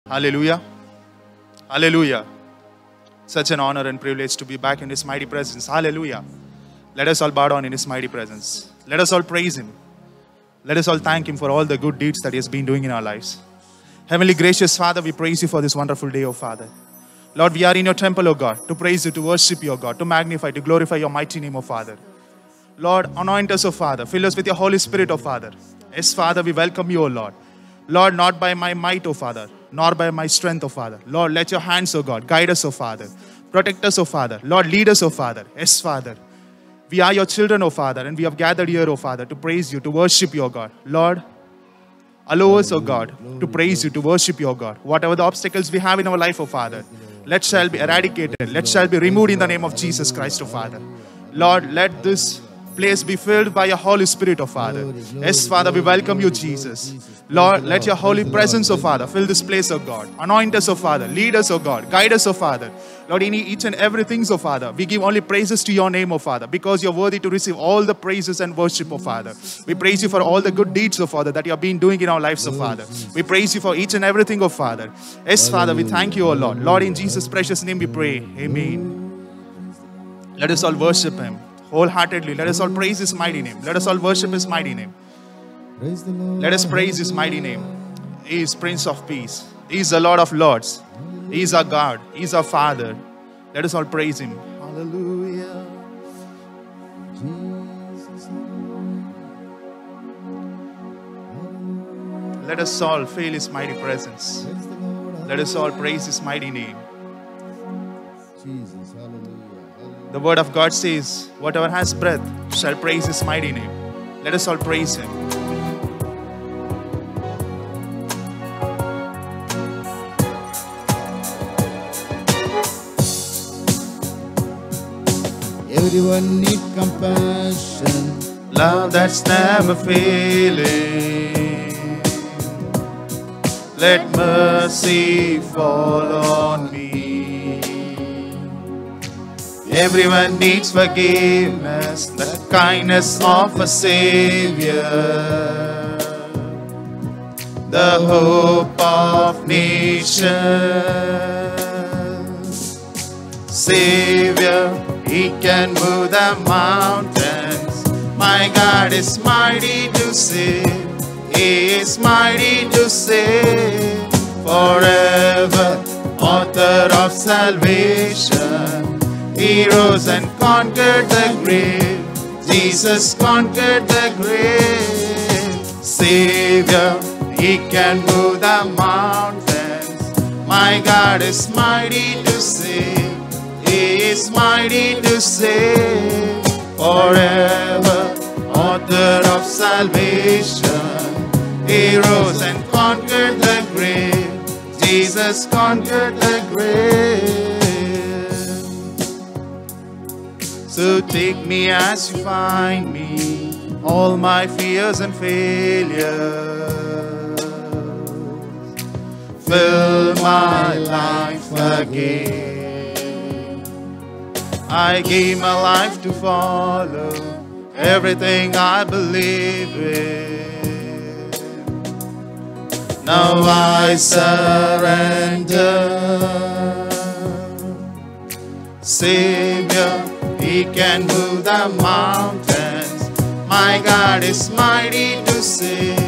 Hallelujah. Hallelujah. Such an honor and privilege to be back in His mighty presence. Hallelujah. Let us all bow down in His mighty presence. Let us all praise Him. Let us all thank Him for all the good deeds that He has been doing in our lives. Heavenly gracious Father, we praise You for this wonderful day, O Father. Lord, we are in Your temple, O God, to praise You, to worship You, O God, to magnify, to glorify Your mighty name, O Father. Lord, anoint us, O Father. Fill us with Your Holy Spirit, O Father. Yes, Father, we welcome You, O Lord. Lord, not by my might, O Father, nor by my strength, O Father. Lord, let Your hands, O God, guide us, O Father. Protect us, O Father. Lord, lead us, O Father. Yes, Father. We are Your children, O Father, and we have gathered here, O Father, to praise You, to worship You, O God. Lord, allow us, O God, to praise You, to worship You, O God. Whatever the obstacles we have in our life, O Father, let shall be eradicated. Let shall be removed in the name of Jesus Christ, O Father. Lord, let this place be filled by Your Holy Spirit, O Father. Yes, Father, we welcome You, Jesus. Lord, let Your holy presence, O Father, fill this place, O God. Anoint us, O Father. Lead us, O God. Guide us, O Father. Lord, in each and everything, O Father, we give only praises to Your name, O Father, because You're worthy to receive all the praises and worship, O Father. We praise You for all the good deeds, O Father, that You have been doing in our lives, O Father. We praise You for each and everything, O Father. Yes, Father, we thank You, O Lord. Lord, in Jesus' precious name we pray. Amen. Let us all worship Him wholeheartedly. Let us all praise His mighty name. Let us all worship His mighty name. Let us praise His mighty name. He is Prince of Peace. He is the Lord of Lords. He is our God. He is our Father. Let us all praise Him. Hallelujah. Let us all feel His mighty presence. Let us all praise His mighty name. The word of God says, whatever has breath shall praise His mighty name. Let us all praise Him. Everyone need compassion, Love that's never failing. Let mercy fall on me. Everyone needs forgiveness, the kindness of a Savior, the hope of nations. Savior, He can move the mountains. My God is mighty to save. He is mighty to save. Forever, author of salvation. He rose and conquered the grave. Jesus conquered the grave. Savior, He can move the mountains. My God is mighty to save. He is mighty to save. Forever, author of salvation. He rose and conquered the grave. Jesus conquered the grave. So take me as You find me, all my fears and failures. Fill my life again. I gave my life to follow everything I believe in. Now I surrender. Savior, He can move the mountains. My God is mighty to save.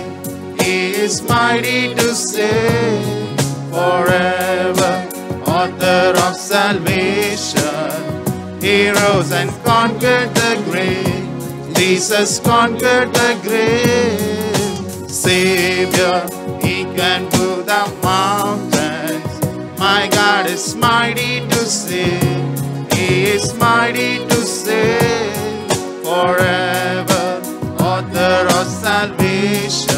He is mighty to save. Forever, author of salvation. He rose and conquered the grave. Jesus conquered the grave. Savior, He can move the mountains. My God is mighty to save. He is mighty to save. Forever, author of salvation.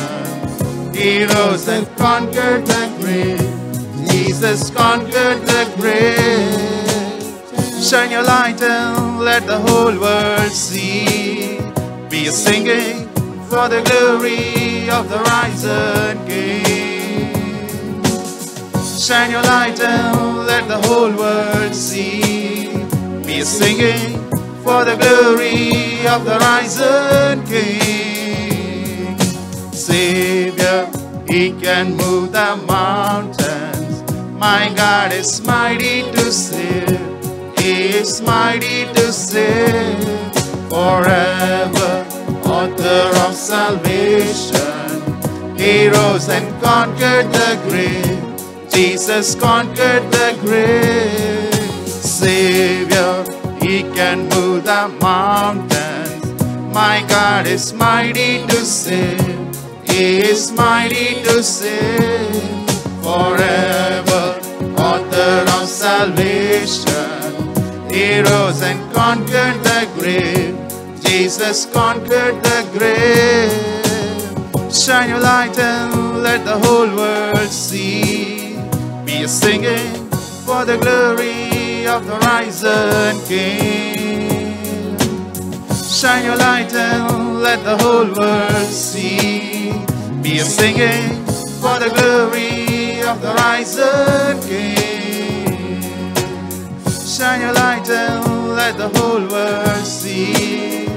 He rose and conquered the grave. Jesus conquered the grave. Shine your light and let the whole world see. Be a singing for the glory of the risen King. Shine your light and let the whole world see. Be a singing for the glory of the risen King. Savior, He can move the mountains. My God is mighty to save. He is mighty to save. Forever, author of salvation. He rose and conquered the grave. Jesus conquered the grave. Savior, He can move the mountains. My God is mighty to save. He is mighty to save. Forever, author of salvation. He rose and conquered the grave. Jesus conquered the grave. Shine your light and let the whole world see. Be a singing for the glory of the risen King. Shine your light and let the whole world see. Be a singing for the glory of the risen King. Shine your light and let the whole world see.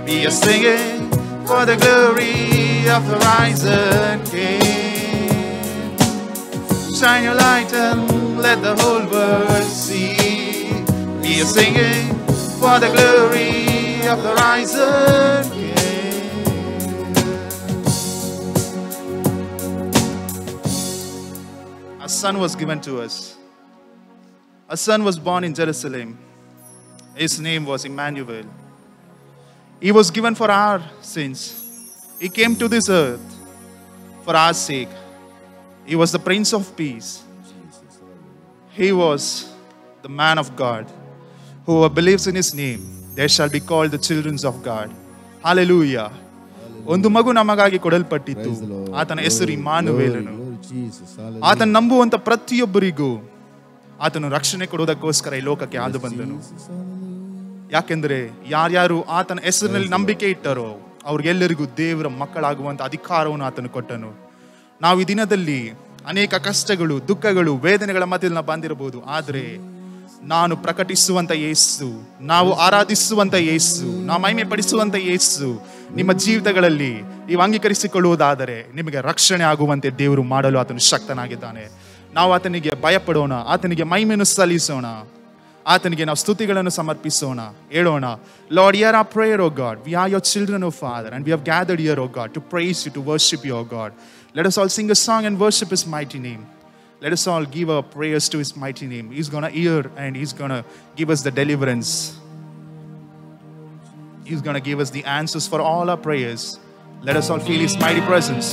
Be a singing for the glory of the risen King. Shine your light and let the whole world see. Be a singing for the glory of the risen King. A son was given to us. A son was born in Jerusalem. His name was Emmanuel. He was given for our sins. He came to this earth for our sake. He was the Prince of Peace. He was the man of God. Whoever believes in His name, they shall be called the children of God. Hallelujah. ಒಂದು ಮಗು ನಮಗಾಗಿ ಕೊಡಲ್ಪಟ್ಟಿತ್ತು. ಆತನ ಹೆಸರು ಇಮ್ಮಾನುವೇಲನು. ಆತನ ನಂಬುವಂತ ಪ್ರತಿಯೊಬ್ಬರಿಗೂ ಆತನು ರಕ್ಷಣೆ ಕೊಡುವುದಕ್ಕೋಸ್ಕರ ಈ ಲೋಕಕ್ಕೆ ಆದು ಬಂದನು. ಯಾಕೆಂದ್ರೆ ಯಾರ್ಯಾರು ಆತನ ಹೆಸರಿನಲ್ಲಿ ನಂಬಿಕೆ ಇಟ್ಟರೋ ಅವ್ರಿಗೆಲ್ಲರಿಗೂ ದೇವರ ಮಕ್ಕಳಾಗುವಂತ ಅಧಿಕಾರವನ್ನು ಆತನು ಕೊಟ್ಟನು. ನಾವು ಈ ದಿನದಲ್ಲಿ ಅನೇಕ ಕಷ್ಟಗಳು, ದುಃಖಗಳು, ವೇದನೆಗಳ ಮಧ್ಯದಲ್ಲಿ ನಾವು ಬಂದಿರಬಹುದು. ಆದರೆ ನಾನು ಪ್ರಕಟಿಸುವಂತ ಯೇಸು, ನಾವು ಆರಾಧಿಸುವಂತ ಯೇಸು, ನಾವು ಮಹಿಮೆ ಪಡಿಸುವಂತ ಯೇಸು ನಿಮ್ಮ ಜೀವಿತಗಳಲ್ಲಿ ನೀವು ಅಂಗೀಕರಿಸಿಕೊಳ್ಳುವುದಾದರೆ ನಿಮಗೆ ರಕ್ಷಣೆ ಆಗುವಂತೆ ದೇವರು ಮಾಡಲು ಆತನು ಶಕ್ತನಾಗಿದ್ದಾನೆ. ನಾವು ಆತನಿಗೆ ಭಯಪಡೋಣ, ಆತನಿಗೆ ಮಹಿಮೆಯನ್ನು ಸಲ್ಲಿಸೋಣ, ಆತನಿಗೆ ನಾವು ಸ್ತುತಿಗಳನ್ನು ಸಮರ್ಪಿಸೋಣ. ಹೇಳೋಣ, Lord, hear our prayer, O God. We are your children, O Father, and we have gathered here, O God, to praise you, to worship you, O God. Let us all sing a song and worship His mighty name. Let us all give our prayers to His mighty name. He's going to hear and He's going to give us the deliverance. He's going to give us the answers for all our prayers. Let us all feel His mighty presence.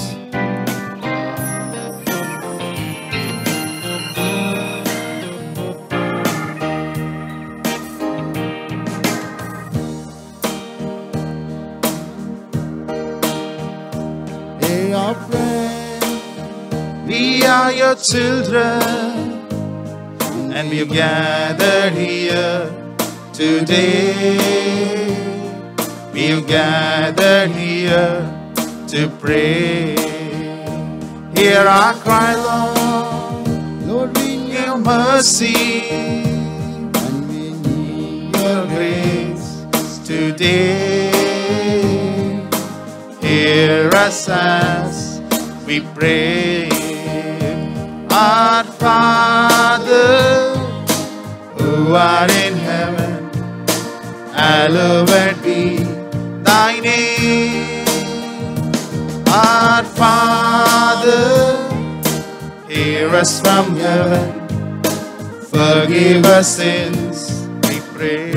We are your children, and we have gathered here today. We have gathered here to pray. Hear our cry, Lord. Lord, we need your mercy, and we need your grace today. Hear us as we pray. Our Father, who art in heaven, hallowed be thy name. Our Father, hear us from heaven, forgive us sins, we pray.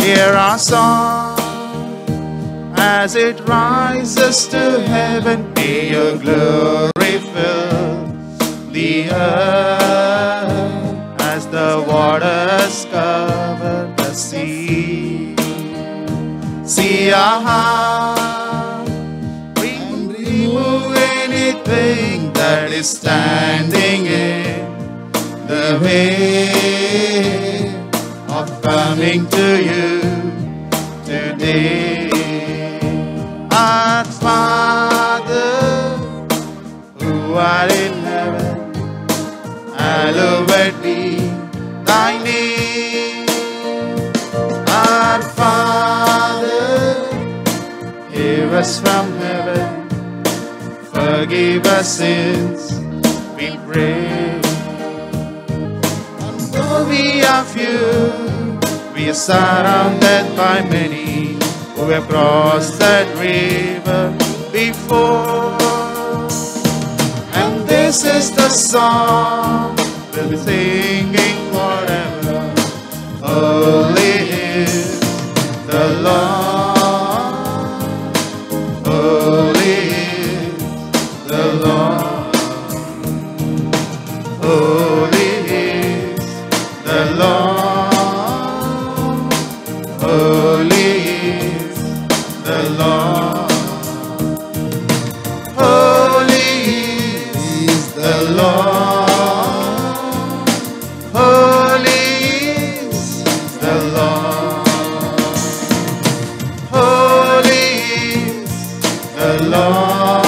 Hear our song as it rises to heaven. May your glory fill the earth as the waters cover the sea. See our heart, remove anything that is standing in the way of coming to you today. Our Father, who art in heaven, hallowed be thy name. Our Father, hear us from heaven, forgive us sins, we pray. And though we are few, we are surrounded by many who have crossed that river before. And this is the song we'll be singing forever. Holy is the Lord. Holy is the Lord. Holy is the Lord. Holy is the Lord. Holy is the Lord. Holy is the Lord. Holy is the Lord.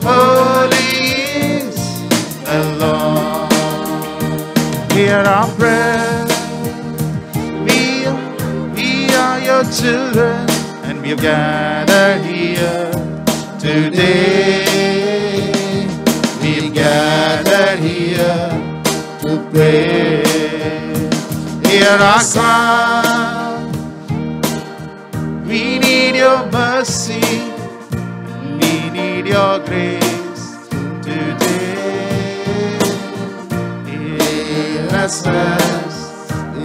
Holy is the Lord. Hear our prayer. We are your children, and we have gathered here today. We've gathered here to pray. Hear our cry. We need your mercy. We need your grace today. Hear us as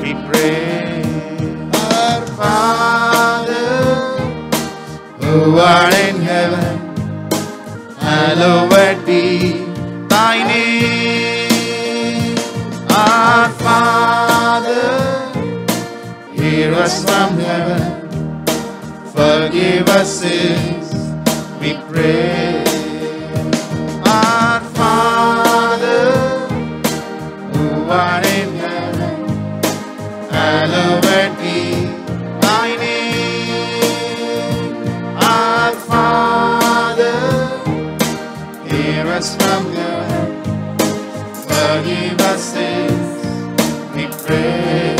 we pray. Our Father, who art in heaven, hallowed be thy name. Our Father, hear us from heaven, forgive us sins, we pray. Our Father, who art in heaven, hallowed be thy name. Our Father, hear us from heaven, forgive us sins, we pray.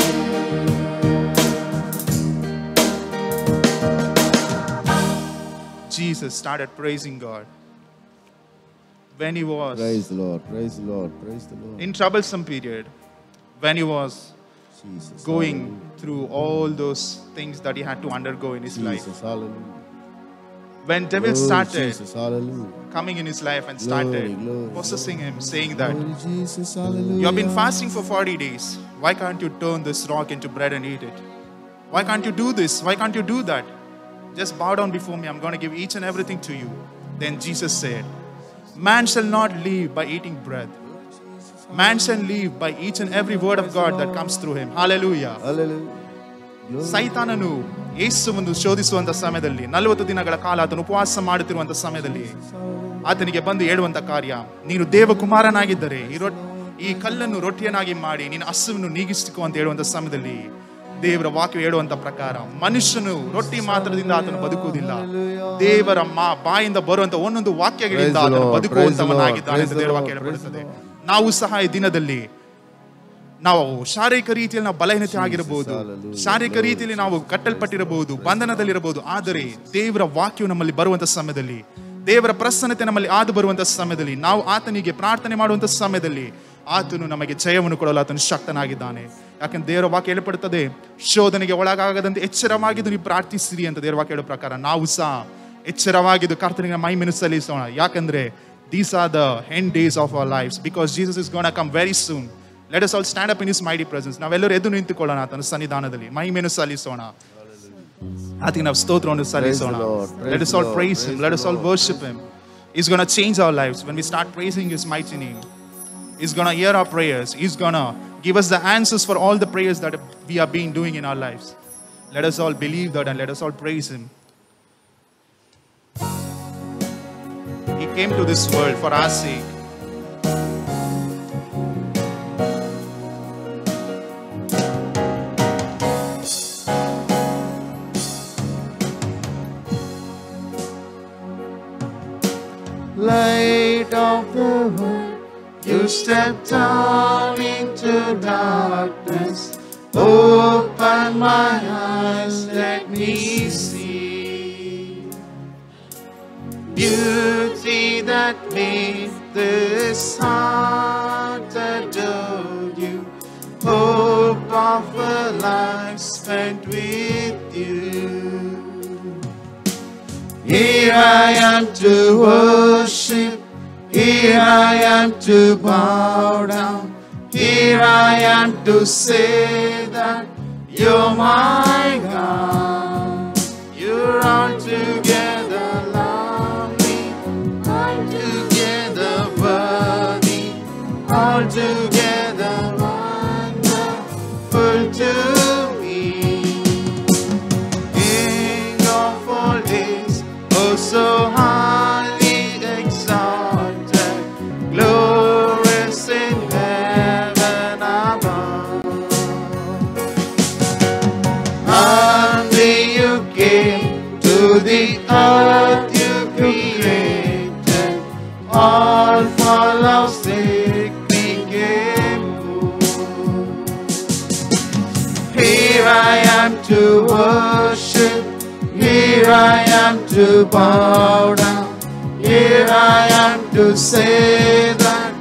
Jesus started praising God when he was Praise the Lord, praise the Lord, praise the Lord. in troublesome period, when he was Jesus, going through all those things that he had to undergo in his life. Jesus, hallelujah. When devil started Jesus, hallelujah. coming in his life and started Glory, possessing him, saying that, Glory, Jesus, hallelujah. you have been fasting for 40 days. Why can't you turn this rock into bread and eat it? Why can't you do this? Why can't you do that? Just bow down before me. I'm going to give each and everything to you. Then Jesus said, man shall not live by eating bread. Man shall live by each and every word of God that comes through him. Hallelujah. Hallelujah. Glory. ಸೈತಾನನು ಯೇಸುವನ್ನು ಶೋಧಿಸುವಂತ ಸಮಯದಲ್ಲಿ 40 ದಿನಗಳ ಕಾಲ ಆತನು ಉಪವಾಸ ಮಾಡುತ್ತಿರುವಂತ ಸಮಯದಲ್ಲಿ ಆತನಿಗೆ ಬಂದು ಹೇಳುವಂತ ಕಾರ್ಯ, ನೀನು ದೇವಕುಮಾರನಾಗಿದ್ದರೆ ಈ ಕಲ್ಲನ್ನು ರೊಟ್ಟಿಯನ್ನಾಗಿ ಮಾಡಿ ನಿನ್ನ ಹಸಿವನ್ನು ನೀಗಿಸಿಕೋ ಅಂತ ಹೇಳುವಂತ ಸಮಯದಲ್ಲಿ ದೇವರ ವಾಕ್ಯ ಹೇಳುವಂತ ಪ್ರಕಾರ ಮನುಷ್ಯನು ರೊಟ್ಟಿ ಮಾತ್ರದಿಂದ ಆತನು ಬದುಕುವುದಿಲ್ಲ, ದೇವರ ಬಾಯಿಂದ ಬರುವಂತ ಒಂದೊಂದು ವಾಕ್ಯಗಳಿಂದ ಆತನು ಬದುಕುವಂತವನಾಗಿದ್ದಾನೆ ಅಂತ ದೇವರ ವಾಕ್ಯ ಹೇಳப்படுತ್ತದೆ. ನಾವು ಸಹ ಈ ದಿನದಲ್ಲಿ ನಾವು ಶಾರೀರಿಕ ರೀತಿಯಲ್ಲಿ ನಾವು ಬಲಹೀನತೆ ಆಗಿರಬಹುದು, ಶಾರೀರಿಕ ರೀತಿಯಲ್ಲಿ ನಾವು ಕಟ್ಟಲ್ಪಟ್ಟಿರಬಹುದು, ಬಂಧನದಲ್ಲಿರಬಹುದು. ಆದರೆ ದೇವರ ವಾಕ್ಯವು ನಮ್ಮಲ್ಲಿ ಬರುವಂತ ಸಮಯದಲ್ಲಿ, ದೇವರ ಪ್ರಸನ್ನತೆ ನಮ್ಮಲ್ಲಿ ಆದು ಬರುವಂತ ಸಮಯದಲ್ಲಿ, ನಾವು ಆತನಿಗೆ ಪ್ರಾರ್ಥನೆ ಮಾಡುವಂತ ಸಮಯದಲ್ಲಿ ಆತನು ನಮಗೆ ಜಯವನ್ನು ಕೊಡಲು ಆತನು ಶಕ್ತನಾಗಿದ್ದಾನೆ. ಯಾಕಂದ್ರೆ ದೇವರ ವಾಕ್ಯ ಹೇಳப்படுತ್ತದೆ, ಶೋಧನೆಗೆ ಒಳಗಾಗದಂತೆ ಎಚ್ಚರವಾಗಿದ್ದು ನೀವು ಪ್ರಾರ್ಥಿಸಿರಿ ಅಂತ ದೇವರ ವಾಕ್ಯ ಹೇಳೋ ಪ್ರಕಾರ ನಾವು ಸಹ ಎಚ್ಚರವಾಗಿದ್ದು ಕರ್ತನಿಗೆ ಮಹಿಮೆಯನ್ನು ಸಲ್ಲಿಸೋಣ. ಯಾಕಂದ್ರೆ these are the end days of our lives, because Jesus is going to come very soon. Let us all stand up in his mighty presence. ನಾವೆಲ್ಲರೂ ಎದ್ದು ನಿಂತುಕೊಳ್ಳೋಣ ಆತನ ಸನ್ನಿಧಾನದಲ್ಲಿ, ಮಹಿಮೆಯನ್ನು ಸಲ್ಲಿಸೋಣ, ಆತನಿಗೆ ನಾವು ಸ್ತೋತ್ರವನ್ನು ಸಲ್ಲಿಸೋಣ. Let us all praise him, let us all worship him. He's going to change our lives when we start praising his mighty name. He's going to hear our prayers. He's going to give us the answers for all the prayers that we have been doing in our lives. Let us all believe that and let us all praise him. He came to this world for our sake. Light of the world, you stepped down into darkness. Open my eyes, let me see beauty that made this heart adored you, hope of a life spent with you. Here I am to worship, here I am to bow down, here I am to say that you're my God. You're altogether lovely, altogether worthy, altogether wonderful to me. King of all days, oh so highly exalted, glorious in heaven above. Only you came to the earth you created, all for love's sake became poor. Here I am to worship, here I am to bow down, here I am to say that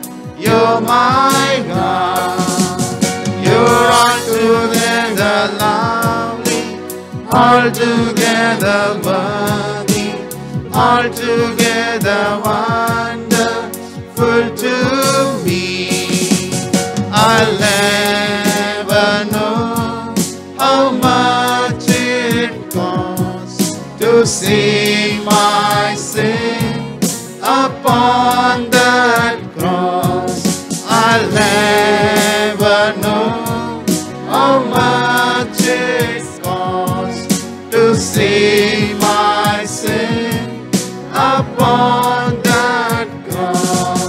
you're my God. You're altogether lovely, altogether worthy, altogether wonderful to me. I'll never know how much it costs to see my sin upon that cross. I'll never know how much it costs to see my sin upon that cross.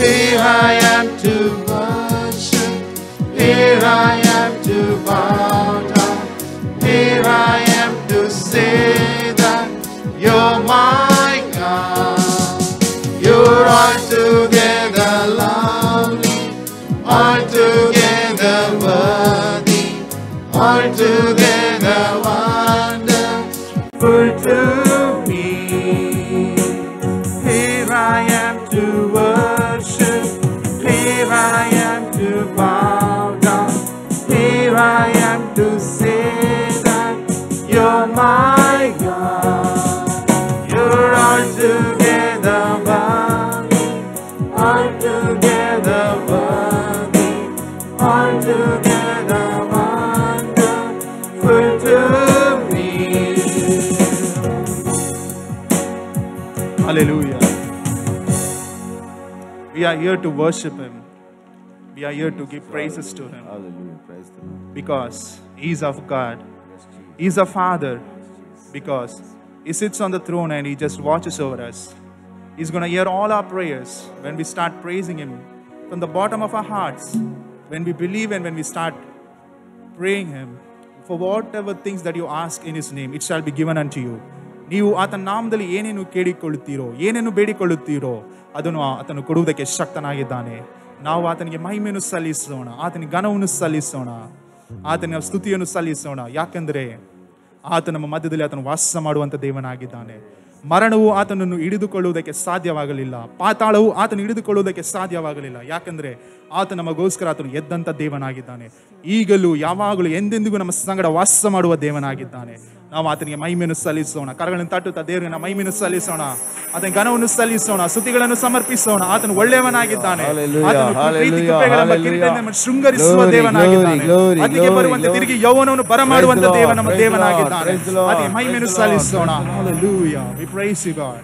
Here I am to worship, here I am to bow down, here I am to say that you're my God. You're altogether lovely, altogether worthy, altogether wonderful to me. Here I am to worship, here I am to bow down, here I am to say that you're my God. You're altogether worthy, altogether worthy, altogether wonderful to me. Hallelujah. We are here to worship Him. We are here to give praises to Him Hallelujah. Praise the Lord. because He is our God. He is a Father because He sits on the throne and He just watches over us. He's going to hear all our prayers when we start praising Him from the bottom of our hearts. When we believe and when we start praying Him for whatever things that you ask in His name, it shall be given unto you. ನೀವು ಆತನ ನಾಮದಲ್ಲಿ ಏನೇನು ಕೇಳಿಕೊಳ್ಳುತ್ತೀರೋ, ಏನೇನು ಬೇಡಿಕೊಳ್ಳುತ್ತೀರೋ ಅದನ್ನು ಆತನು ಕೊಡುವುದಕ್ಕೆ ಶಕ್ತನಾಗಿದ್ದಾನೆ. ನಾವು ಆತನಿಗೆ ಮಹಿಮೆಯನ್ನು ಸಲ್ಲಿಸೋಣ, ಆತನಿಗೆ ಘನವನ್ನು ಸಲ್ಲಿಸೋಣ, ಆತನ ಸ್ತುತಿಯನ್ನು ಸಲ್ಲಿಸೋಣ. ಯಾಕೆಂದರೆ ಆತ ನಮ್ಮ ಮಧ್ಯದಲ್ಲಿ ಆತನು ವಾಸ ಮಾಡುವಂಥ ದೇವನಾಗಿದ್ದಾನೆ. ಮರಣವು ಆತನನ್ನು ಹಿಡಿದುಕೊಳ್ಳುವುದಕ್ಕೆ ಸಾಧ್ಯವಾಗಲಿಲ್ಲ, ಪಾತಾಳವು ಆತನು ಹಿಡಿದುಕೊಳ್ಳುವುದಕ್ಕೆ ಸಾಧ್ಯವಾಗಲಿಲ್ಲ. ಯಾಕೆಂದರೆ ಆತ ನಮಗೋಸ್ಕರ ಆತನು ಎದ್ದಂಥ ದೇವನಾಗಿದ್ದಾನೆ. ಈಗಲೂ ಯಾವಾಗಲೂ ಎಂದೆಂದಿಗೂ ನಮ್ಮ ಸಂಗಡ ವಾಸ ಮಾಡುವ ದೇವನಾಗಿದ್ದಾನೆ. ನಾವು ಆತನಿಗೆ ಮಹಿಮೆಯನ್ನು ಸಲ್ಲಿಸೋಣ. ಕರಗಳನ್ನು ತಟ್ಟುತ್ತಾ ದೇವರಿಗೆ ಮಹಿಮೆಯನ್ನು ಸಲ್ಲಿಸೋಣ, ಆತನ ಘನವನ್ನು ಸಲ್ಲಿಸೋಣ, ಸ್ತುತಿಗಳನ್ನು ಸಮರ್ಪಿಸೋಣ. ಆತನು ಒಳ್ಳೆಯವನಾಗಿದ್ದಾನೆ, ಶೃಂಗರಿಸುವ ದೇವನಾಗಿದ್ದಾನೆ, ಅದಕ್ಕೆ ಬರುವಂತೆ ತಿರುಗಿ ಯೌವನವನ್ನು ಬರಮಾಡುವಂತ ನಮ್ಮ ದೇವನಾಗಿದ್ದಾನೆ. ಅದಕ್ಕೆ ಮಹಿಮೆಯನ್ನು ಸಲ್ಲಿಸೋಣ. Hallelujah. We praise you, God.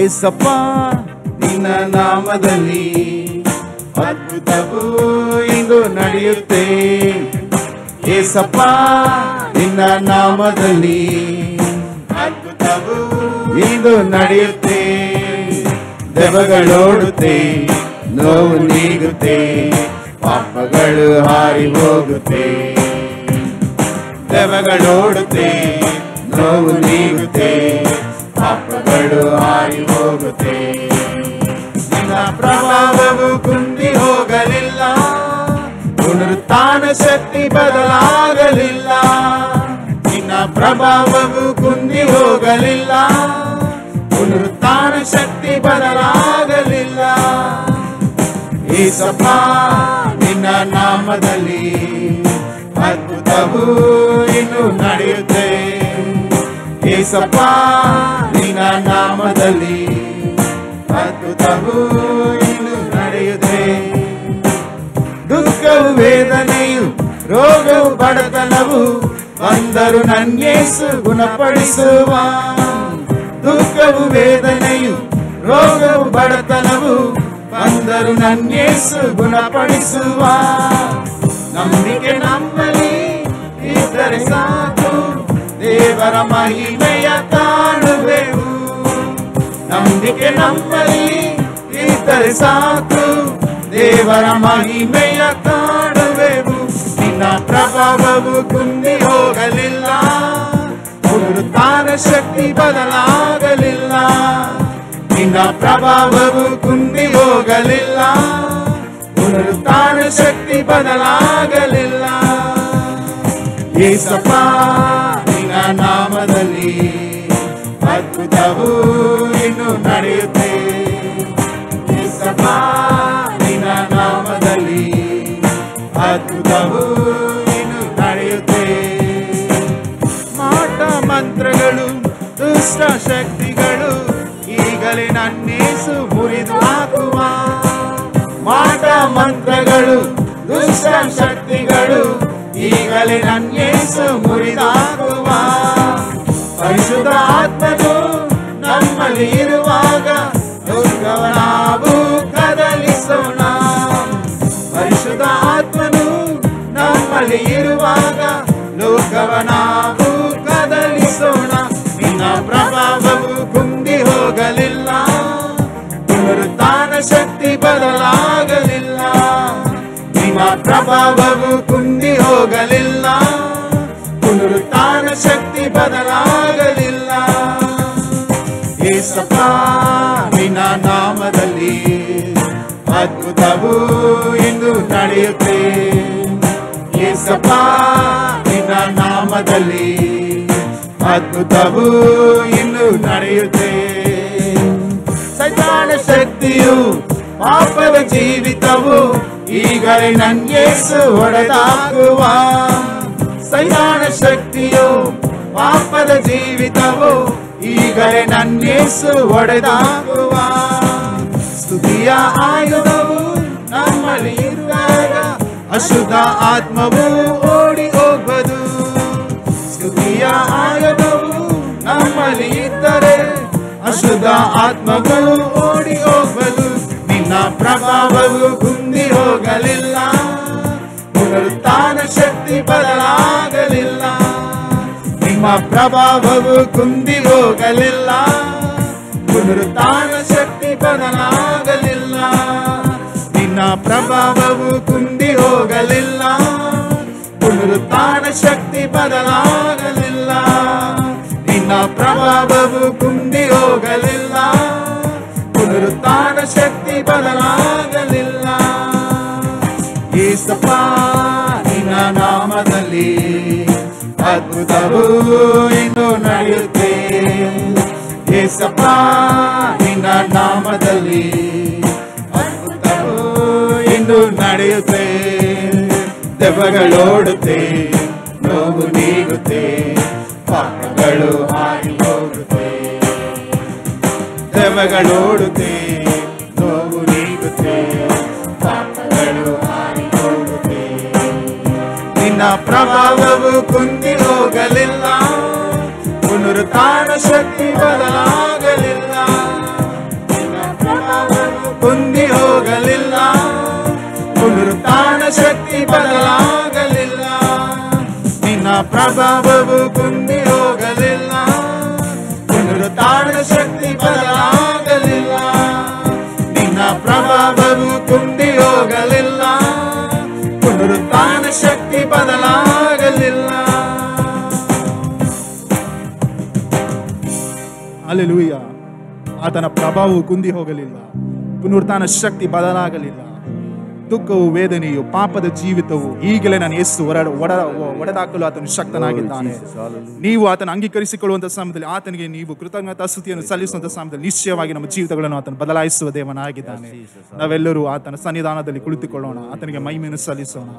Yesappa ನಿನ್ನ ನಾಮದಲ್ಲಿ ಅದ್ಭುತವು ಇಂದು ನಡೆಯುತ್ತೆ. ಏಸಪ್ಪ ನಿನ್ನ ನಾಮದಲ್ಲಿ ಅದ್ಭುತವು ಇಂದು ನಡೆಯುತ್ತೆ. ದೆವ್ವಗಳೋಡುತ್ತೆ, ನೋವು ನೀಗುತ್ತೆ, ಪಾಪಗಳು ಹಾರಿ ಹೋಗುತ್ತೆ. ದೆವ್ವಗಳೋಡುತ್ತೆ, ನೋವು ನೀಗುತ್ತೆ, ಪಾಪಗಳು ಹಾರಿ ಹೋಗುತ್ತೆ. ನಿನ್ನ ಪ್ರಭಾವವು ಕುಂದಿ ಹೋಗಲಿಲ್ಲ, ಪುನರುತ್ಥಾನ ಶಕ್ತಿ ಬದಲಾಗಲಿಲ್ಲ. ನಿನ್ನ ಪ್ರಭಾವವು ಕುಂದಿ ಹೋಗಲಿಲ್ಲ, ಪುನರುತ್ಥಾನ ಶಕ್ತಿ ಬದಲಾಗಲಿಲ್ಲ. ಯೇಸಪ್ಪ ನಿನ್ನ ನಾಮದಲ್ಲಿ ಅದ್ಭುತವು ಇನ್ನು ನಡೆಯುತ್ತೆ. ಯೇಸಪ್ಪ ನಿನ್ನ ನಾಮದಲ್ಲಿ ಅದ್ಭುತವು ಇನ್ನು ನಡೆಯುತ್ತೆ. ದುಃಖವು ವೇದನೆಯು ರೋಗವು ಬಡತನವು ಬಂದರು ನನ್ಯೇಸು ಗುಣಪಡಿಸುವ. ದುಃಖವು ವೇದನೆಯು ರೋಗವು ಬಡತನವು ಬಂದರು ನನ್ಯೇಸು ಗುಣಪಡಿಸುವ. ನಂಬಿಕೆ ನಮ್ಮಲ್ಲಿ ಇದ್ದರೆ ಸಾಕು, ದೇವರ ಮಹಿಮೆಯ ಕಾಣುವೆವು. ನಂಬಿಕೆ ನಮ್ಮಲ್ಲಿ ಇದ್ದರೆ ಸಾಕು, ದೇವರ ಮಹಿಮೆಯ ಕಾಣುವೆವು. ನಿನ್ನ ಪ್ರಭಾವವು ಕುಂದಿ ಹೋಗಲಿಲ್ಲ, ಪುನರುತ್ಥಾನ ಶಕ್ತಿ ಬದಲಾಗಲಿಲ್ಲ. ನಿನ್ನ ಪ್ರಭಾವವು ಕುಂದಿ ಹೋಗಲಿಲ್ಲ, ಪುನರುತ್ಥಾನ ಶಕ್ತಿ ಬದಲಾಗಲಿಲ್ಲ. ಯೇಸಪ್ಪ ನಿನ್ನ ನಾಮದಲ್ಲಿ ಅದ್ಭುತವು ಇನ್ನು ನಡೆಯುತ್ತೆ. ಯೇಸಪ್ಪ ನಿನ್ನ ನಾಮದಲ್ಲಿ ಅದ್ಭುತವು ಇನ್ನು ನಡೆಯುತ್ತೆ. ಮಾಟ ಮಂತ್ರಗಳು ದುಷ್ಟ ಶಕ್ತಿಗಳು ಈಗಲೇ ನನ್ನೇಸು ಮುರಿದು ಹಾಕುವ. ಮಾಟ ಮಂತ್ರಗಳು ದುಷ್ಟ ಶಕ್ತಿಗಳು ಈಗಲೇ ನನ್ನೇಸು ಮುರಿದು ಹಾಕುವ. ಪರಿಶುದ್ಧ ಆತ್ಮನು ನಮ್ಮಲ್ಲಿ ಇರುವಾಗ ಲೋಕವ ನಾವು ಕದಲಿಸೋಣ. ಪರಿಶುದ್ಧ ಆತ್ಮನು ನಮ್ಮಲ್ಲಿ ಇರುವಾಗ ಲೋಕವ ನಾವು ಕದಲಿಸೋಣ. ನಿನ್ನ ಪ್ರಭಾವವು ಕುಂದಿ ಹೋಗಲಿಲ್ಲ, ಪುನರುತ್ಥಾನ ಶಕ್ತಿ ಬದಲಾಗಲಿಲ್ಲ. ನಿನ್ನ ಪ್ರಭಾವವು ಕುಂದಿ ಹೋಗಲಿಲ್ಲ, ಪುನರುತ್ಥಾನ ಶಕ್ತಿ ಬದಲಾಗಲಿಲ್ಲ. ಯೇಸಪ್ಪ ನಿನ್ನ ನಾಮದಲ್ಲಿ ಅದ್ಭುತವು ಇಂದು ನಡೆಯುತ್ತೆ. ಯೇಸಪ್ಪ ನಿನ್ನ ನಾಮದಲ್ಲಿ ಅದ್ಭುತವು ಇನ್ನು ನಡೆಯುತ್ತೆ. ಸೈತಾನ ಶಕ್ತಿಯು ಪಾಪದ ಜೀವಿತವು ಈಗಲೇ ನನ್ಯೇಸು ಹೊಡೆದಾಕುವ. ಸೈತಾನ ಶಕ್ತಿಯು ಪಾಪದ ಜೀವಿತವು ಈಗಲೇ ನನ್ಯೇಸು ಹೊಡೆದಾಕುವ. ಸ್ತುತಿಯ ಆಯುಧವು ನಮ್ಮಲ್ಲಿ ಇರುವಾಗ ಅಶುದ್ಧ ಆತ್ಮವು ಓಡಿ ಹೋಗದು. ಸ್ತುತಿಯ ಆಯುಧವು ನಮ್ಮಲ್ಲಿ ಇದ್ದರೆ ಅಶುದ್ಧ ಆತ್ಮಗಳು ಓಡಿ ಹೋಗಲು. ನಿನ್ನ ಪ್ರಭಾವವು ಕುಂದಿ ಹೋಗಲಿಲ್ಲ, ಪುನರುತ್ಥಾನ ಶಕ್ತಿ ಬದಲಾಗಲಿಲ್ಲ. ನಿಮ್ಮ ಪ್ರಭಾವವು ಕುಂದಿ ಹೋಗಲಿಲ್ಲ, ಪುನರುತ್ಥಾನ ಶಕ್ತಿ ಬದಲಾಗಲಿಲ್ಲ. ನಿನ್ನ ಪ್ರಭಾವವು ಕುಂದಿ ಹೋಗಲಿಲ್ಲ, ಪುನರುತ್ಥಾನ ಶಕ್ತಿ ಬದಲಾಗಲಿಲ್ಲ. ನಿನ್ನ ಪ್ರಭಾವವು ಕುಂದಿ ಹೋಗಲಿಲ್ಲ, ಪುನರುತ್ಥಾನ ಶಕ್ತಿ ಬದಲಾಗಲಿಲ್ಲ. ಯೇಸಪ್ಪ ನಿನ್ನ ನಾಮದಲ್ಲಿ ಅದ್ಭುತವು ಇನ್ನು ನಡೆಯುತ್ತೆ. ಯೇಸಪ್ಪ ನಿನ್ನ ನಾಮದಲ್ಲಿ ಅದ್ಭುತವು ಇನ್ನು ನಡೆಯುತ್ತೆ. ದೆವ್ವಗಳೋಡುತ್ತೆ, ನೋವು ನೀಗುತ್ತೆ, ಪಾಪಗಳು ಹಾರಿ ಹೋಗುತ್ತೆ. ದೆವ್ವಗಳೋಡುತ್ತೆ, ನೋವು ನೀಗುತ್ತೆ, ಪಾಪಗಳು ಹಾರಿ ಹೋಗುತ್ತೆ. ನಿನ್ನ ಪ್ರಭಾವವು ಕುಂದಿ ಹೋಗಲಿಲ್ಲ, ಪುನರುತ್ಥಾನ ಶಕ್ತಿ ಬದಲಾಗಲಿಲ್ಲ. ನಿನ್ನ ಪ್ರಭಾವವು ಕುಂದಿ ಹೋಗಲಿಲ್ಲ, ಪುನರುತ್ಥಾನ ಶಕ್ತಿ ಬದಲಾಗಲಿಲ್ಲ. ನಿನ್ನ ಪ್ರಭಾವವು ಕುಂದಿ ಹೋಗಲಿಲ್ಲ, ಪುನರುತ್ಥಾನ ಶಕ್ತಿ ಬದಲಾಗಲಿಲ್ಲ. ನಿನ್ನ ಪ್ರಭಾವವು ಕುಂದಿ ಹೋಗಲಿಲ್ಲ, ಪುನರುತ್ಥಾನ ಶಕ್ತಿ ಬದಲಾಗಲಿಲ್ಲ. ಹಲ್ಲೆಲೂಯಾ. ಆತನ ಪ್ರಭಾವವು ಕುಂದಿ ಹೋಗಲಿಲ್ಲ, ಪುನರುತ್ಥಾನ ಶಕ್ತಿ ಬದಲಾಗಲಿಲ್ಲ. ದುಃಖವು, ವೇದನೆಯು, ಪಾಪದ ಜೀವಿತವು ಈಗಲೇ ನಾನು ಯೇಸು ಒಡೆದಾಕಲು ಆತನು ಶಕ್ತನಾಗಿದ್ದಾನೆ. ನೀವು ಆತನ ಅಂಗೀಕರಿಸಿಕೊಳ್ಳುವಂತ ಸಮಯದಲ್ಲಿ ಆತನಿಗೆ ನೀವು ಕೃತಜ್ಞತಾ ಸ್ತುತಿಯನ್ನು ಸಲ್ಲಿಸುವಂತ ಸಮಯದಲ್ಲಿ ನಿಶ್ಚಯವಾಗಿ ನಮ್ಮ ಜೀವಿತಗಳನ್ನು ಆತನು ಬದಲಾಯಿಸುವ ದೇವನಾಗಿದ್ದಾನೆ. ನಾವೆಲ್ಲರೂ ಆತನ ಸನ್ನಿಧಾನದಲ್ಲಿ ಕುಳಿತುಕೊಳ್ಳೋಣ, ಆತನಿಗೆ ಮಹಿಮೆಯನ್ನು ಸಲ್ಲಿಸೋಣ.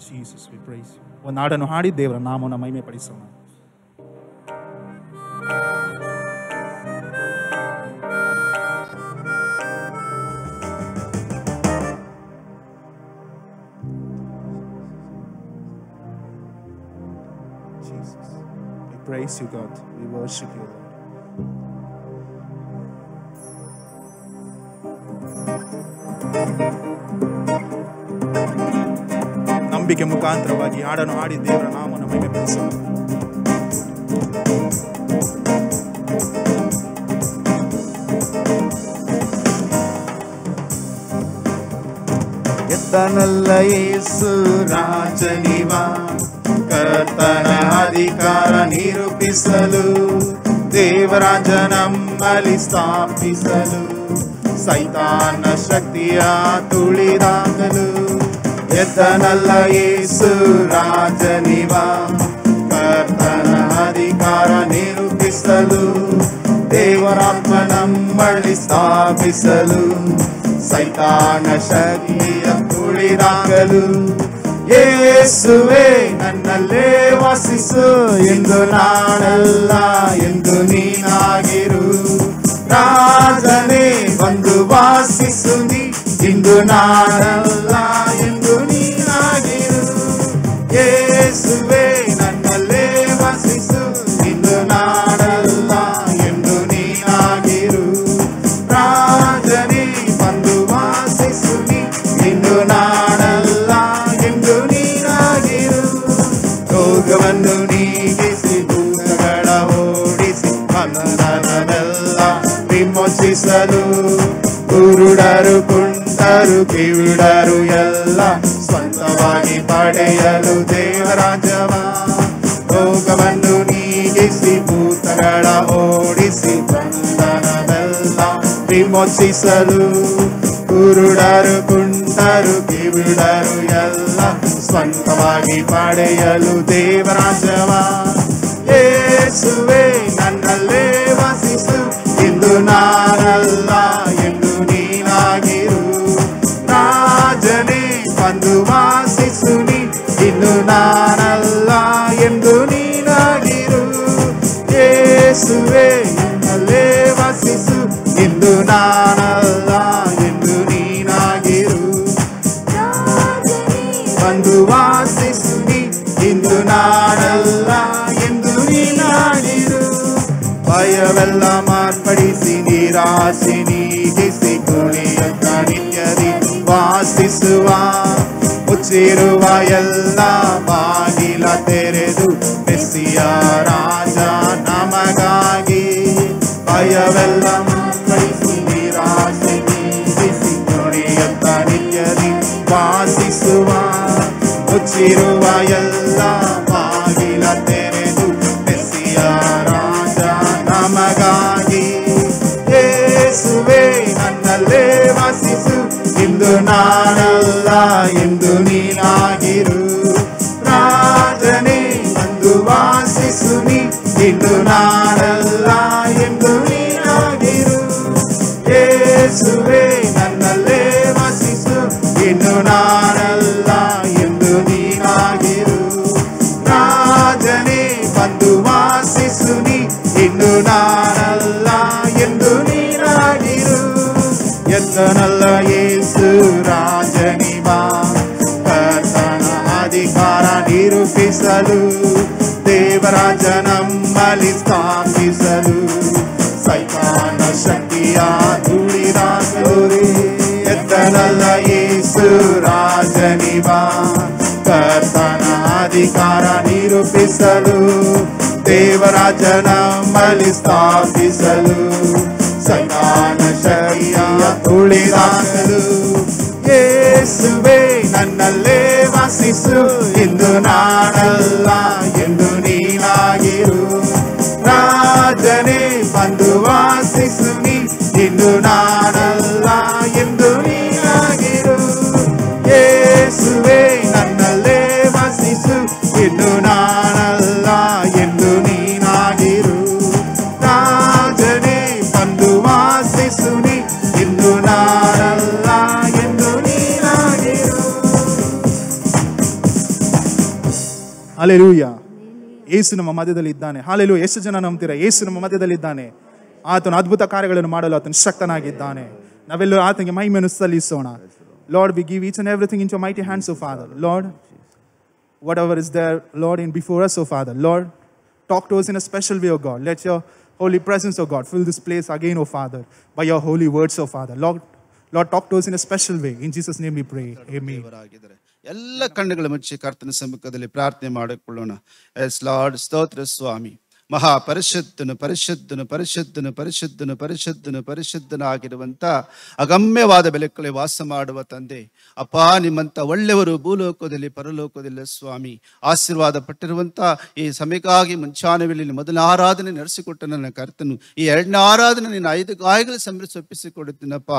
Jesus, we praise you. ಒಂದು ಹಾಡನ್ನು ಹಾಡಿ ದೇವರ ನಾಮವನ್ನು ಮಹಿಮೆ ಪಡಿಸೋಣ. Jesus, we praise you, God. We worship you, Lord. ನಂಬಿಕೆ ಮುಖಾಂತರವಾಗಿ ಹಾಡನ್ನು ಹಾಡಿ ದೇವರ ನಾಮವನ್ನು ಮಹಿಮೆ ಪಡಿಸೋಣ. ಎತ್ತನಲ್ಲ ಯೇಸು ರಾಜನಿವ, ಕರ್ತನ ಅಧಿಕಾರ ನಿರೂಪಿಸಲು, ದೇವರಾಜ ನಮ್ಮಲ್ಲಿ ಸ್ಥಾಪಿಸಲು, ಸೈತಾನ ಶಕ್ತಿಯ ತುಳಿದಾಕಲು. ಎತ್ತನಲ್ಲ ಯೇಸು ರಾಜನಿವ, ಕರ್ತನ ಅಧಿಕಾರ ನಿರೂಪಿಸಲು, ದೇವರಾತ್ಮ ನಮ್ಮಲ್ಲಿ ಸ್ಥಾಪಿಸಲು, ಸೈತಾನ ಶಕ್ತಿಯ ತುಳಿದಾಕಲು. ಯೇಸುವೇ ನನ್ನಲ್ಲೇ ವಾಸಿಸು, ಎಂದು ನಾನಲ್ಲ ಎಂದು ನೀನಾಗಿರು. ರಾಜನೇ ಬಂದು ವಾಸಿಸು ನೀ, ಇಂದು ನಾನಲ್ಲ ಎಂದು ನೀನಾಗಿರು. ಯೇಸುವೇ ನನ್ನಲ್ಲೇ ವಾಸಿಸು, ಇಂದು ನಾನಲ್ಲ ಎಂದು ನೀನಾಗಿರು. ರಾಜನೇ ಬಂದು ವಾಸಿಸು ನೀ, ಇಂದು ನಾನಲ್ಲ ಎಂದು ನೀನಾಗಿರು. ರೋಗವನ್ನು ನೀಗಿಸಿ, ಭೂತಗಳ ಓಡಿಸಿ, ಬಂಧನವೆಲ್ಲ ವಿಮೋಚಿಸಲು, ಕುರುಡರು ಕುಂಟರು ಕಿವಿಡರು ಎಲ್ಲ ಸ್ವಂತವಾಗಿ ಪಡೆಯಲು ದೇವರಾಜವ. ರೋಗವನ್ನು ನೀಗಿಸಿ, ಭೂತಗಳ ಓಡಿಸಿ, ಬಂಧನವೆಲ್ಲ ವಿಮೋಚಿಸಲು, ಕುರುಡರು ಕುಂಟರು ಕಿವಿಡರು ಎಲ್ಲ ಸ್ವಂತವಾಗಿ ಪಡೆಯಲು ದೇವರಾಜವ. ಯೇಸುವೇ ನನ್ನಲ್ಲೇ ವಾಸಿಸು, ಇಂದು ನಾನಲ್ಲ ಎಂದು ನೀನಾಗಿರು. ರಾಜನೇ ಬಂದು ವಾಸಿಸು ನೀ, ಇಂದು ನಾನಲ್ಲ ಎಂದು ನೀನಾಗಿರು. ಯೇಸುವೇ ನನ್ನಲ್ಲೇ ವಾಸಿಸು, ಇಂದು ನಾನಲ್ಲ ಎಂದು ನೀನಾಗಿರು. ಬಂದು ವಾಸಿಸು ನೀ, ಇಂದು ನಾನಲ್ಲ ಎಂದು ನೀನಾಗಿರು. ಭಯವೆಲ್ಲ ಮಾರ್ಪಡಿಸಿ, ನಿರಾಶೆ ನೀಗಿಸಿ, ಕುಣಿಯುತ್ತ ನಿತ್ಯದಿ ವಾಸಿಸುವ, ಮುಚ್ಚಿರುವ ಎಲ್ಲ ಬಾಗಿಲ ತೆರೆದು ಮೆಸ್ಸಿಯ ರಾಜ ನಮಗಾಗಿ. ಭಯವೆಲ್ಲ ಮಾರ್ಪಡಿಸಿ, ನಿರಾಶೆ ನೀಗಿಸಿ, ಕುಣಿಯುತ್ತ ನಿತ್ಯದಿ ವಾಸಿಸುವ, ಮುಚ್ಚಿರುವ ಎಲ್ಲ ಬಾಗಿಲ ತೆರೆದು ಮೆಸ್ಸಿಯ ರಾಜ ನಮಗಾಗಿ. ಯೇಸುವೇ ನನ್ನಲ್ಲೇ ವಾಸಿಸು, ಇಂದು ನಾನಲ್ಲ ಎಂದು ನೀನಾಗಿರು. ರಾಜನೇ ಬಂದು ವಾಸಿಸು ನೀ, ಇಂದು ನಾನಲ್ಲ ಎಂದು ನೀನಾಗಿರು. ಯೇಸುವೇ ನನ್ನಲ್ಲೇ ವಾಸಿಸು, ಇಂದು ನಾನಲ್ಲ ಎಂದು ನೀನಾಗಿರು. ರಾಜನೇ ಬಂದು ವಾಸಿಸು ನೀ, ಇಂದು ನಾನಲ್ಲ ಎಂದು ನೀನಾಗಿರು. ಎತ್ತನಲ್ಲ ಯೇಸು ರಾಜನಿವ, ಕರ್ತನ ಅಧಿಕಾರ ನಿರೂಪಿಸಲು, ದೇವರಾಜ ನಮ್ಮಲ್ಲಿ ಸ್ಥಾಪಿಸಲು, ಸೈತಾನ ಶಕ್ತಿಯ ತುಳಿದಾಕಲು. ಎತ್ತನಲ್ಲ ಯೇಸು ರಾಜನಿವ, ಕರ್ತನ ಅಧಿಕಾರ ನಿರೂಪಿಸಲು, ದೇವರಾಜ ನಮ್ಮಲ್ಲಿ ಸ್ಥಾಪಿಸಲು, ಸೈತಾನ ಶಕ್ತಿಯ ತುಳಿದಾಕಲು. ಯೇಸುವೇ ನನ್ನಲ್ಲೇ ವಾಸಿಸು, ಇಂದು ನಾನಲ್ಲ ಎಂದು ನೀನಾಗಿರು. ಹಾಲೆಲೂಯ. ಯೇಸು ನಮ್ಮ ಮಧ್ಯದಲ್ಲಿ ಇದ್ದಾನೆ. ಹಾಲೆಲೂಯ. ಎಷ್ಟು ಜನ ನಂಬ್ತೀರಾ? ಯೇಸು ನಮ್ಮ ಮಧ್ಯದಲ್ಲಿ ಇದ್ದಾನೆ. ಆತನ ಅದ್ಭುತ ಕಾರ್ಯಗಳನ್ನು ಮಾಡಲು ಆತನ ಶಕ್ತನಾಗಿದ್ದಾನೆ. ನಾವೆಲ್ಲರೂ ಆತನಿಗೆ ಮಹಿಮೆಯನ್ನು ಸಲ್ಲಿಸೋಣ. Lord, we give each and everything into your mighty hands, O Father. Lord, whatever is there, Lord, in before us, O Father. Lord, talk to us in a special way, O God. Let your holy presence, O God, fill this place again, O Father, by your holy words, O Father. Lord, talk to us in a special way. In Jesus' name we pray. Amen. ಎಲ್ಲ ಕಣ್ಣುಗಳ ಮುಚ್ಚಿ ಕರ್ತನ ಸಮ್ಮುಖದಲ್ಲಿ ಪ್ರಾರ್ಥನೆ ಮಾಡಿಕೊಳ್ಳೋಣ. S lord, ಸ್ತೋತ್ರ ಸ್ವಾಮಿ. ಮಹಾ ಪರಿಶುದ್ಧನು ಪರಿಶುದ್ಧನು ಪರಿಶುದ್ಧನು ಪರಿಶುದ್ಧನು ಪರಿಶುದ್ಧನು ಪರಿಶುದ್ಧನಾಗಿರುವಂತ ಅಗಮ್ಯವಾದ ಬೆಳಕಲ್ಲಿ ವಾಸ ಮಾಡುವ ತಂದೆ, ಅಪ್ಪ, ನಿಮ್ಮಂತ ಒಳ್ಳೆಯವರು ಭೂಲೋಕದಲ್ಲಿ ಪರಲೋಕದಲ್ಲಿ ಸ್ವಾಮಿ. ಆಶೀರ್ವಾದ ಪಟ್ಟಿರುವಂತ ಈ ಸಮಯಕ್ಕಾಗಿ ಮುಂಚಾನ ವೇಳೆಯಲ್ಲಿ ಮೊದಲ ಆರಾಧನೆ ನಡೆಸಿಕೊಟ್ಟ ನನ್ನ ಕರ್ತನು ಈ ಎರಡನೇ ಆರಾಧನೆ ನಿನ್ನ 5 ಗಾಯಗಳ ಒಪ್ಪಿಸಿಕೊಡುತ್ತೀನಪ್ಪ.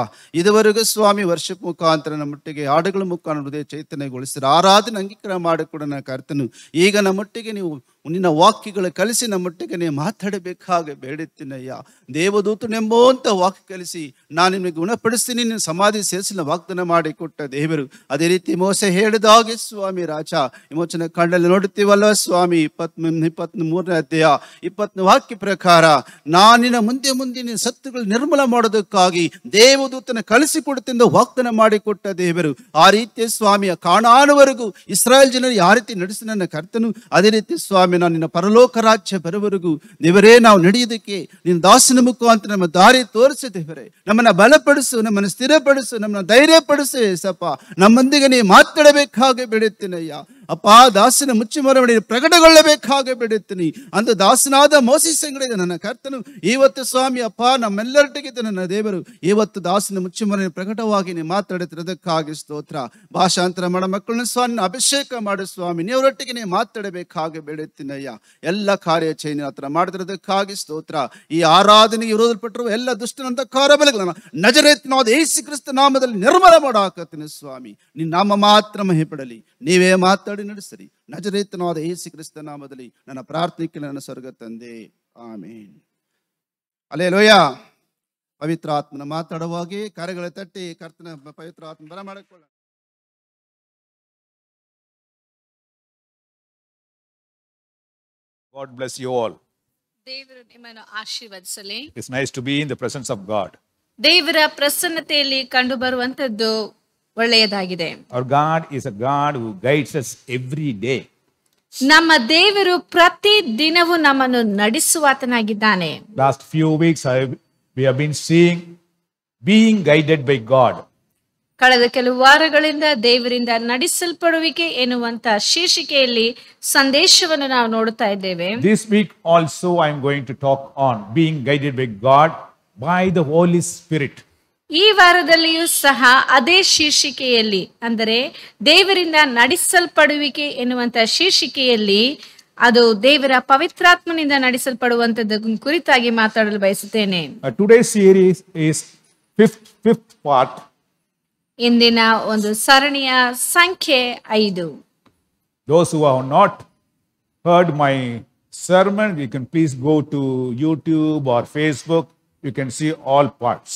ಇದುವರೆಗೂ ಸ್ವಾಮಿ ವರ್ಷ ಮುಖಾಂತರ ನಮ್ಮೊಟ್ಟಿಗೆ ಹಾಡುಗಳ ಮುಖಾಂತರ ಹೃದಯ ಚೈತನ್ಯಗೊಳಿಸಿದ ಆರಾಧನೆ ಅಂಗೀಕಾರ ಮಾಡಿಕೊಡ ನನ್ನ ಕರ್ತನು. ಈಗ ನಮ್ಮೊಟ್ಟಿಗೆ ನೀವು ನಿನ್ನ ವಾಕ್ಯಗಳು ಕಲಿಸಿ ನಮ್ಮೊಟ್ಟಿಗೆ ನೀವು ಮಾತಾಡಬೇಕಾಗ ಬೇಡುತ್ತೀನಯ್ಯ. ದೇವದೂತನೆಂಬುವಂತ ವಾಕ್ಯ ಕಲಿಸಿ ನಾನು ನಿಮಗೆ ಗುಣಪಡಿಸ್ತೀನಿ, ನಿನ್ನ ಸಮಾಧಿ ಸೇರಿಸಿನ ವಾಗ್ದಾನ ಮಾಡಿಕೊಟ್ಟ ದೇವರು. ಅದೇ ರೀತಿ ಮೋಸೆ ಹೇಳಿದಾಗೆ ಸ್ವಾಮಿ ರಾಜ ವಿಮೋಚನೆ ಕಂಡಲ್ಲಿ ನೋಡುತ್ತೀವಲ್ಲ ಸ್ವಾಮಿ, 23ನೇ ಅಧ್ಯಾಯ 20ನೇ ವಾಕ್ಯ ಪ್ರಕಾರ ನಾನಿನ ಮುಂದೆ ನಿನ್ನ ಸತ್ತುಗಳು ನಿರ್ಮೂಲ ಮಾಡೋದಕ್ಕಾಗಿ ದೇವದೂತನ ಕಳಿಸಿಕೊಡುತ್ತೆಂದು ವಾಗ್ದಾನ ಮಾಡಿಕೊಟ್ಟ ದೇವರು. ಆ ರೀತಿಯ ಸ್ವಾಮಿಯ ಕಾಣಾನುವರೆಗೂ ಇಸ್ರಾಯೇಲ್ ಜನರು ಯಾವ ರೀತಿ ನಡೆಸಿ ನನ್ನ ಕರ್ತನು, ಅದೇ ರೀತಿ ಸ್ವಾಮಿ ನಾನು ನಿನ್ನ ಪರಲೋಕ ರಾಜ್ಯ ಬರುವವರೆಗೂ ದೇವರೇ ನಾವು ನಡೆಯೋದಕ್ಕೆ ನಿನ್ನ ದಾಸನ ಮುಖಾಂತರ ನಮ್ಮ ದಾರಿ ತೋರಿಸು ದೇವರೇ. ನಮ್ಮನ್ನ ಬಲಪಡಿಸು, ನಮ್ಮನ್ನು ಸ್ಥಿರಪಡಿಸು, ನಮ್ಮನ್ನು ಧೈರ್ಯಪಡಿಸು ಏಸಪ್ಪ. ನಮ್ಮೊಂದಿಗೆ ನೀವು ಮಾತಾಡಬೇಕಾಗಿ ಬಿಡುತ್ತೀನಯ್ಯ ಅಪ್ಪ. ದಾಸನ ಮುಚ್ಚಿ ಮರವಡಿ ಪ್ರಕಟಗೊಳ್ಳಬೇಕಾಗಿ ಬಿಡುತ್ತೀನಿ ಅಂತ ದಾಸನಾದ ಮೋಸೆಸ್ ಸಂಗಡ ನನ್ನ ಕರ್ತನು ಇವತ್ತು ಸ್ವಾಮಿ ಅಪ್ಪ ನಮ್ಮೆಲ್ಲರೊಟ್ಟಿಗೆ ನನ್ನ ದೇವರು ಇವತ್ತು ದಾಸನ ಮುಚ್ಚಿ ಮರ ಪ್ರಕಟವಾಗಿ ನೀವು ಮಾತಾಡುತ್ತಿರೋದಕ್ಕಾಗಿ ಸ್ತೋತ್ರ. ಭಾಷಾಂತರ ಮಾಡೋ ಮಕ್ಕಳನ್ನ ಸ್ವಾಮಿ ಅಭಿಷೇಕ ಮಾಡು ಸ್ವಾಮಿ, ನೀವರೊಟ್ಟಿಗೆ ನೀವು ಮಾತಾಡಬೇಕಾಗಿ ಬೇಡುತ್ತೀನಯ್ಯ. ಎಲ್ಲ ಕಾರ್ಯ ಚೈನ ಹತ್ರ ಮಾಡಿದಿರೋದಕ್ಕಾಗಿ ಸ್ತೋತ್ರ. ಈ ಆರಾಧನೆಗೆ ವಿರೋಧಪಟ್ಟರು ಎಲ್ಲ ದುಷ್ಟನಂತ ಕಾರ್ಯಬಲಗಳನ್ನ ನಜರೇತನಾದ ಯೇಸು ಕ್ರಿಸ್ತ ನಾಮದಲ್ಲಿ ನಿರ್ಮಲ ಮಾಡಾಕತ್ತೀನಿ ಸ್ವಾಮಿ. ನಿನ್ನ ನಾಮ ಮಾತ್ರ ಮಹಿಪಡಲಿ, ನೀವೇ ಮಾತಾಡಿ ನಡೆಸಿರಿ. ನಜರೇತನಾದ ಯೇಸು ಕ್ರಿಸ್ತ ನಾಮದಲ್ಲಿ ನನ್ನ ಪ್ರಾರ್ಥನೆಗೆ ನನ್ನ ಸ್ವರ್ಗ ತಂದೆ, ಆಮೇನ್. ಹಲ್ಲೆಲೂಯ. ಪವಿತ್ರ ಆತ್ಮನ ಮಾತಾಡುವಾಗೆ ಕಾರ್ಯಗಳ ತಟ್ಟಿ ಕರ್ತನ ಪವಿತ್ರ ಆತ್ಮ ಬರ ಮಾಡಿಕೊಳ್ಳ. God bless you all. ದೇವರು ನಿಮ್ಮನ್ನು ಆಶೀರ್ವದಿಸಲಿ. It's nice to be in the presence of God. ದೇವರ ಪ್ರಸನ್ನತೆಯಲ್ಲಿ ಕಂಡು ಬರುವಂತದ್ದು ಒಳ್ಳೆಯದಾಗಿದೆ. Our God is a God who guides us every day. ನಮ್ಮ ದೇವರು ಪ್ರತಿ ದಿನವೂ ನಮ್ಮನ್ನು ನಡೆಸುವಾತನಾಗಿದ್ದಾನೆ. Last few weeks we have been seeing being guided by God. ಕಳೆದ ಕೆಲವು ವಾರಗಳಿಂದ ದೇವರಿಂದ ನಡೆಸಲ್ಪಡುವಿಕೆ ಎನ್ನುವಂತ ಶೀರ್ಷಿಕೆಯಲ್ಲಿ ಸಂದೇಶವನ್ನು ನಾವು ನೋಡುತ್ತಾ ಇದ್ದೇವೆ. This week also I am going to talk on being guided by God by the Holy Spirit. ಈ ವಾರದಲ್ಲಿಯೂ ಸಹ ಅದೇ ಶೀರ್ಷಿಕೆಯಲ್ಲಿ, ಅಂದರೆ ದೇವರಿಂದ ನಡೆಸಲ್ಪಡುವಿಕೆ ಎನ್ನುವಂತ ಶೀರ್ಷಿಕೆಯಲ್ಲಿ ಅದು ದೇವರ ಪವಿತ್ರಾತ್ಮನಿಂದ ನಡೆಸಲ್ಪಡುವಂತದ್ದು ಕುರಿತಾಗಿ ಮಾತಾಡಲು ಬಯಸುತ್ತೇನೆ. Today's series is fifth part. ಇಂದಿನ ಒಂದು ಸರಣಿಯ ಸಂಖ್ಯೆ 5. Those who have not heard my sermon, you can please go to YouTube or Facebook. You can see all parts.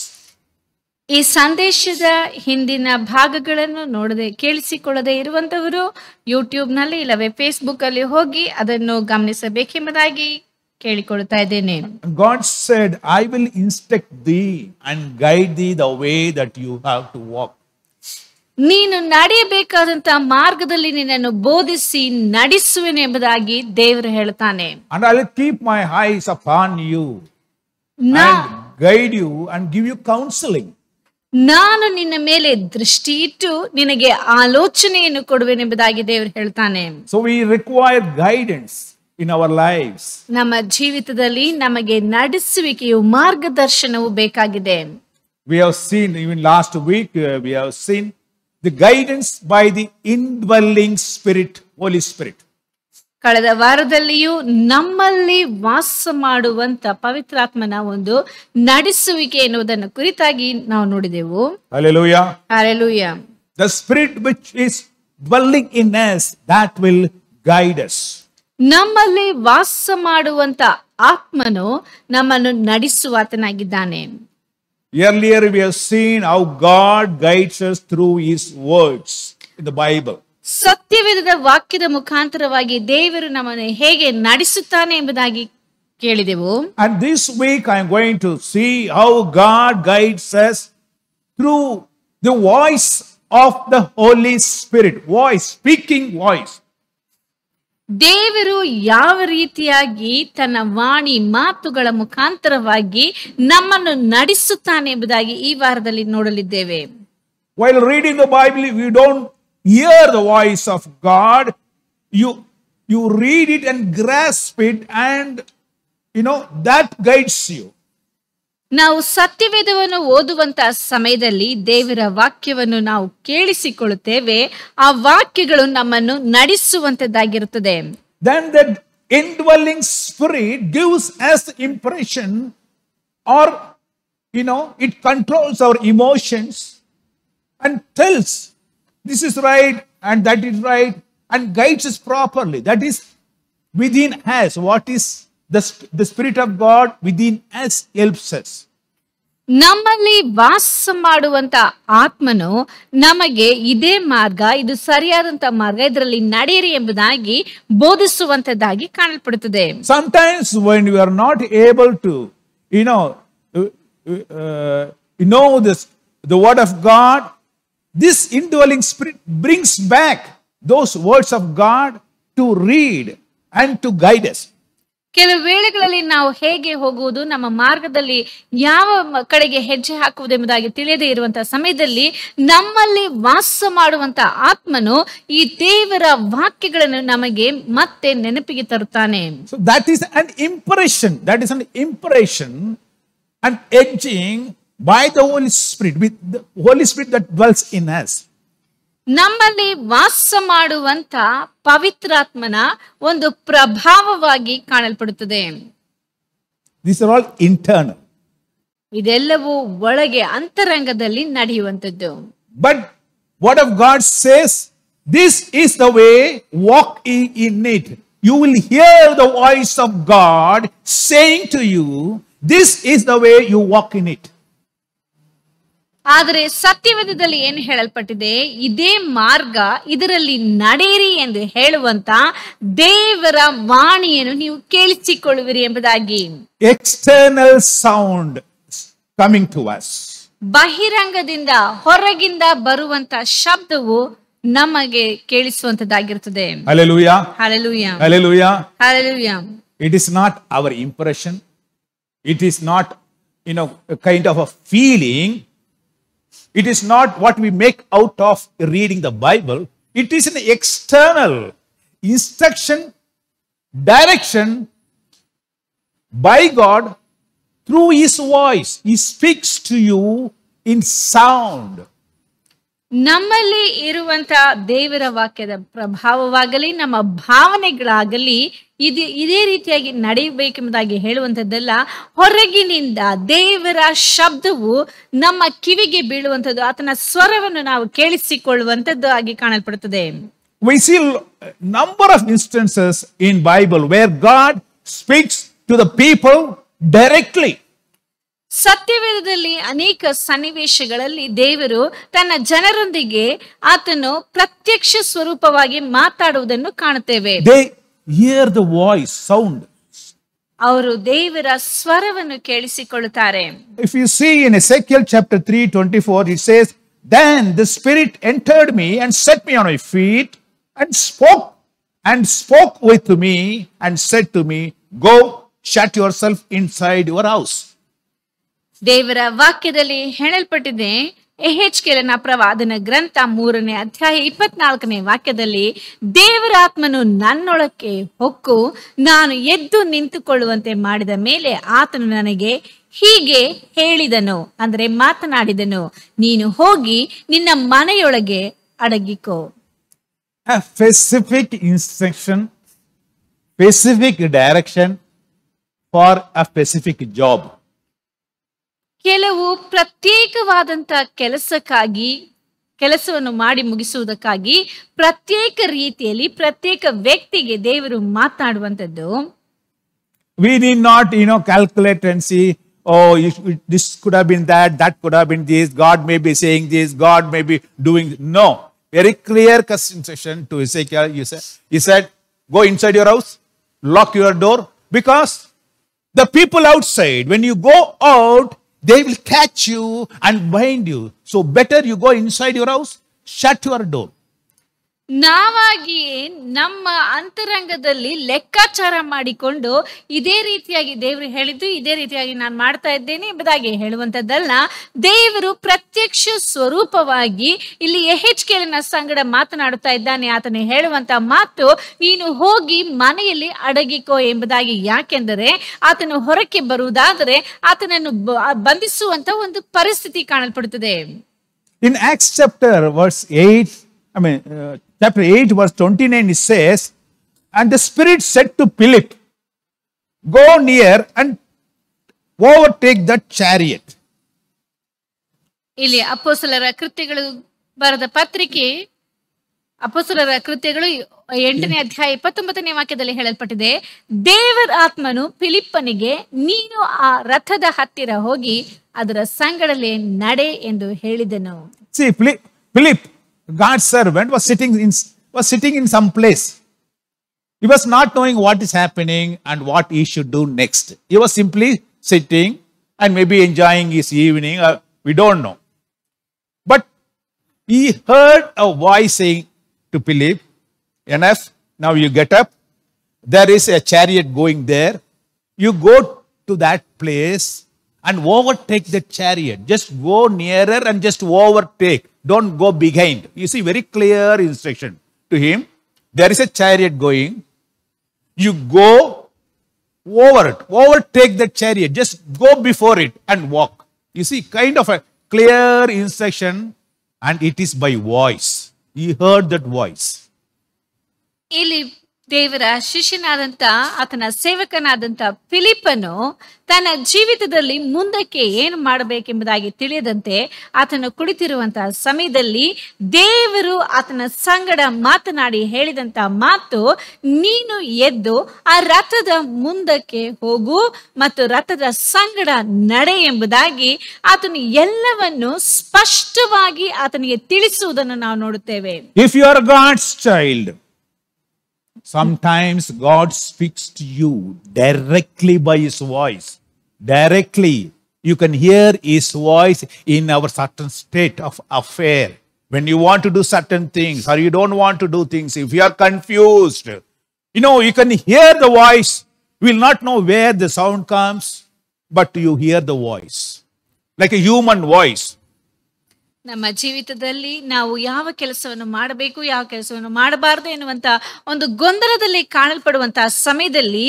ಈ ಸಂದೇಶದ ಹಿಂದಿನ ಭಾಗಗಳನ್ನು ಕೇಳಿಸಿಕೊಳ್ಳದೆ ಇರುವಂತವರು ಯೂಟ್ಯೂಬ್ನಲ್ಲಿ ಇಲ್ಲವೇ ಫೇಸ್ಬುಕ್ ಅಲ್ಲಿ ಹೋಗಿ ಅದನ್ನು ಗಮನಿಸಬೇಕೆಂಬುದಾಗಿ ಕೇಳಿಕೊಳ್ಳುತ್ತಾ ಇದ್ದೇನೆ. God said, I will instruct thee and guide thee the way that you have to walk. ನೀನು ನಡೆಯಬೇಕಾದಂತ ಮಾರ್ಗದಲ್ಲಿ ನಿನ್ನನ್ನು ಬೋಧಿಸಿ ನಡೆಸುವೆನು ಎಂಬುದಾಗಿ ದೇವರು ಹೇಳ್ತಾನೆ. And I will keep my eyes upon you and guide you and give you counseling. ನಾನು ನಿನ್ನ ಮೇಲೆ ದೃಷ್ಟಿ ಇಟ್ಟು ನಿನಗೆ ಆಲೋಚನೆಯನ್ನು ಕೊಡುವೆನೆಂಬುದಾಗಿ ದೇವರು ಹೇಳ್ತಾನೆ. So we require guidance in our lives. ನಮ್ಮ ಜೀವಿತದಲ್ಲಿ ನಮಗೆ ನಡೆಸುವಿಕೆಯು ಮಾರ್ಗದರ್ಶನವು ಬೇಕಾಗಿದೆ. We have seen, even last week, we have seen the guidance by the indwelling Spirit, Holy Spirit. ಕಳೆದ ವಾರದಲ್ಲಿಯೂ ನಮ್ಮಲ್ಲಿ ವಾಸ ಮಾಡುವಂತ ಪವಿತ್ರಾತ್ಮನ ಒಂದು ನಡೆಸುವಿಕೆ ಎನ್ನುವುದನ್ನು ಕುರಿತಾಗಿ ನಾವು ನೋಡಿದೆವು. Hallelujah. Hallelujah. The Spirit which is dwelling in us, that will guide us. ನಮ್ಮಲ್ಲಿ ವಾಸ ಮಾಡುವಂತ ಆತ್ಮನು ನಮ್ಮನ್ನು ನಡೆಸುವಾತನಾಗಿದ್ದಾನೆ. Earlier we have seen how God guides us through His words in the Bible. ಸತ್ಯವೇದದ ವಾಕ್ಯದ ಮುಖಾಂತರವಾಗಿ ದೇವರು ನಮ್ಮನ್ನು ಹೇಗೆ ನಡೆಸುತ್ತಾನೆ ಎಂಬುದಾಗಿ ಕೇಳಿದೆವು. And this week I am going to see how God guides us through the voice of the Holy Spirit. Voice, speaking voice. ದೇವರು ಯಾವ ರೀತಿಯಾಗಿ ತನ್ನ ವಾಣಿ ಮಾತುಗಳ ಮುಖಾಂತರವಾಗಿ ನಮ್ಮನ್ನು ನಡೆಸುತ್ತಾನೆ ಎಂಬುದಾಗಿ ಈ ವಾರದಲ್ಲಿ ನೋಡಲಿದ್ದೇವೆ. While reading the Bible, we don't hear the voice of God. You read it and grasp it, and that guides you. ನಾವು ಸತ್ಯವೇದವನ್ನು ಓದುವಂತ ಸಮಯದಲ್ಲಿ ದೇವರ ವಾಕ್ಯವನ್ನು ನಾವು ಕೇಳಿಸಿಕೊಳ್ಳುತ್ತೇವೆ. ಆ ವಾಕ್ಯಗಳು ನಮ್ಮನ್ನು ನಡೆಸುವಂತದ್ದಾಗಿರುತ್ತದೆ. Then that indwelling spirit gives us the impression, or it controls our emotions and tells this is right and that is right and guides us properly. That is within us. What is the Spirit of God within us helps us. ನಮ್ಮಲ್ಲಿ ವಾಸ ಮಾಡುವಂತ ಆತ್ಮನು ನಮಗೆ ಇದೇ ಮಾರ್ಗ, ಇದು ಸರಿಯಾದಂತ ಮಾರ್ಗ, ಇದರಲ್ಲಿ ನಡೆಯಿರಿ ಎಂಬುದಾಗಿ ಬೋಧಿಸುವಂತದ್ದಾಗಿ ಕಾಣಲ್ಪಡುತ್ತದೆ. Sometimes when we are not able to know the word of God, this indwelling spirit brings back those words of God to read and to guide us. ಕೆಲವು ವೇಳೆಗಳಲ್ಲಿ ನಾವು ಹೇಗೆ ಹೋಗುವುದು, ನಮ್ಮ ಮಾರ್ಗದಲ್ಲಿ ಯಾವ ಕಡೆಗೆ ಹೆಜ್ಜೆ ಹಾಕುವುದು ಎಂಬುದಾಗಿ ತಿಳಿಯದೇ ಇರುವಂತಹ ಸಮಯದಲ್ಲಿ ನಮ್ಮಲ್ಲಿ ವಾಸ ಮಾಡುವಂತ ಆತ್ಮನು ಈ ದೇವರ ವಾಕ್ಯಗಳನ್ನು ನಮಗೆ ಮತ್ತೆ ನೆನಪಿಗೆ ತರುತ್ತಾನೆ. So that is an impression. That is an impression and edging by the Holy Spirit, with the Holy Spirit that dwells in us. ನಮ್ಮಲ್ಲಿ ವಾಸ ಮಾಡುವಂತ ಪವಿತ್ರಾತ್ಮನ ಒಂದು ಪ್ರಭಾವವಾಗಿ ಕಾಣಲ್ಪಡುತ್ತದೆ. These are all internal. ಇದೆಲ್ಲವೂ ಒಳಗೆ ಅಂತರಂಗದಲ್ಲಿ ನಡೆಯುವಂತದ್ದು. But what of God says, this is the way, walk in it. You will hear the voice of God saying to you, this is the way you walk in it. ಆದರೆ ಸತ್ಯವೇದದಲ್ಲಿ ಏನು ಹೇಳಲ್ಪಟ್ಟಿದೆ, ಇದೇ ಮಾರ್ಗ, ಇದರಲ್ಲಿ ನಡೆಯಿರಿ ಎಂದು ಹೇಳುವಂತ ದೇವರ ವಾಣಿಯನ್ನು ನೀವು ಕೇಳಿಸಿಕೊಳ್ಳುವಿರಿ ಎಂಬುದಾಗಿ. External sound coming to us. ಬಹಿರಂಗದಿಂದ ಹೊರಗಿಂದ ಬರುವಂತ ಶಬ್ದವು ನಮಗೆ ಕೇಳಿಸುವಂತದ್ದಾಗಿರುತ್ತದೆ. Hallelujah. Hallelujah. Hallelujah. Hallelujah. It is not our impression. It is not, a kind of a feeling. It is not what we make out of reading the Bible. It is an external instruction, direction by God through His voice. He speaks to you in sound. ನಮ್ಮಲ್ಲಿ ಇರುವಂತ ದೇವರ ವಾಕ್ಯದ ಪ್ರಭಾವವಾಗಲಿ ನಮ್ಮ ಭಾವನೆಗಳಾಗಲಿ ಇದೇ ರೀತಿಯಾಗಿ ನಡೆಯಬೇಕೆಂಬುದಾಗಿ ಹೇಳುವಂಥದ್ದೆಲ್ಲ, ಹೊರಗಿನಿಂದ ದೇವರ ಶಬ್ದವು ನಮ್ಮ ಕಿವಿಗೆ ಬೀಳುವಂಥದ್ದು, ಆತನ ಸ್ವರವನ್ನು ನಾವು ಕೇಳಿಸಿಕೊಳ್ಳುವಂಥದ್ದು ಆಗಿ ಕಾಣಲ್ಪಡುತ್ತದೆ. We see a number of instances in Bible where God speaks to the people directly. ಸತ್ಯವೇದದಲ್ಲಿ ಅನೇಕ ಸನ್ನಿವೇಶಗಳಲ್ಲಿ ದೇವರು ತನ್ನ ಜನರೊಂದಿಗೆ ಆತನು ಪ್ರತ್ಯಕ್ಷ ಸ್ವರೂಪವಾಗಿ ಮಾತಾಡುವುದನ್ನು ಕಾಣುತ್ತೇವೆ. They hear the voice, sound. ಅವರು ದೇವರ ಸ್ವರವನ್ನು ಕೇಳಿಸಿಕೊಳ್ಳುತ್ತಾರೆ. If you see in Ezekiel chapter 3:24, it says, then the Spirit entered me and set me on my feet and spoke with me and said to me, go, shut yourself inside your house. ದೇವರ ವಾಕ್ಯದಲ್ಲಿ ಹೇಳಲ್ಪಟ್ಟಿದೆ, ಯೆಹೆಜ್ಕೇಲನ ಪ್ರವಾದನ ಗ್ರಂಥ 3ನೇ ಅಧ್ಯಾಯ 24ನೇ ವಾಕ್ಯದಲ್ಲಿ, ದೇವರ ಆತ್ಮನು ನನ್ನೊಳಕ್ಕೆ ಹೊಕ್ಕು ನಾನು ಎದ್ದು ನಿಂತುಕೊಳ್ಳುವಂತೆ ಮಾಡಿದ ಮೇಲೆ ಆತನು ನನಗೆ ಹೀಗೆ ಹೇಳಿದನು, ಅಂದ್ರೆ ಮಾತನಾಡಿದನು, ನೀನು ಹೋಗಿ ನಿನ್ನ ಮನೆಯೊಳಗೆ ಅಡಗಿಕೋ. A specific instruction, specific direction for a specific job. ಕೆಲವು ಪ್ರತ್ಯೇಕವಾದಂತ ಕೆಲಸವನ್ನು ಮಾಡಿ ಮುಗಿಸುವುದಕ್ಕಾಗಿ ಪ್ರತ್ಯೇಕ ರೀತಿಯಲ್ಲಿ ಪ್ರತ್ಯೇಕ ವ್ಯಕ್ತಿಗೆ ದೇವರು ಮಾತನಾಡುವಂಥದ್ದು. We need not, calculate and see, this could have been that could have been this, God may be saying this, God may be doing. No. very clear instruction to Ezekiel. He said, go inside your house, lock your door, because the people outside, when you go out, they will catch you and bind you. So better you go inside your house, shut your door. ನಾವಾಗಿಯೇ ನಮ್ಮ ಅಂತರಂಗದಲ್ಲಿ ಲೆಕ್ಕಾಚಾರ ಮಾಡಿಕೊಂಡು ಇದೇ ರೀತಿಯಾಗಿ ದೇವರು ಹೇಳಿದ್ದು ಇದೇ ರೀತಿಯಾಗಿ ನಾನು ಮಾಡ್ತಾ ಇದ್ದೇನೆ ಎಂಬುದಾಗಿ ಹೇಳುವಂತದ್ದಲ್ಲ. ದೇವರು ಪ್ರತ್ಯಕ್ಷ ಸ್ವರೂಪವಾಗಿ ಇಲ್ಲಿ ಯೆಹೆಜ್ಕೇಲನ ಸಂಗಡ ಮಾತನಾಡುತ್ತಾ ಇದ್ದಾನೆ. ಆತನು ಹೇಳುವಂತ ಮಾತು, ನೀನು ಹೋಗಿ ಮನೆಯಲ್ಲಿ ಅಡಗಿಕೋ ಎಂಬುದಾಗಿ. ಯಾಕೆಂದರೆ ಆತನು ಹೊರಕ್ಕೆ ಬರುವುದಾದರೆ ಆತನನ್ನು ಬಂಧಿಸುವಂತ ಒಂದು ಪರಿಸ್ಥಿತಿ ಕಾಣಲ್ಪಡುತ್ತದೆ. In Acts chapter 8 verse 29, it says, and the Spirit said to Philip, go near and overtake that chariot. ಇಲ್ಲಿ ಅಪೊಸ್ತಲರ ಕೃತ್ಯಗಳು ಬರೆದ ಪತ್ರಿಕೆ, ಅಪೊಸ್ತಲರ ಕೃತ್ಯಗಳು 8ನೇ ಅಧ್ಯಾಯ 29ನೇ ವಾಕ್ಯದಲ್ಲಿ ಹೇಳಲ್ಪಟ್ಟಿದೆ, ದೇವರ ಆತ್ಮನು ಫಿಲಿಪ್ಪನಿಗೆ ನೀನು ಆ ರಥದ ಹತ್ತಿರ ಹೋಗಿ ಅದರ ಸಂಗಡಲೇ ನಡೆ ಎಂದು ಹೇಳಿದನು. See, Philip, God's servant, was sitting in some place. He was not knowing what is happening and what he should do next. He was simply sitting and maybe enjoying his evening. We don't know. But he heard a voice saying to Philip, enough, now you get up. There is a chariot going there. You go to that place and overtake the chariot. Just go nearer and just overtake. Don't go behind. You see, very clear instruction to him. There is a chariot going. You go over it. Overtake the chariot. Just go before it and walk. You see, kind of a clear instruction, and it is by voice. He heard that voice. ಇಲ್ಲಿ ದೇವರ ಶಿಷ್ಯನಾದಂತ ಆತನ ಸೇವಕನಾದಂತ ಫಿಲಿಪ್ಪನು ತನ್ನ ಜೀವಿತದಲ್ಲಿ ಮುಂದಕ್ಕೆ ಏನು ಮಾಡಬೇಕೆಂಬುದಾಗಿ ತಿಳಿಯದಂತೆ ಆತನು ಕುಳಿತಿರುವಂತಹ ಸಮಯದಲ್ಲಿ ದೇವರು ಆತನ ಸಂಗಡ ಮಾತನಾಡಿ ಹೇಳಿದಂತ ಮಾತು, ನೀನು ಎದ್ದು ಆ ರಥದ ಮುಂದಕ್ಕೆ ಹೋಗು ಮತ್ತು ರಥದ ಸಂಗಡ ನಡೆ ಎಂಬುದಾಗಿ ಆತನು ಎಲ್ಲವನ್ನು ಸ್ಪಷ್ಟವಾಗಿ ಆತನಿಗೆ ತಿಳಿಸುವುದನ್ನು ನಾವು ನೋಡುತ್ತೇವೆ. If you are God's child, sometimes God speaks to you directly by His voice. Directly. You can hear His voice in our certain state of affair. When you want to do certain things or you don't want to do things, if you are confused, you can hear the voice. You will not know where the sound comes, but you hear the voice. Like a human voice. ನಮ್ಮ ಜೀವಿತದಲ್ಲಿ ನಾವು ಯಾವ ಕೆಲಸವನ್ನು ಮಾಡಬೇಕು, ಯಾವ ಕೆಲಸವನ್ನು ಮಾಡಬಾರದು ಎನ್ನುವಂತ ಒಂದು ಗೊಂದಲದಲ್ಲಿ ಕಾಣಲ್ಪಡುವಂತಹ ಸಮಯದಲ್ಲಿ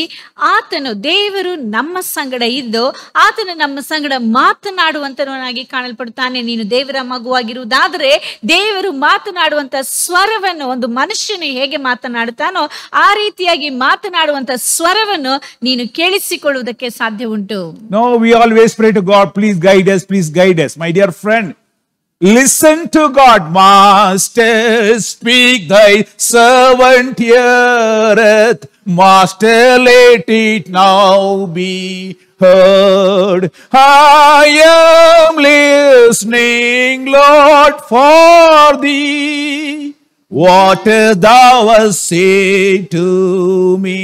ಆತನು, ದೇವರು ನಮ್ಮ ಸಂಗಡ ಇದ್ದು ಆತನು ನಮ್ಮ ಸಂಗಡ ಮಾತನಾಡುವಂತವನಾಗಿ ಕಾಣಲ್ಪಡುತ್ತಾನೆ. ನೀನು ದೇವರ ಮಗುವಾಗಿರುವುದಾದರೆ ದೇವರು ಮಾತನಾಡುವಂತ ಸ್ವರವನ್ನು, ಒಂದು ಮನುಷ್ಯನು ಹೇಗೆ ಮಾತನಾಡುತ್ತಾನೋ ಆ ರೀತಿಯಾಗಿ ಮಾತನಾಡುವಂತ ಸ್ವರವನ್ನು ನೀನು ಕೇಳಿಸಿಕೊಳ್ಳುವುದಕ್ಕೆ ಸಾಧ್ಯ ಉಂಟು. No, we always pray to God, please guide us, please guide us. My dear friend, listen to God. Master, speak, thy servant heareth. Master, let it now be heard. I am listening, Lord, for thee. What thou hast said to me.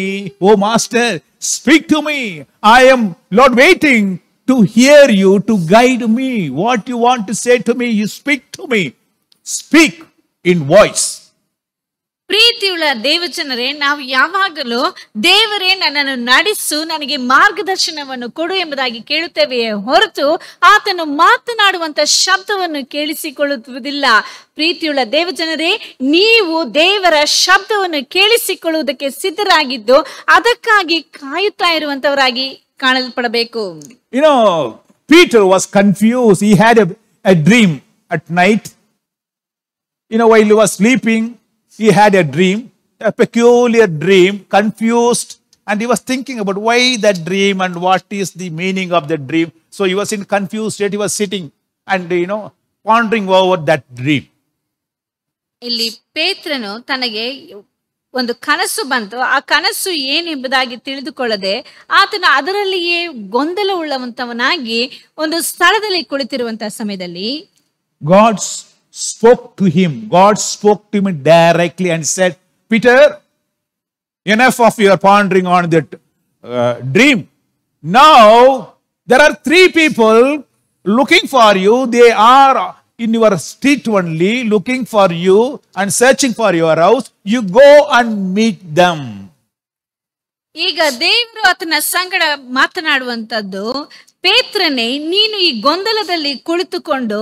Oh, Master, speak to me. I am, Lord, waiting to hear you, to guide me. What you want to say to me, you speak to me. Speak in voice. ಪ್ರೀತಿಯುಳ್ಳ ದೇವಜನರೇ, ನಾವು ಯಾವಾಗಲೂ ದೇವರೇ ನನ್ನನ್ನು ನಡೆಸು, ನನಗೆ ಮಾರ್ಗದರ್ಶನವನ್ನು ಕೊಡು ಎಂಬುದಾಗಿ ಕೇಳುತ್ತೇವೆಯೇ ಹೊರತು ಆತನು ಮಾತನಾಡುವಂತ ಶಬ್ದವನ್ನು ಕೇಳಿಸಿಕೊಳ್ಳುವುದಿಲ್ಲ. ಪ್ರೀತಿಯುಳ್ಳ ದೇವಜನರೇ, ನೀವು ದೇವರ ಶಬ್ದವನ್ನು ಕೇಳಿಸಿಕೊಳ್ಳುವುದಕ್ಕೆ ಸಿದ್ಧರಾಗಿದ್ದು ಅದಕ್ಕಾಗಿ ಕಾಯುತ್ತಾ ಇರುವಂತವರಾಗಿ ಕಾಣಲ್ಪಡಬೇಕು. Peter was confused. He had a dream at night. While he was sleeping, he had a dream, a peculiar dream, confused. And he was thinking about why that dream and what is the meaning of the dream. So he was in confused state. He was sitting and, pondering over that dream. ಇಲ್ಲಿ ಪೇತ್ರನು ತನಗೆ ಒಂದು ಕನಸು ಬಂತು. ಆ ಕನಸು ಏನೆಂಬುದಾಗಿ ತಿಳಿದುಕೊಳ್ಳದೆ ಆತನು ಅದರಲ್ಲಿಯೇ ಗೊಂದಲ ಉಳ್ಳವಂತವನಾಗಿ ಒಂದು ಸ್ಥಳದಲ್ಲಿ ಕುಳಿತಿರುವಂತಹ ಸಮಯದಲ್ಲಿ God spoke to him. God spoke to him directly and said, Peter, enough of your pondering on that dream. Now, there are 3 people looking for you. They are in your street only, looking for you and searching for your house. You go and meet them. ಈಗ ದೇವರು ಆತನ ಸಂಗಡ ಮಾತನಾಡುವಂತದ್ದು, ಪೇತ್ರನೇ, ನೀನು ಈ ಗೊಂದಲದಲ್ಲಿ ಕುಳಿತುಕೊಂಡು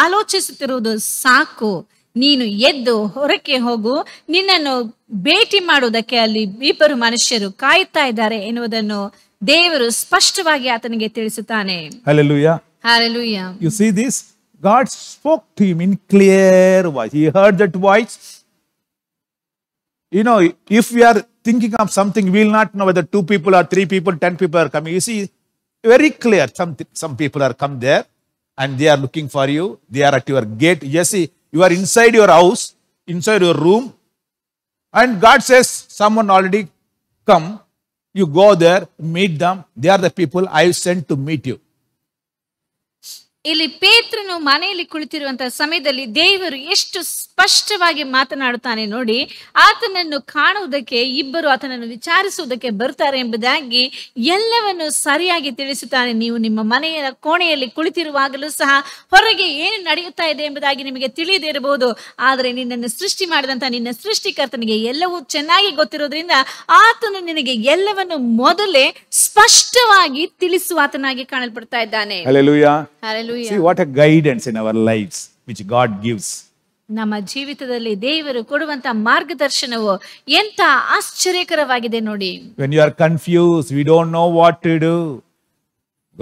ಆಲೋಚಿಸುತ್ತಿರುವುದು ಸಾಕು. ನೀನು ಎದ್ದು ಹೊರಕ್ಕೆ ಹೋಗು, ನಿನ್ನನ್ನು ಭೇಟಿ ಮಾಡುವುದಕ್ಕೆ ಅಲ್ಲಿ 2 ಮನುಷ್ಯರು ಕಾಯುತ್ತಾ ಇದ್ದಾರೆ ಎನ್ನುವುದನ್ನು ದೇವರು ಸ್ಪಷ್ಟವಾಗಿ ಆತನಿಗೆ ತಿಳಿಸುತ್ತಾನೆ. Hallelujah. Hallelujah. You see this? God spoke to him in clear voice. He heard that voice. You know, if we are thinking of something, we will not know whether 2 people or 3 people, 10 people are coming. You see, very clear. Some people are come there and they are looking for you. They are at your gate. You see, you are inside your house, inside your room, and God says, someone already come. You go there, meet them. They are the people I sent to meet you. ಇಲ್ಲಿ ಪೇತ್ರನು ಮನೆಯಲ್ಲಿ ಕುಳಿತಿರುವಂತಹ ಸಮಯದಲ್ಲಿ ದೇವರು ಎಷ್ಟು ಸ್ಪಷ್ಟವಾಗಿ ಮಾತನಾಡುತ್ತಾನೆ ನೋಡಿ. ಆತನನ್ನು ಕಾಣುವುದಕ್ಕೆ 2 ಆತನನ್ನು ವಿಚಾರಿಸುವುದಕ್ಕೆ ಬರ್ತಾರೆ ಎಂಬುದಾಗಿ ಎಲ್ಲವನ್ನು ಸರಿಯಾಗಿ ತಿಳಿಸುತ್ತಾನೆ. ನೀವು ನಿಮ್ಮ ಮನೆಯ ಕೋಣೆಯಲ್ಲಿ ಕುಳಿತಿರುವಾಗಲೂ ಸಹ ಹೊರಗೆ ಏನು ನಡೆಯುತ್ತಾ ಇದೆ ಎಂಬುದಾಗಿ ನಿಮಗೆ ತಿಳಿಯದೇ ಇರಬಹುದು. ಆದರೆ ನಿನ್ನನ್ನು ಸೃಷ್ಟಿ ಮಾಡಿದಂತ ನಿನ್ನ ಸೃಷ್ಟಿಕರ್ತನಿಗೆ ಎಲ್ಲವೂ ಚೆನ್ನಾಗಿ ಗೊತ್ತಿರೋದ್ರಿಂದ ಆತನು ನಿನಗೆ ಎಲ್ಲವನ್ನು ಮೊದಲೇ ಸ್ಪಷ್ಟವಾಗಿ ತಿಳಿಸುವ ಆತನಾಗಿ ಕಾಣಲ್ಪಡ್ತಾ ಇದ್ದಾನೆ. Hallelujah. Hallelujah. See what a guidance in our lives which God gives. ನಮ್ಮ ಜೀವಿತದಲ್ಲಿ ದೇವರು ಕೊಡುವಂತ ಮಾರ್ಗದರ್ಶನವು ಎಂತ ಆಶ್ಚರ್ಯಕರವಾಗಿದೆ ನೋಡಿ. When you are confused, we don't know what to do,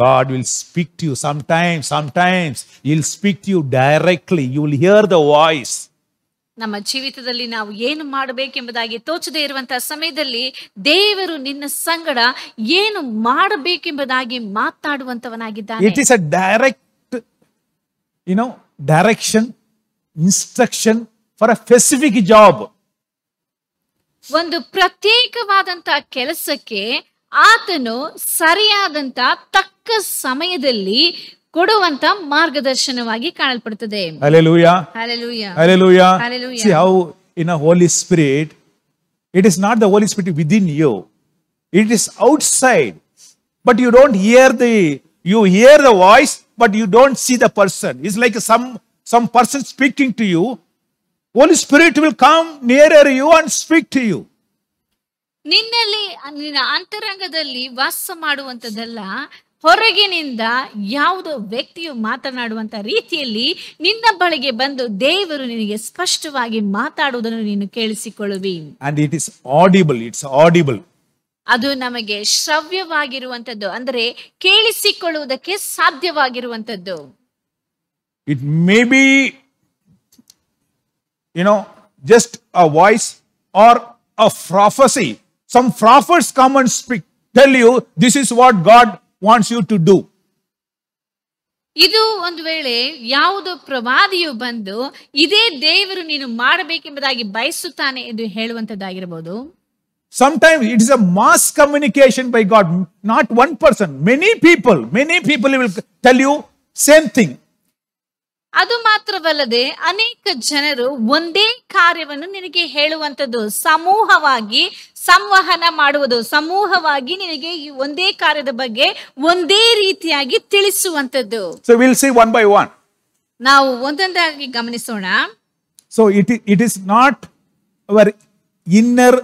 God will speak to you. Sometimes He'll speak to you directly. You will hear the voice. ನಮ್ಮ ಜೀವಿತದಲ್ಲಿ ನಾವು ಏನು ಮಾಡಬೇಕೆಂಬುದಾಗಿ ತೋಚದೇ ಇರುವಂತಹ ಸಮಯದಲ್ಲಿ ದೇವರು ನಿನ್ನ ಸಂಗಡ ಏನು ಮಾಡಬೇಕೆಂಬುದಾಗಿ ಮಾತಾಡುವಂತವನಾಗಿದ್ದಾನೆ. It is a direct, direction, instruction for a specific job. ಒಂದು ಪ್ರತ್ಯೇಕವಾದಂತ ಕೆಲಸಕ್ಕೆ ಆತನು ಸರಿಯಾದಂತ ತಕ್ಕ ಸಮಯದಲ್ಲಿ ಕೊಡುವಂತ ಮಾರ್ಗದರ್ಶನವಾಗಿ ಕಾಣಲ್ಪಡುತ್ತದೆ. Hallelujah. Hallelujah. Hallelujah. Hallelujah. See how in a Holy Spirit, it is not the Holy Spirit within you. It is outside. But you don't hear you hear the voice, but you don't see the person. It's like some person speaking to you. Holy Spirit will come nearer you and speak to you. ನಿನ್ನಲ್ಲಿ ನಿನ್ನ ಅಂತರಂಗದಲ್ಲಿ ವಾಸ ಮಾಡುವಂತದ್ದಲ್ಲ, ಹೊರಗಿನಿಂದ ಯಾವುದೋ ವ್ಯಕ್ತಿಯು ಮಾತನಾಡುವಂತ ರೀತಿಯಲ್ಲಿ ನಿನ್ನ ಬಳಿಗೆ ಬಂದು ದೇವರು ನಿನಗೆ ಸ್ಪಷ್ಟವಾಗಿ ಮಾತಾಡುವುದನ್ನು ನೀನು ಕೇಳಿಸಿಕೊಳ್ಳುವಿ. And it is audible. It's audible. ಅದು ನಮಗೆ ಶ್ರವ್ಯವಾಗಿರುವಂತದ್ದು, ಅಂದರೆ ಕೇಳಿಸಿಕೊಳ್ಳುವುದಕ್ಕೆ ಸಾಧ್ಯವಾಗಿರುವಂತದ್ದು. It may be, just a voice or a prophecy. Some prophets come and speak, tell you this is what God wants you to do. ಇದು ಒಂದು ವೇಳೆ ಯಾವುದೋ ಪ್ರವಾದಿಯು ಬಂದು ಇದೇ ದೇವರು ನೀನು ಮಾಡಬೇಕೆಂಬುದಾಗಿ ಬಯಸುತ್ತಾನೆ ಎಂದು ಹೇಳುವಂತದ್ದಾಗಿರಬಹುದು. Sometimes it is a mass communication by God, not one person. Many people will tell you same thing. ಅದು ಮಾತ್ರವಲ್ಲದೆ ಅನೇಕ ಜನರು ಒಂದೇ ಕಾರ್ಯವನ್ನು ನಿನಗೆ ಹೇಳುವಂತದ್ದು, ಸಮೂಹವಾಗಿ ಸಂವಹನ ಮಾಡುವುದು, ಸಮೂಹವಾಗಿ ನಿನಗೆ ಈ ಒಂದೇ ಕಾರ್ಯದ ಬಗ್ಗೆ ಒಂದೇ ರೀತಿಯಾಗಿ ತಿಳಿಸುವಂತದ್ದು. So we'll see one by one. ನಾವು ಒಂದೊಂದಾಗಿ ಗಮನಿಸೋಣ. So it is not our inner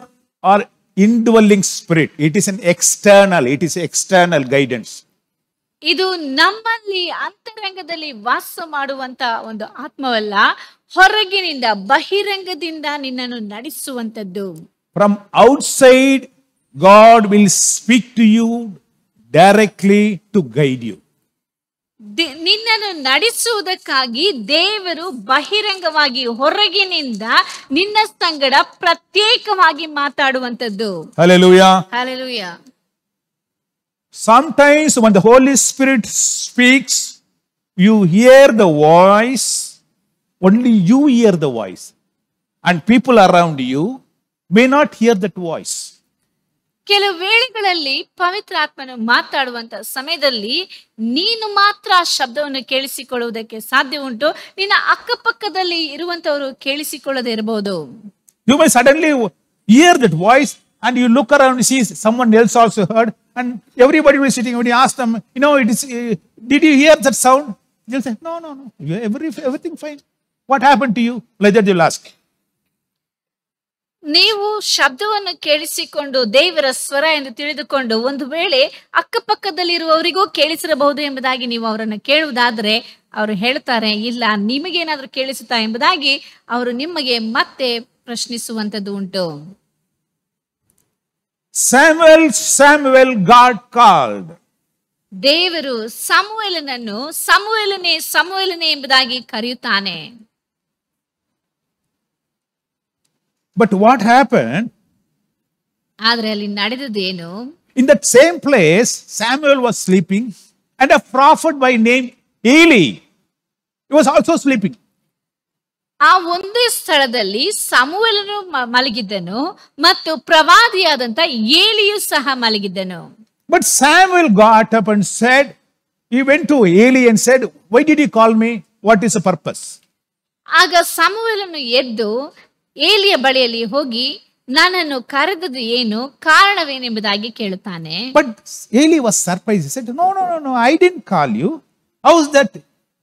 or indwelling spirit. It is external guidance. ಇದು ನಮ್ಮಲ್ಲಿ ಅಂತರಂಗದಲ್ಲಿ ವಾಸ ಮಾಡುವಂತ ಒಂದು ಆತ್ಮವಲ್ಲ, ಹೊರಗಿನಿಂದ ಬಹಿರಂಗದಿಂದ ನಿನ್ನನ್ನು ನಡೆಸುವಂತದ್ದು. From outside, God will speak to you directly to guide you. ನಿನ್ನನ್ನು ನಡೆಸುವುದಕ್ಕಾಗಿ ದೇವರು ಬಹಿರಂಗವಾಗಿ ಹೊರಗಿನಿಂದ ನಿನ್ನ ಸಂಗಡ ಪ್ರತ್ಯೇಕವಾಗಿ ಮಾತಾಡುವಂತದ್ದು. Hallelujah. Hallelujah. Sometimes when the Holy Spirit speaks, you hear the voice, only you hear the voice. And people around you may not hear that voice. ಕೆಲವು ವೇಳೆಗಳಲ್ಲಿ ಪವಿತ್ರಾತ್ಮನು ಮಾತಾಡುವಂತ ಸಮಯದಲ್ಲಿ ನೀನು ಮಾತ್ರ ಆ ಶಬ್ದವನ್ನು ಕೇಳಿಸಿಕೊಳ್ಳುವುದಕ್ಕೆ ಸಾಧ್ಯ ಉಂಟು. ನಿನ್ನ ಅಕ್ಕಪಕ್ಕದಲ್ಲಿ ಇರುವಂತವರು ಕೇಳಿಸಿಕೊಳ್ಳದೆ ಇರಬಹುದು. You may suddenly hear that voice and you look around and see someone else also heard, and everybody was sitting. When you ask them, it is, did you hear that sound? They'll say, no. Everything fine. What happened to you? Like that they'll ask. ನೀವು ಶಬ್ದವನ್ನು ಕೇಳಿಸಿಕೊಂಡು ದೇವರ ಸ್ವರ ಎಂದು ತಿಳಿದುಕೊಂಡು ಒಂದು ವೇಳೆ ಅಕ್ಕಪಕ್ಕದಲ್ಲಿರುವವರಿಗೂ ಕೇಳಿಸಿರಬಹುದು ಎಂಬುದಾಗಿ ನೀವು ಅವರನ್ನು ಕೇಳುವುದಾದರೆ ಅವರು ಹೇಳ್ತಾರೆ, ಇಲ್ಲ ನಿಮಗೇನಾದ್ರೂ ಕೇಳಿಸುತ್ತಾ ಎಂಬುದಾಗಿ ಅವರು ನಿಮಗೆ ಮತ್ತೆ ಪ್ರಶ್ನಿಸುವಂತದ್ದು ಉಂಟು. Samuel, God called. ದೇವರು ಸಮುವೇಲನನ್ನು ಸಮುವೇಲನೇ ಎಂಬುದಾಗಿ ಕರೆಯುತ್ತಾನೆ. But what happened? ಆದರೆ ಅಲ್ಲಿ ನಡೆದದೇನು? In that same place, Samuel was sleeping, and a prophet by name Eli, he was also sleeping. ಆ ಒಂದೇ ಸ್ಥಳದಲ್ಲಿ ಸಮುವೇಲನು ಮಲಗಿದ್ದನು ಮತ್ತು ಪ್ರವಾದಿಯಾದಂತ ಏಲಿಯು ಸಹ ಮಲಗಿದ್ದನು. But Samuel got up and said, he went to Eli and said, why did you call me? What is the purpose? ಆಗ ಸಮುವೇಲನು ಎದ್ದು ಏಲಿಯ ಬಳಿಯಲ್ಲಿ ಹೋಗಿ ನನ್ನನ್ನು ಕರೆದದ್ದು ಏನು, ಕಾರಣವೇನೆಂಬುದಾಗಿ ಕೇಳುತ್ತಾನೆ. But Eli was surprised. He said, no, I didn't call you. How is that?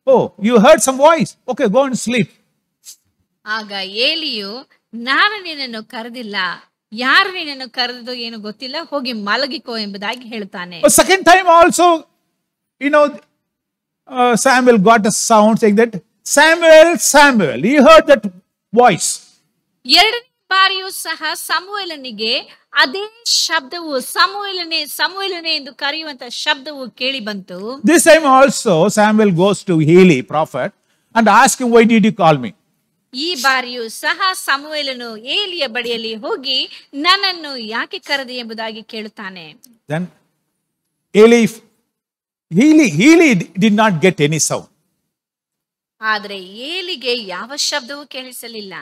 Oh, you heard some voice. Okay, go and sleep. ಆಗ ಏಲಿಯು, ನಾನು ನಿನ್ನನ್ನು ಕರೆದಿಲ್ಲ, ಯಾರು ನಿನ್ನನ್ನು ಕರೆದದ್ದು ಏನು ಗೊತ್ತಿಲ್ಲ, ಹೋಗಿ ಮಲಗಿಕೋ ಎಂಬುದಾಗಿ ಹೇಳ್ತಾನೆ. Second time also, Samuel got a sound saying that, Samuel. He heard that voice. ಎರಡನೇ ಬಾರಿಯೂ ಸಹ ಸಮುವೇಲನಿಗೆ ಅದೇ ಶಬ್ದವು ಸಮುವೇಲನೇ ಎಂದು ಕರೆಯುವಂತ ಶಬ್ದವು ಕೇಳಿ ಬಂತು. This time also Samuel goes to Eli, prophet, and asks him, why did you call me? ಈ ಬಾರಿಯೂ ಸಹ ಸಮುವೇಲನು ಏಲಿಯ ಬಳಿಯಲ್ಲಿ ಹೋಗಿ ನನ್ನನ್ನು ಯಾಕೆ ಕರೆದೆ ಎಂಬುದಾಗಿ ಕೇಳುತ್ತಾನೆ. Then Eli did not get any sound. ಆದರೆ ಏಲಿಗೆ ಯಾವ ಶಬ್ದವೂ ಕೇಳಿಸಲಿಲ್ಲ.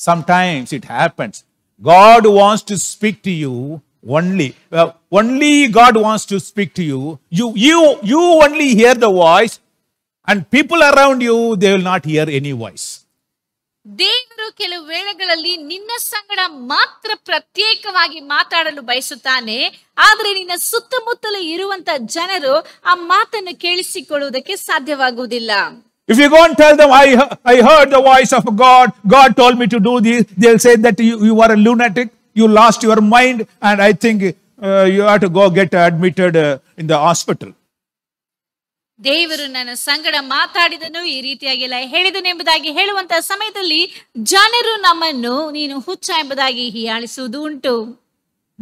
Sometimes it happens. God wants to speak to you only. Only God wants to speak to you. You only hear the voice, and people around you, they will not hear any voice. ದೇವರು ಕೆಲವು ವೇಳೆಗಳಲ್ಲಿ ನಿನ್ನ ಸಂಗಡ ಮಾತ್ರ ಪ್ರತ್ಯೇಕವಾಗಿ ಮಾತಾಡಲು ಬಯಸುತ್ತಾನೆ. ಆದರೆ ನಿನ್ನ ಸುತ್ತಮುತ್ತಲು ಇರುವಂತ ಜನರು ಆ ಮಾತನ್ನು ಕೇಳಿಸಿಕೊಳ್ಳುವುದಕ್ಕೆ ಸಾಧ್ಯವಾಗುವುದಿಲ್ಲ. If you go and tell them, I heard the voice of God, God told me to do this, they'll say that you are a lunatic, you lost your mind, and I think you have to go get admitted in the hospital. ದೇವರು ನನ್ನ ಸಂಗಡ ಮಾತಾಡಿದನು, ಈ ರೀತಿಯಾಗೆಲ್ಲ ಹೇಳಿದನು ಎಂಬುದಾಗಿ ಹೇಳುವಂತಹ ಸಮಯದಲ್ಲಿ ಜನರು ನಮ್ಮನ್ನು ನೀನು ಹುಚ್ಚ ಎಂಬುದಾಗಿ ಹೀಯಾಳಿಸುವುದು ಉಂಟು.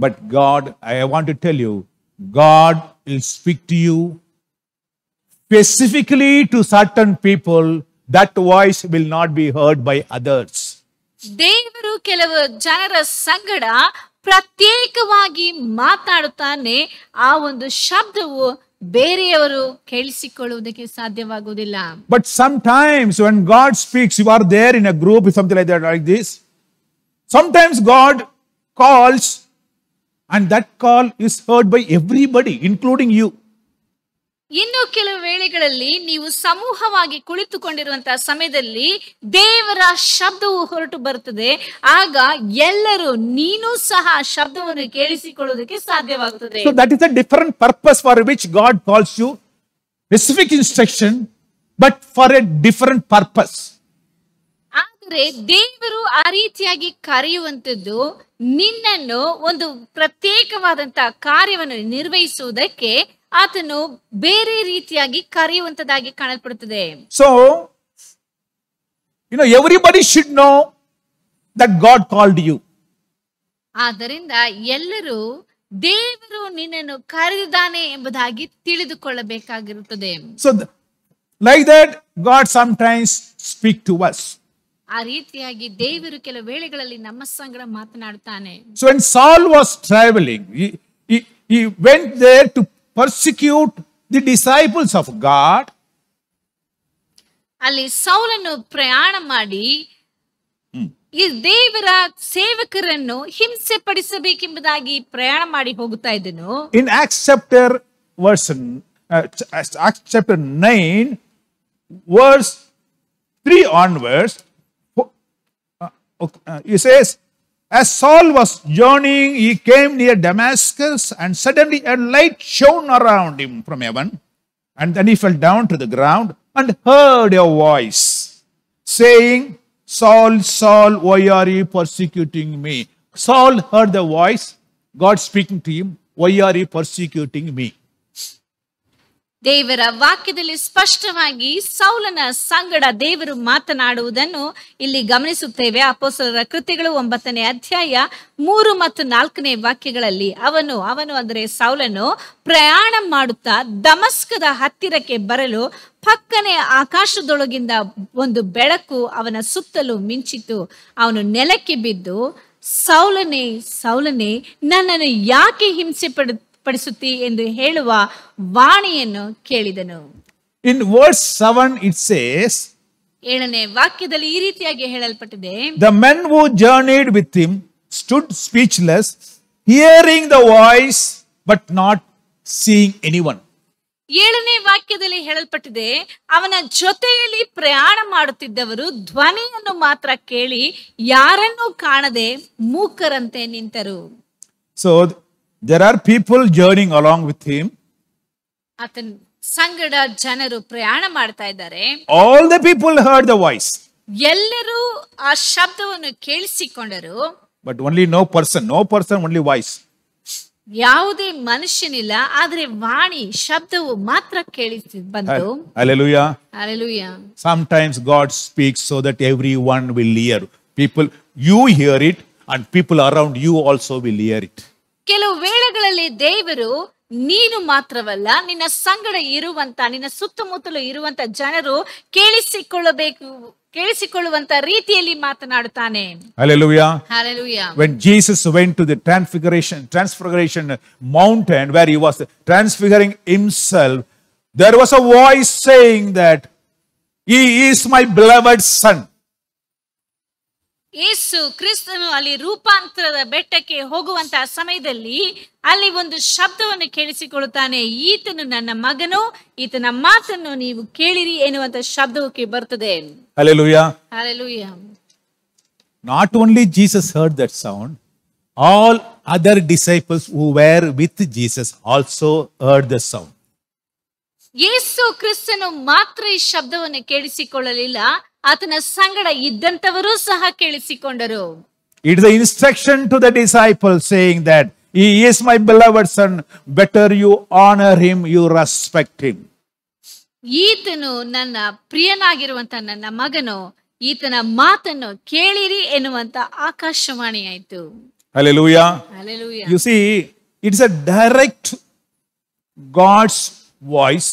But God, I want to tell you, God will speak to you specifically to certain people. That voice will not be heard by others. ದೇವರು ಕೆಲವು ಜನರ ಸಂಗಡ ಪ್ರತ್ಯೇಕವಾಗಿ ಮಾತಾಡುತ್ತಾನೆ. ಆ ಒಂದು ಶಬ್ದವು ಬೇರೆಯವರು ಕೇಳಿಸಿಕೊಳ್ಳುವುದಕ್ಕೆ ಸಾಧ್ಯವಾಗುವುದಿಲ್ಲ. But sometimes when God speaks, you are there in a group, something like that, like this. Sometimes God calls, and that call is heard by everybody, including you. ಇನ್ನು ಕೆಲವು ವೇಳೆಗಳಲ್ಲಿ ನೀವು ಸಮೂಹವಾಗಿ ಕುಳಿತುಕೊಂಡಿರುವಂತಹ ಸಮಯದಲ್ಲಿ ದೇವರ ಶಬ್ದವು ಹೊರಟು ಬರುತ್ತದೆ. ಆಗ ಎಲ್ಲರೂ ನೀನು ಸಹ ಶಬ್ದವನ್ನು ಕೇಳಿಸಿಕೊಳ್ಳುವುದಕ್ಕೆ ಸಾಧ್ಯವಾಗುತ್ತದೆ. So that is a different purpose for which God calls you. Specific instruction, but for a different purpose. ಆದರೆ ದೇವರು ಆ ರೀತಿಯಾಗಿ ಕರೆಯುವಂತದ್ದು ನಿನ್ನನ್ನು ಒಂದು ಪ್ರತ್ಯೇಕವಾದಂತಹ ಕಾರ್ಯವನ್ನು ನಿರ್ವಹಿಸುವುದಕ್ಕೆ ಆತನು ಬೇರೆ ರೀತಿಯಾಗಿ ಕರೆಯುವಂತದಾಗಿ ಕಾಣಲ್ಪಡುತ್ತದೆ. So, everybody should know that God called you. ಆದ್ದರಿಂದ ಎಲ್ಲರೂ ದೇವರು ನಿನ್ನನ್ನು ಕರೆದಿದ್ದಾನೆ ಎಂಬುದಾಗಿ ತಿಳಿದುಕೊಳ್ಳಬೇಕಾಗಿರುತ್ತದೆ. So, like that, God sometimes speak to us. ಆ ರೀತಿಯಾಗಿ ದೇವರು ಕೆಲವು ವೇಳೆಗಳಲ್ಲಿ ನಮ್ಮ ಸಂಗಡ ಮಾತನಾಡುತ್ತಾನೆ. So when Saul was traveling, he went there to persecute the disciples of God. ಅಲ್ಲಿ ಸೌಲನು ಪ್ರಯಾಣ ಮಾಡಿ ಈ ದೇವರ ಸೇವಕರನ್ನು ಹಿಂಸೆ ಪಡಿಸಬೇಕೆಂಬುದಾಗಿ ಪ್ರಯಾಣ ಮಾಡಿ ಹೋಗುತ್ತಾ ಇದ್ದನು. In Acts chapter 9, verse 3 onwards, he says, as Saul was journeying, he came near Damascus, and suddenly a light shone around him from heaven. And then he fell down to the ground and heard a voice saying, Saul, Saul, why are you persecuting me? Saul heard the voice, God speaking to him, why are you persecuting me? ದೇವರ ವಾಕ್ಯದಲ್ಲಿ ಸ್ಪಷ್ಟವಾಗಿ ಸೌಲನ ಸಂಗಡ ದೇವರು ಮಾತನಾಡುವುದನ್ನು ಇಲ್ಲಿ ಗಮನಿಸುತ್ತೇವೆ. ಅಪೊಸ್ತಲರ ಕೃತ್ಯಗಳು 9ನೇ ಅಧ್ಯಾಯ 3 ಮತ್ತು 4ನೇ ವಾಕ್ಯಗಳಲ್ಲಿ ಅವನು ಅಂದರೆ ಸೌಲನು ಪ್ರಯಾಣ ಮಾಡುತ್ತಾ ದಮಸ್ಕದ ಹತ್ತಿರಕ್ಕೆ ಬರಲು ಪಕ್ಕನೆ ಆಕಾಶದೊಳಗಿಂದ ಒಂದು ಬೆಳಕು ಅವನ ಸುತ್ತಲೂ ಮಿಂಚಿತು. ಅವನು ನೆಲಕ್ಕೆ ಬಿದ್ದು, ಸೌಲನೇ ಸೌಲನೇ, ನನ್ನನ್ನು ಯಾಕೆ ಹಿಂಸೆ ಪಡಿಸುತ್ತಿ ಎಂದು ಹೇಳುವ ವಾಣಿಯನ್ನು ಕೇಳಿದನು. In verse 7 it says, 7ನೇ ವಾಕ್ಯದಲ್ಲಿ ಈ ರೀತಿಯಾಗಿ ಹೇಳಲ್ಪಟ್ಟಿದೆ, the men who journeyed with him stood speechless, hearing the voice but not seeing anyone. 7ನೇ ವಾಕ್ಯದಲ್ಲಿ ಹೇಳಲ್ಪಟ್ಟಿದೆ, ಅವನ ಜೊತೆಯಲ್ಲಿ ಪ್ರಯಾಣ ಮಾಡುತ್ತಿದ್ದವರು ಧ್ವನಿಯನ್ನು ಮಾತ್ರ ಕೇಳಿ ಯಾರನ್ನೂ ಕಾಣದೆ ಮೂಕರಂತೆ ನಿಂತರು. So there are people journeying along with him. ಆತನ ಸಂಗಡ ಜನರು ಪ್ರಯಾಣ ಮಾಡ್ತಾ ಇದ್ದಾರೆ. All the people heard the voice, ಎಲ್ಲರೂ ಆ ಶಬ್ದವನ್ನು ಕೇಳಿಸಿಕೊಂಡರು. but only no person, only voice. ಯಾವುದೇ ಮನುಷ್ಯನಿಲ್ಲ, ಆದ್ರೆ ವಾಣಿ ಶಬ್ದವು ಮಾತ್ರ ಕೇಳಿಸಿ ಬಂತು. Hallelujah. Hallelujah. Sometimes God speaks so that everyone will hear. People, you hear it, and people around you also will hear it. ಕೆಲವು ವೇಳೆಗಳಲ್ಲಿ ದೇವರು ನೀನು ಮಾತ್ರವಲ್ಲ, ನಿನ್ನ ಸಂಗಡ ಇರುವಂತ, ನಿನ್ನ ಸುತ್ತಮುತ್ತಲು ಇರುವಂತ ಜನರು ಕೇಳಿಸಿಕೊಳ್ಳುವಂತ ರೀತಿಯಲ್ಲಿ ಮಾತನಾಡುತ್ತಾನೆ. Hallelujah. Hallelujah. When Jesus went to the transfiguration mountain where he was transfiguring himself, there was a voice saying that he is my beloved son. ಯೇಸು ಕ್ರಿಸ್ತನು ಅಲ್ಲಿ ರೂಪಾಂತರದ ಬೆಟ್ಟಕ್ಕೆ ಹೋಗುವಂತಹ ಸಮಯದಲ್ಲಿ ಅಲ್ಲಿ ಒಂದು ಶಬ್ದವನ್ನು ಕೇಳಿಸಿಕೊಳ್ಳುತ್ತಾನೆ, ಈತನು ನನ್ನ ಮಗನು, ಈತನ ಮಾತನ್ನು ನೀವು ಕೇಳಿರಿ ಎನ್ನುವಂತ ಶಬ್ದಕ್ಕೆ ಬರ್ತದೆ. Hallelujah. Hallelujah. Not only Jesus heard that sound, all other disciples who were with Jesus also heard the sound. ಯೇಸು ಕ್ರಿಸ್ತನು ಮಾತ್ರ ಈ ಶಬ್ದವನ್ನು ಕೇಳಿಸಿಕೊಳ್ಳಲಿಲ್ಲ, ಆತನ ಸಂಗಡ ಇದ್ದಂತವರು ಸಹ ಕೇಳಿಸಿಕೊಂಡರು. It is the instruction to the disciples saying that he is my beloved son, better you honor him, you respect him. ಈತನು ನನ್ನ ಪ್ರಿಯನಾಗಿರುವಂತ ನನ್ನ ಮಗನು, ಈತನ ಮಾತನ್ನು ಕೇಳಿರಿ ಎನ್ನುವಂತ ಆಕಾಶವಾಣಿ ಆಯಿತು. Hallelujah. Hallelujah. You see, it's a direct God's voice,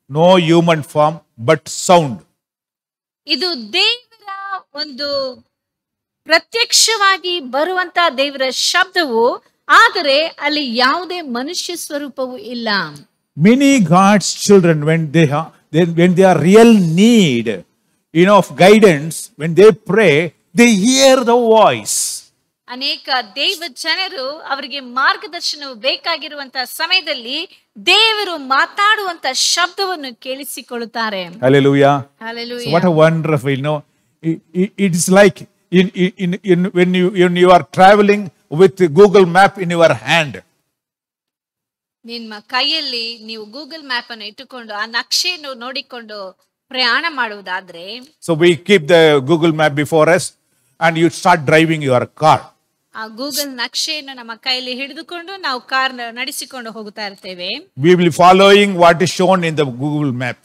no human form, but sound. ಇದು ದೇವರ ಒಂದು ಪ್ರತ್ಯಕ್ಷವಾಗಿ ಬರುವಂತ ದೇವರ ಶಬ್ದವು, ಆದರೆ ಅಲ್ಲಿ ಯಾವುದೇ ಮನುಷ್ಯ ಸ್ವರೂಪವೂ ಇಲ್ಲ. Many God's children, when they are real need, of guidance, when they pray, they hear the voice. ಅನೇಕ ದೇವ ಜನರು ಅವರಿಗೆ ಮಾರ್ಗದರ್ಶನವು ಬೇಕಾಗಿರುವಂತಹ ಸಮಯದಲ್ಲಿ ದೇವರು ಮಾತಾಡುವಂತ ಶಬ್ದವನ್ನು ಕೇಳಿಸಿಕೊಳ್ಳುತ್ತಾರೆ. Hallelujah. Hallelujah. So what a wonderful, it is like when you are traveling with Google Map in your hand. ನಿಮ್ಮ ಕೈಯಲ್ಲಿ ನೀವು ಗೂಗಲ್ ಮ್ಯಾಪ್ ಅನ್ನು ಇಟ್ಟುಕೊಂಡು ಆ ನಕ್ಷೆಯನ್ನು ನೋಡಿಕೊಂಡು ಪ್ರಯಾಣ ಮಾಡುವುದಾದ್ರೆ, so we keep the Google Map before us and you start driving your car. ಆ ಗೂಗಲ್ ನಕ್ಷೆಯನ್ನು ನಮ್ಮ ಕೈಯಲ್ಲಿ ಹಿಡಿದುಕೊಂಡು ನಾವು ಕಾರ್ ನಡೆಸಿಕೊಂಡು ಹೋಗುತ್ತಾ ಇರ್ತೇವೆ. We will be following what is shown in the Google Map.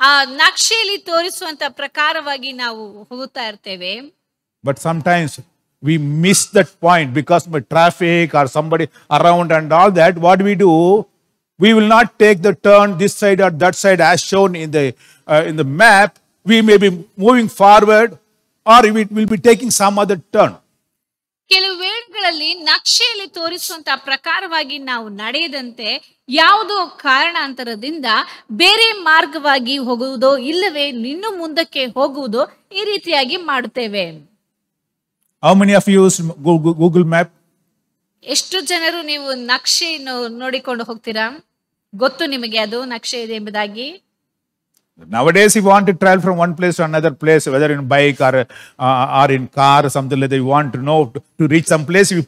ಆ ನಕ್ಷೆಯಲ್ಲಿ ತೋರಿಸುವಂತ ಪ್ರಕಾರವಾಗಿ ನಾವು ಹೋಗುತ್ತಾ ಇರ್ತೇವೆ. But sometimes we miss that point because of traffic or somebody around and all that. What we do, we will not take the turn this side or that side as shown in the map. We may be moving forward or we will be taking some other turn. ಕೆಲವು ವೇಳೆಗಳಲ್ಲಿ ನಕ್ಷೆಯಲ್ಲಿ ತೋರಿಸುವಂತಹ ಪ್ರಕಾರವಾಗಿ ನಾವು ನಡೆಯದಂತೆ ಯಾವುದೋ ಕಾರಣಾಂತರದಿಂದ ಬೇರೆ ಮಾರ್ಗವಾಗಿ ಹೋಗುವುದೋ ಇಲ್ಲವೇ ಇನ್ನು ಮುಂದಕ್ಕೆ ಹೋಗುವುದೋ ಈ ರೀತಿಯಾಗಿ ಮಾಡುತ್ತೇವೆ. How many of you use Google Map? ಎಷ್ಟು ಜನರು ನೀವು ನಕ್ಷೆಯನ್ನು ನೋಡಿಕೊಂಡು ಹೋಗ್ತೀರಾ? ಗೊತ್ತು ನಿಮಗೆ ಅದು ನಕ್ಷೆ ಇದೆ ಎಂಬುದಾಗಿ? Nowadays, if you want to travel from one place to another place, whether in bike or in car or something like that, you want to know to reach some place, you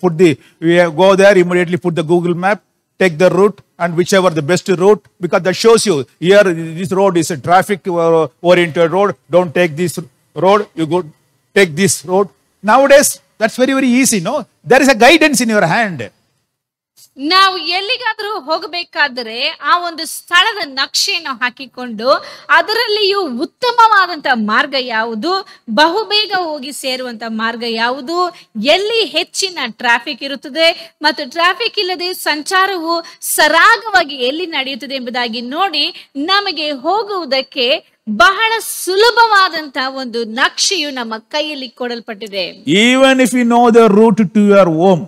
go there, immediately put the Google Map, take the route, and whichever the best route, because that shows you here this road is a traffic oriented road. Don't take this road. You go take this road. Nowadays, that's very, very easy. No, there is a guidance in your hand. ನಾವು ಎಲ್ಲಿಗಾದ್ರೂ ಹೋಗಬೇಕಾದ್ರೆ ಆ ಒಂದು ಸ್ಥಳದ ನಕ್ಷೆಯನ್ನು ಹಾಕಿಕೊಂಡು ಅದರಲ್ಲಿಯೂ ಉತ್ತಮವಾದಂತ ಮಾರ್ಗ ಯಾವುದು, ಬಹುಬೇಗ ಹೋಗಿ ಸೇರುವಂತ ಮಾರ್ಗ ಯಾವುದು, ಎಲ್ಲಿ ಹೆಚ್ಚಿನ ಟ್ರಾಫಿಕ್ ಇರುತ್ತದೆ ಮತ್ತು ಟ್ರಾಫಿಕ್ ಇಲ್ಲದೆ ಸಂಚಾರವು ಸರಾಗವಾಗಿ ಎಲ್ಲಿ ನಡೆಯುತ್ತದೆ ಎಂಬುದಾಗಿ ನೋಡಿ ನಮಗೆ ಹೋಗುವುದಕ್ಕೆ ಬಹಳ ಸುಲಭವಾದಂತ ಒಂದು ನಕ್ಷೆಯು ನಮ್ಮ ಕೈಯಲ್ಲಿ ಕೊಡಲ್ಪಟ್ಟಿದೆ. Even if you know the route to your home,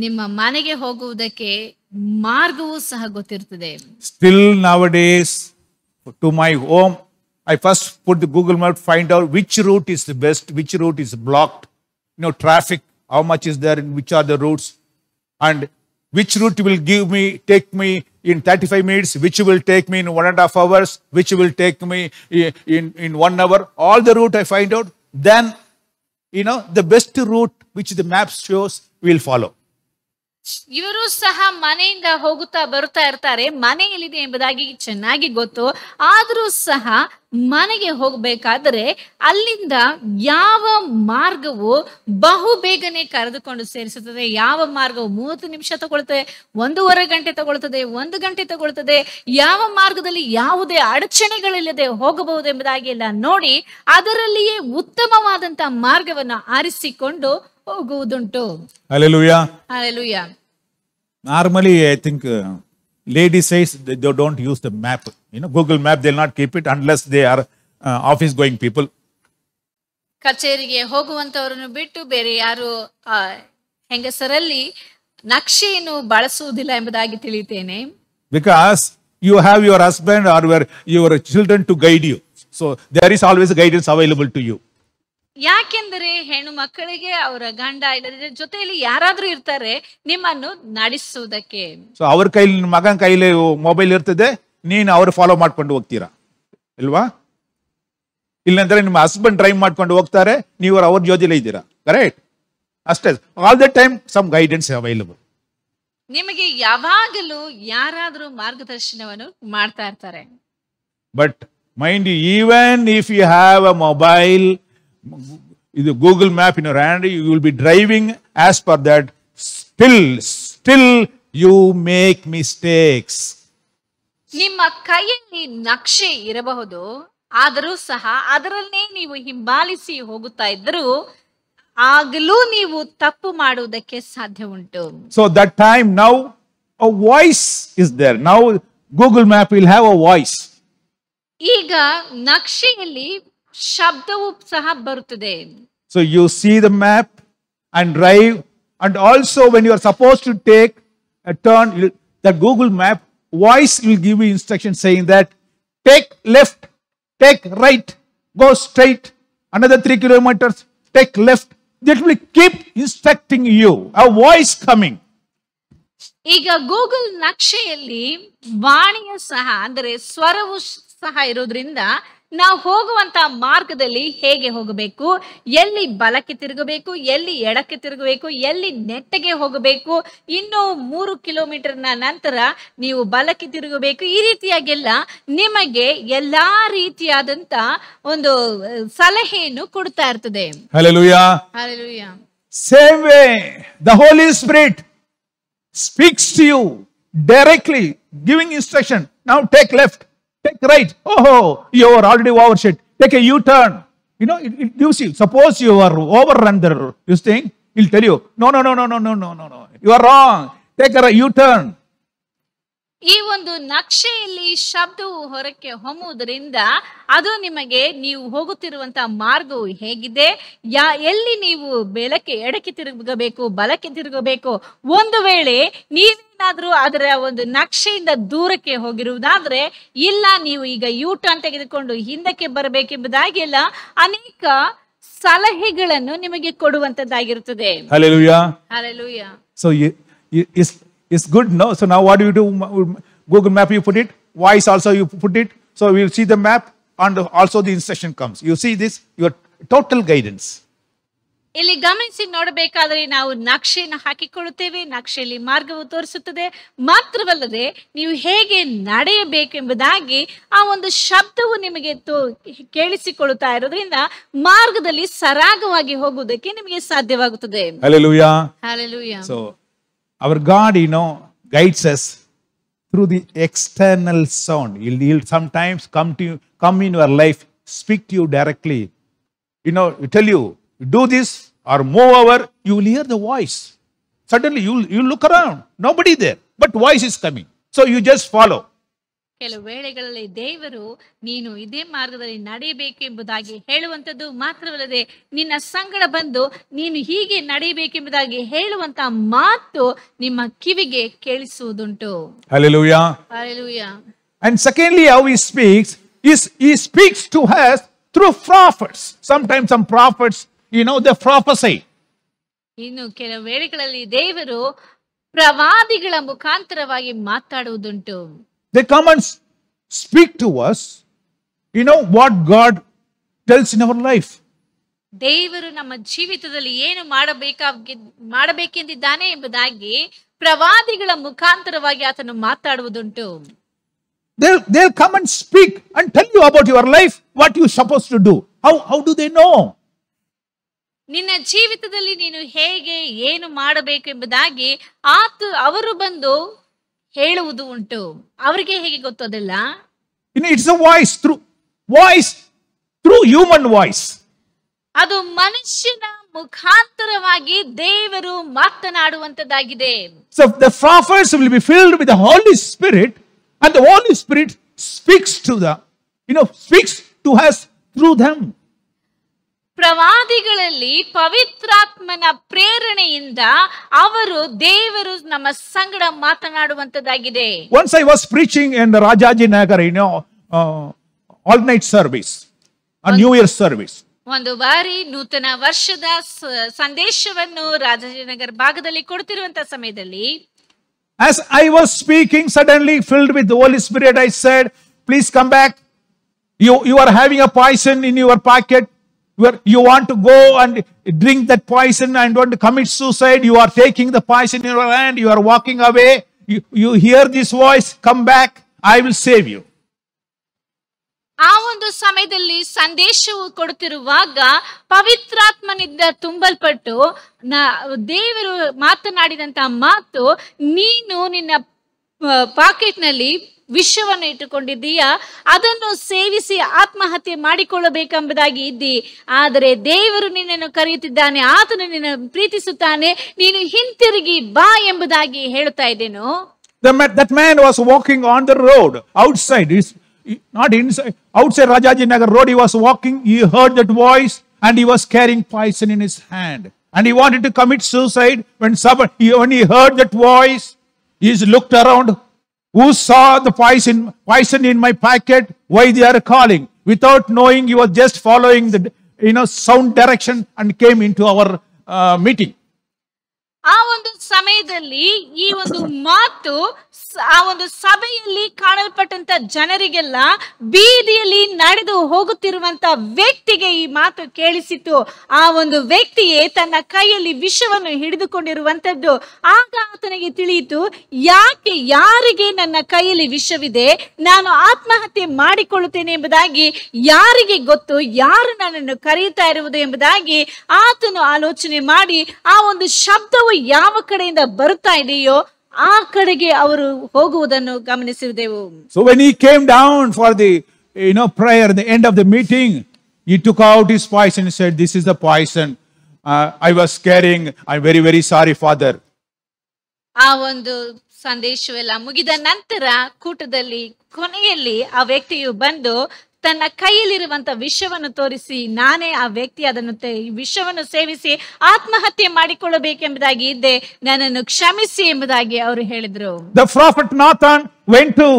ನಿಮ್ಮ ಮನೆಗೆ ಹೋಗುವುದಕ್ಕೆ ಮಾರ್ಗವೂ ಸಹ ಗೊತ್ತಿರುತ್ತದೆ. Still nowadays, to my home, I first put the Google Map, find out which route is the best, which route is blocked, traffic, how much is there, which are the routes, and which route will take me in 35 minutes, which will take me in 1.5 hours, which will take me in 1 hour. All the route I find out, then, the best route which the map shows, will follow. ಇವರು ಸಹ ಮನೆಯಿಂದ ಹೋಗುತ್ತಾ ಬರುತ್ತಾ ಇರ್ತಾರೆ. ಮನೆ ಎಲ್ಲಿದೆ ಎಂಬುದಾಗಿ ಚೆನ್ನಾಗಿ ಗೊತ್ತು. ಆದರೂ ಸಹ ಮನೆಗೆ ಹೋಗಬೇಕಾದ್ರೆ ಅಲ್ಲಿಂದ ಯಾವ ಮಾರ್ಗವು ಬಹು ಬೇಗನೆ ಕರೆದುಕೊಂಡು ಸೇರಿಸುತ್ತದೆ, ಯಾವ ಮಾರ್ಗವು 30 ನಿಮಿಷ ತಗೊಳ್ತದೆ, 1.5 ಗಂಟೆ ತಗೊಳ್ತದೆ, 1 ಗಂಟೆ ತಗೊಳ್ತದೆ, ಯಾವ ಮಾರ್ಗದಲ್ಲಿ ಯಾವುದೇ ಅಡಚಣೆಗಳಿಲ್ಲದೆ ಹೋಗಬಹುದು ಎಂಬುದಾಗಿ ಎಲ್ಲ ನೋಡಿ ಅದರಲ್ಲಿಯೇ ಉತ್ತಮವಾದಂತ ಮಾರ್ಗವನ್ನು ಆರಿಸಿಕೊಂಡು ಹೋಗುವುದುಂಟು. Hallelujah. Hallelujah. Normally, I think ladies says they don't use the map. Google Map, they'll not keep it unless they are office going people. ಕಚೇರಿಗೆ ಹೋಗುವಂತವರನ್ನು ಬಿಟ್ಟು ಬೇರೆ ಯಾರು ಹೆಂಗಸರಲ್ಲಿ ನಕ್ಷೆಯನ್ನು ಬಳಸುವುದಿಲ್ಲ ಎಂಬುದಾಗಿ ತಿಳಿಯುತ್ತೇನೆ. Because you have your husband or your children to guide you. So there is always guidance available to you. ಯಾಕೆಂದರೆ ಹೆಣ್ಣು ಮಕ್ಕಳಿಗೆ ಅವರ ಗಂಡ ಇಲ್ಲದ ಜೊತೆಯಲ್ಲಿ ಯಾರಾದ್ರೂ ಇರ್ತಾರೆ ನಿಮ್ಮನ್ನು ನಡೆಸುವುದಕ್ಕೆ. ಸೊ ಅವ್ರ ಕೈಲಿ ಮಗನ ಕೈಲಿ ಮೊಬೈಲ್ ಇರ್ತದೆ, ನೀನು ಅವ್ರು ಫಾಲೋ ಮಾಡ್ಕೊಂಡು ಹೋಗ್ತೀರಾ ಇಲ್ವಾ? ಇಲ್ಲಂದ್ರೆ ನಿಮ್ಮ ಹಸ್ಬೆಂಡ್ ಡ್ರೈವ್ ಮಾಡ್ಕೊಂಡು ಹೋಗ್ತಾರೆ, ನೀವು ಅವ್ರ ಜೊತೆಲೇ ಇದ್ದೀರಾ. ಕರೆಕ್ಟ್? ಅಷ್ಟೇ. All the time some guidance available. ನಿಮಗೆ ಯಾವಾಗಲೂ ಯಾರಾದ್ರೂ ಮಾರ್ಗದರ್ಶನವನ್ನು ಮಾಡ್ತಾ ಇರ್ತಾರೆ. But mind you, even if you have a mobile, the Google Map in your hand, you will be driving as per that. Still you make mistakes. ನಿಮ್ಮ ಕೈಯಲ್ಲಿ ನಕ್ಷೆ ಇರಬಹುದು, ಆದರೂ ಸಹ ಅದರನ್ನೇ ನೀವು ಹಿಂಬಾಲಿಸಿ ಹೋಗುತ್ತಾ ಇದ್ದರೂ ಆಗಲೂ ನೀವು ತಪ್ಪು ಮಾಡುವುದಕ್ಕೆ ಸಾಧ್ಯ ಉಂಟು. So that time now a voice is there. Now Google Map will have a voice. ಈಗ ನಕ್ಷೆಯಲ್ಲಿ ಶಬ್ದವು ಸಹ ಬರುತ್ತದೆ. So you see the map and drive, and also when you are supposed to take a turn, the Google Map voice will give you instruction saying that take left, take right, go straight, another 3 kilometers, take left. That will keep instructing you. A voice coming. ಈಗ Google ನಕ್ಷೆಯಲ್ಲಿ ವಾಣಿಯ ಸಹ ಅಂದರೆ ಸ್ವರವು ಸಹ ಇರೋದ್ರಿಂದ ನಾವು ಹೋಗುವಂತ ಮಾರ್ಗದಲ್ಲಿ ಹೇಗೆ ಹೋಗಬೇಕು, ಎಲ್ಲಿ ಬಲಕ್ಕೆ ತಿರುಗಬೇಕು, ಎಲ್ಲಿ ಎಡಕ್ಕೆ ತಿರುಗಬೇಕು, ಎಲ್ಲಿ ನೆಟ್ಟಗೆ ಹೋಗಬೇಕು, ಇನ್ನು 3 ಕಿಲೋಮೀಟರ್ನ ನಂತರ ನೀವು ಬಲಕ್ಕೆ ತಿರುಗಬೇಕು, ಈ ರೀತಿಯಾಗೆಲ್ಲ ನಿಮಗೆ ಎಲ್ಲಾ ರೀತಿಯಾದಂತ ಒಂದು ಸಲಹೆಯನ್ನು ಕೊಡ್ತಾ ಇರ್ತದೆ. Hallelujah. Hallelujah. Same way, the Holy Spirit speaks to you directly, giving instruction. Now take left, take right. Oh, you are already overshot. Take a U-turn. It gives you. Suppose you are overrun this thing, he'll tell you, no. You are wrong. Take a U-turn. ಈ ಒಂದು ನಕ್ಷೆಯಲ್ಲಿ ಶಬ್ದವು ಹೊರಕ್ಕೆ ಹೊಮ್ಮುವುದರಿಂದ ಅದು ನಿಮಗೆ ನೀವು ಹೋಗುತ್ತಿರುವಂತಹ ಮಾರ್ಗವು ಹೇಗಿದೆ, ಎಲ್ಲಿ ನೀವು ಬೆಳಕ್ಕೆ ಎಡಕ್ಕೆ ತಿರುಗಬೇಕು, ಬಲಕ್ಕೆ ತಿರುಗಬೇಕು. ಒಂದು ವೇಳೆ ನೀವೇನಾದ್ರೂ ಅದರ ಒಂದು ನಕ್ಷೆಯಿಂದ ದೂರಕ್ಕೆ ಹೋಗಿರುವುದಾದ್ರೆ, ಇಲ್ಲ ನೀವು ಈಗ ಯೂ ಟರ್ನ್ ತೆಗೆದುಕೊಂಡು ಹಿಂದಕ್ಕೆ ಬರಬೇಕೆಂಬುದಾಗಿ ಎಲ್ಲ ಅನೇಕ ಸಲಹೆಗಳನ್ನು ನಿಮಗೆ ಕೊಡುವಂತದ್ದಾಗಿರುತ್ತದೆ. Hallelujah. Hallelujah. So it's good, no? So now what do you do? Google Map, you put it. Voice also you put it. So we'll see the map and also the instruction comes. You see this, your total guidance. ಇಲ್ಲಿ ಗಮನಿಸಿ ನೋಡಬೇಕಾದರೆ ನಾವು ನಕ್ಷೆಯನ್ನು ಹಾಕಿಕೊಳ್ಳುತ್ತೇವೆ, ನಕ್ಷೆಯಲ್ಲಿ ಮಾರ್ಗವು ತೋರಿಸುತ್ತದೆ. ಮಾತ್ರವಲ್ಲದೆ ನೀವು ಹೇಗೆ ನಡೆಯಬೇಕೆಂಬುದಾಗಿ ಆ ಒಂದು ಶಬ್ದವು ನಿಮಗೆ ಕೇಳಿಸಿಕೊಳ್ಳುತ್ತಾ ಇರೋದ್ರಿಂದ ಮಾರ್ಗದಲ್ಲಿ ಸರಾಗವಾಗಿ ಹೋಗುವುದಕ್ಕೆ ನಿಮಗೆ ಸಾಧ್ಯವಾಗುತ್ತದೆ. Hallelujah. Hallelujah. So our God, guides us through the external sound. He'll sometimes come in your life, speak to you directly. Tell you, do this or move over, you will hear the voice. Suddenly you look around, nobody there, but voice is coming. So you just follow. ಕೆಲವು ವೇಳೆಗಳಲ್ಲಿ ದೇವರು ನೀನು ಇದೇ ಮಾರ್ಗದಲ್ಲಿ ನಡೆಯಬೇಕೆಂಬುದಾಗಿ ಹೇಳುವಂಥದ್ದು ಮಾತ್ರವಲ್ಲದೆ ನಿನ್ನ ಸಂಗಡ ಬಂದು ನೀನು ಹೀಗೆ ನಡೆಯಬೇಕೆಂಬುದಾಗಿ ಹೇಳುವಂತ ಮಾತು ನಿಮ್ಮ ಕಿವಿಗೆ ಕೇಳಿಸುವುದುಂಟು. Hallelujah. Hallelujah. And secondly, how he speaks is he speaks to us through prophets. Sometimes some prophets, they prophesy. ಇನ್ನು ಕೆಲವು ವೇಳೆಗಳಲ್ಲಿ ದೇವರು ಪ್ರವಾದಿಗಳ ಮುಖಾಂತರವಾಗಿ ಮಾತಾಡುವುದುಂಟು. They come and speak to us, what God tells in our life. ದೇವರು ನಮ್ಮ ಜೀವಿತದಲ್ಲಿ ಏನು ಮಾಡಬೇಕೆಂದಿದ್ದಾನೆ ಎಂಬುದಾಗಿ ಪ್ರವಾದಿಗಳ ಮುಖಾಂತರವಾಗಿ ಆತನು ಮಾತಾಡುವುದುಂಟು. They'll come and speak and tell you about your life, what you're supposed to do. How do they know? ನಿನ್ನ ಜೀವಿತದಲ್ಲಿ ನೀನು ಹೇಗೆ ಏನು ಮಾಡಬೇಕೆಂಬುದಾಗಿ ಅವರು ಬಂದು ಹೇಳುವುದು ಉಂಟು. ಅವರಿಗೆ ಹೇಗೆ ಗೊತ್ತೋದಿಲ್ಲ. It's a voice through human voice. ಅದು ಮನುಷ್ಯನ ಮುಖಾಂತರವಾಗಿ ದೇವರು ಮಾತನಾಡುವಂತದ್ದಾಗಿದೆ. So the prophets will be filled with the Holy Spirit, and the Holy Spirit speaks to us through them. ಪ್ರವಾದಿಗಳಲ್ಲಿ ಪವಿತ್ರಾತ್ಮನ ಪ್ರೇರಣೆಯಿಂದ ದೇವರು ನಮ್ಮ ಸಂಗಡ ಮಾತನಾಡುವಂತದ್ದಾಗಿದೆ. Once I was preaching in the Rajaji Nagar, all night service, a New Year service. ಒಂದು ಬಾರಿ ನೂತನ ವರ್ಷದ ಸಂದೇಶವನ್ನು ರಾಜಾಜಿನಗರ ಭಾಗದಲ್ಲಿ ಕೊಡ್ತಿರುವಂತ ಸಮಯದಲ್ಲಿ as I was speaking, suddenly filled with the Holy Spirit, I said, please come back. You are having a poison in your pocket. You want to go and drink that poison and want to commit suicide. You are taking the poison in your hand. You are walking away. You hear this voice, come back. I will save you. ಆ ಒಂದು ಸಮಯದಲ್ಲಿ ಸಂದೇಶವು ಕೊಡುತ್ತಿರುವಾಗ ಪವಿತ್ರಾತ್ಮನಿಂದ ತುಂಬಲ್ಪಟ್ಟು ದೇವರು ಮಾತನಾಡಿದಂತ ಮಾತು, ನೀನು ನಿನ್ನ ಪಾಕೆಟ್ನಲ್ಲಿ ವಿಷವನ್ನು ಇಟ್ಟುಕೊಂಡಿದ್ದೀಯಾ, ಅದನ್ನು ಸೇವಿಸಿ ಆತ್ಮಹತ್ಯೆ ಮಾಡಿಕೊಳ್ಳಬೇಕೆಂಬುದಾಗಿ ಇದ್ದಿ. ಆದರೆ ದೇವರು ನಿನ್ನನ್ನು ಕರೆಯುತ್ತಿದ್ದಾನೆ, ಆತನು ನಿನ್ನನ್ನು ಪ್ರೀತಿಸುತ್ತಾನೆ, ನೀನು ಹಿಂತಿರುಗಿ ಬಾ ಎಂಬುದಾಗಿ ಹೇಳುತ್ತಾ ಇದ್ದೇನು. That man was walking on the road outside. Not inside, outside Rajaji Nagar road. He was walking. He heard that voice and he was carrying poison in his hand. And he wanted to commit suicide. When he heard that voice, he looked around. Who saw the poison in my pocket? Why they are calling? Without knowing, he was just following the sound direction and came into our meeting. ಆ ಒಂದು ಸಮಯದಲ್ಲಿ ಈ ಒಂದು ಮಾತು ಆ ಒಂದು ಸಭೆಯಲ್ಲಿ ಕಾಣಲ್ಪಟ್ಟಂತ ಜನರಿಗೆಲ್ಲ ಬೀದಿಯಲ್ಲಿ ನಡೆದು ಹೋಗುತ್ತಿರುವಂತ ವ್ಯಕ್ತಿಗೆ ಈ ಮಾತು ಕೇಳಿಸಿತು. ಆ ಒಂದು ವ್ಯಕ್ತಿಯೇ ತನ್ನ ಕೈಯಲ್ಲಿ ವಿಷವನ್ನು ಹಿಡಿದುಕೊಂಡಿರುವಂತದ್ದು. ಆಗ ಆತನಿಗೆ ತಿಳಿಯಿತು, ಯಾರಿಗೆ ನನ್ನ ಕೈಯಲ್ಲಿ ವಿಷವಿದೆ, ನಾನು ಆತ್ಮಹತ್ಯೆ ಮಾಡಿಕೊಳ್ಳುತ್ತೇನೆ ಎಂಬುದಾಗಿ ಯಾರಿಗೆ ಗೊತ್ತು, ಯಾರು ನನ್ನನ್ನು ಕರೆಯುತ್ತಾ ಇರುವುದು ಎಂಬುದಾಗಿ ಆತನು ಆಲೋಚನೆ ಮಾಡಿ ಆ ಒಂದು ಶಬ್ದವು ಯಾವ ಕಡೆಯಿಂದ ಬರುತ್ತಾ ಇದೆಯೋ ಆ ಕಡೆಗೆ ಅವರು ಹೋಗುವುದನ್ನು ಗಮನಿಸಿದೆವು. So when he came down for the prayer at the end of the meeting, he took out his poison and said, this is the poison I was carrying. I'm very, very sorry, Father. ಆ ಒಂದು ಸಂದೇಶವೆಲ್ಲ ಮುಗಿದ ನಂತರ ಕೂಟದಲ್ಲಿ ಕೊನೆಯಲ್ಲಿ ಆ ವ್ಯಕ್ತಿಯು ಬಂದು ತನ್ನ ಕೈಯಲ್ಲಿರುವಂತ ವಿಷವನ್ನು ತೋರಿಸಿ, ನಾನೇ ಆ ವ್ಯಕ್ತಿ, ಅದನ್ನು ವಿಷವನ್ನು ಸೇವಿಸಿ ಆತ್ಮಹತ್ಯೆ ಮಾಡಿಕೊಳ್ಳಬೇಕೆಂಬುದಾಗಿ ಇದ್ದೆ, ನನ್ನನ್ನು ಕ್ಷಮಿಸಿ ಎಂಬುದಾಗಿ ಅವರು ಹೇಳಿದ್ರು. The prophet Nathan went to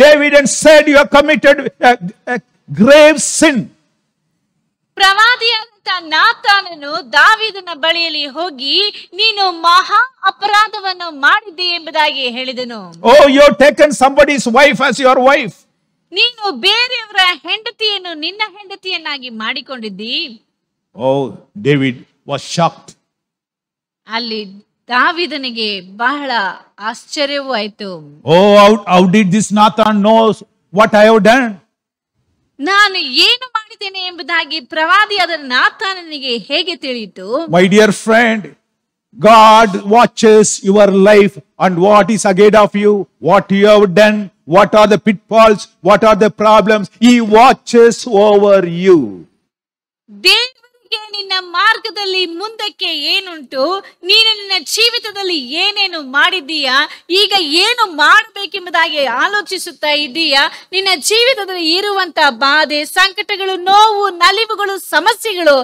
David and said, you have committed a grave sin. ಪ್ರವಾದಿಯಾದಂತ ಆದಂತ ನಾತಾನನು ದಾವೀದನ ಬಳಿಯಲ್ಲಿ ಹೋಗಿ ನೀನು ಮಹಾ ಅಪರಾಧವನ್ನು ಮಾಡಿದ್ದೆ ಎಂಬುದಾಗಿ ಹೇಳಿದನು. Oh, you have taken somebody's wife as your wife. ನೀನು ಬೇರೆಯವರ ಹೆಂಡತಿಯನ್ನು ನಿನ್ನ ಹೆಂಡತಿಯನ್ನಾಗಿ ಮಾಡಿಕೊಂಡಿದ್ದಿ. Oh, David was shocked. ಅಲ್ಲಿ ದಾವೀದನಿಗೆ ಬಹಳ ಆಶ್ಚರ್ಯವೂ ಆಯ್ತು. Oh, how did this Nathan knows what I have done? ನಾನು ಏನು ಮಾಡಿದ್ದೇನೆ ಎಂಬುದಾಗಿ ಪ್ರವಾದಿಯಾದ ನಾತಾನನಿಗೆ ಹೇಗೆ ತಿಳಿಯಿತು? My dear friend, God watches your life and what is ahead of you, what you have done, what are the pitfalls, what are the problems. He watches over you. ದೇವರಿಗೆ ನಿನ್ನ ಮಾರ್ಗದಲ್ಲಿ ಮುಂದಕ್ಕೆ ಏನುಂಟು, ನೀನು ನಿನ್ನ ಜೀವಿತದಲ್ಲಿ ಏನೇನು ಮಾಡಿದ್ದೀಯಾ, ಈಗ ಏನು ಮಾಡಬೇಕೆಂಬುದಾಗಿ ಆಲೋಚಿಸುತ್ತಾ ಇದ್ದೀಯಾ, ನಿನ್ನ ಜೀವಿತದಲ್ಲಿ ಇರುವಂತ ಬಾಧೆ, ಸಂಕಟಗಳು, ನೋವು, ನಲಿವುಗಳು, ಸಮಸ್ಯೆಗಳು